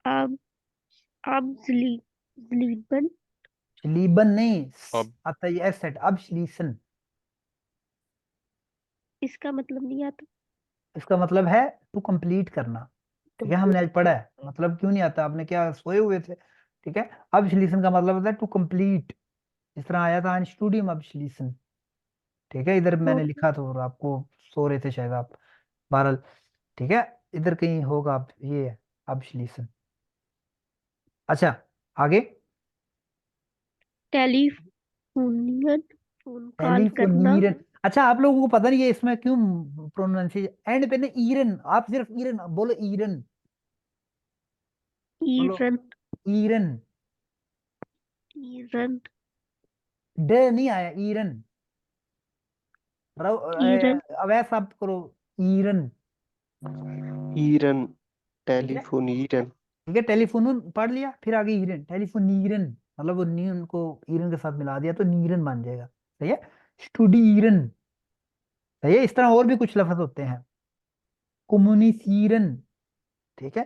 अब अब स्लीपन, श्लीबन नहीं, अब आता है एस सेट, अब श्लीसन। इसका मतलब नहीं आता। इसका मतलब है टू कंप्लीट करना। ठीक है, हमने आज पढ़ा है, मतलब क्यों नहीं आता, आपने क्या सोए हुए थे। ठीक है, अब श्लीसन का मतलब होता है टू कंप्लीट, जिस तरह आया था स्टूडियम अब श्लीसन। ठीक है, इधर मैंने ओके। लिखा था और आपको सो रहे थे शायद आप, बहरहाल। ठीक है, इधर कहीं होगा, आप ये है अब श्लीसन। अच्छा, आगे। टेलीफोनियन, फोन कॉल करना। टेलीफोनीरन, अच्छा आप लोगों को पता नहीं है इसमें क्यों प्रोनाउंसिएशन एंड पे ना ईरन, आप सिर्फ ईरन बोलो, ईरन बोलो, ईरन, ईरन, ईरन, ड नहीं आया, ईरन। ईरन, अवैस आप करो, ईरन। ईरन, ठीक है, टेलीफोन ईरन। ठीक है, टेलीफोन पढ़ लिया, फिर आगे ईरन, टेलीफोनीरन, मतलब वो नीरन को ईरन के साथ मिला दिया तो नीरन बन जाएगा। सही है, स्टूडीरन। सही है, इस तरह और भी कुछ लफ्ज होते हैं, कम्युनिसीरन। ठीक है,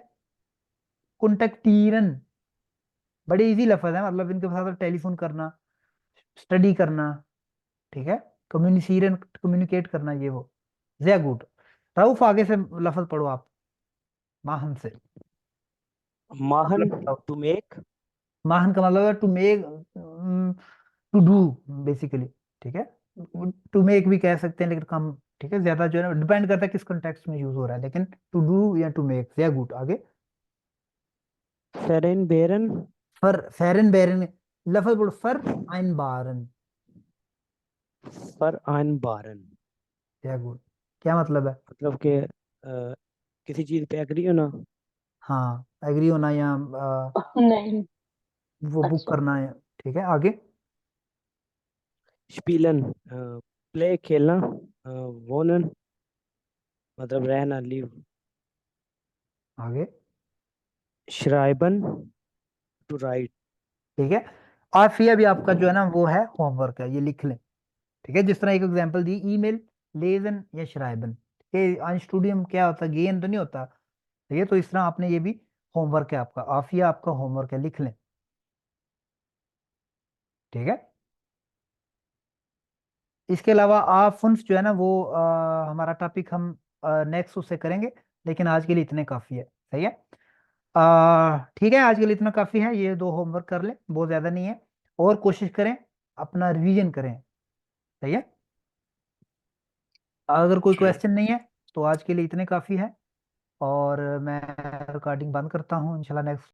कॉन्टेक्टीरन, बड़े इजी लफ्ज है, मतलब इनके साथ टेलीफोन करना, स्टडी करना। ठीक है, कम्युनिसीरन, कम्युनिकेट करना, ये वो। जया गुड, राउफ आगे से लफ्ज पढ़ो आप, माहन से माहन, मतलब बताओ। To make. माहन का मतलब है to make, to do basically. ठीक है, टू मेक भी कह सकते हैं लेकिन कम, ठीक है, ज्यादा जो है ना डिपेंड करता है किस कॉन्टेक्स्ट में यूज हो रहा है, लेकिन टू डू या टू मेक, sehr gut, आगे। vereinbaren, vereinbaren, लफ्ज बोलो, vereinbaren, vereinbaren, sehr gut, क्या मतलब है? मतलब कि किसी चीज पे एग्री होना। हाँ, एग्री होना या नहीं। वो बुक अच्छा। करना है, ठीक है, आगे। स्पीलन, प्ले खेलना। वोनन, मतलब रहना, लिव। आगे, श्राइबन, टू राइट। ठीक है। और फिर अभी आपका जो है ना वो है होमवर्क है, ये लिख लें, ठीक है। जिस तरह एक एग्जांपल दी, ईमेल, लेजन या श्राइबन, ये स्टूडियम क्या होता है, गेन तो नहीं होता, ठीक है। तो इस तरह आपने ये भी होमवर्क है आपका, आफिया आपका होमवर्क है, लिख लें, ठीक है। इसके अलावा आप फुन्स जो है ना वो हमारा टॉपिक हम नेक्स्ट उससे करेंगे, लेकिन आज के लिए इतने काफ़ी है, सही है। ठीक है, आज के लिए इतना काफ़ी है, ये दो होमवर्क कर लें, बहुत ज़्यादा नहीं है, और कोशिश करें अपना रिवीजन करें, सही है। अगर कोई Sure. क्वेश्चन नहीं है तो आज के लिए इतने काफ़ी है, और मैं रिकॉर्डिंग बंद करता हूँ, इंशाल्लाह नेक्स्ट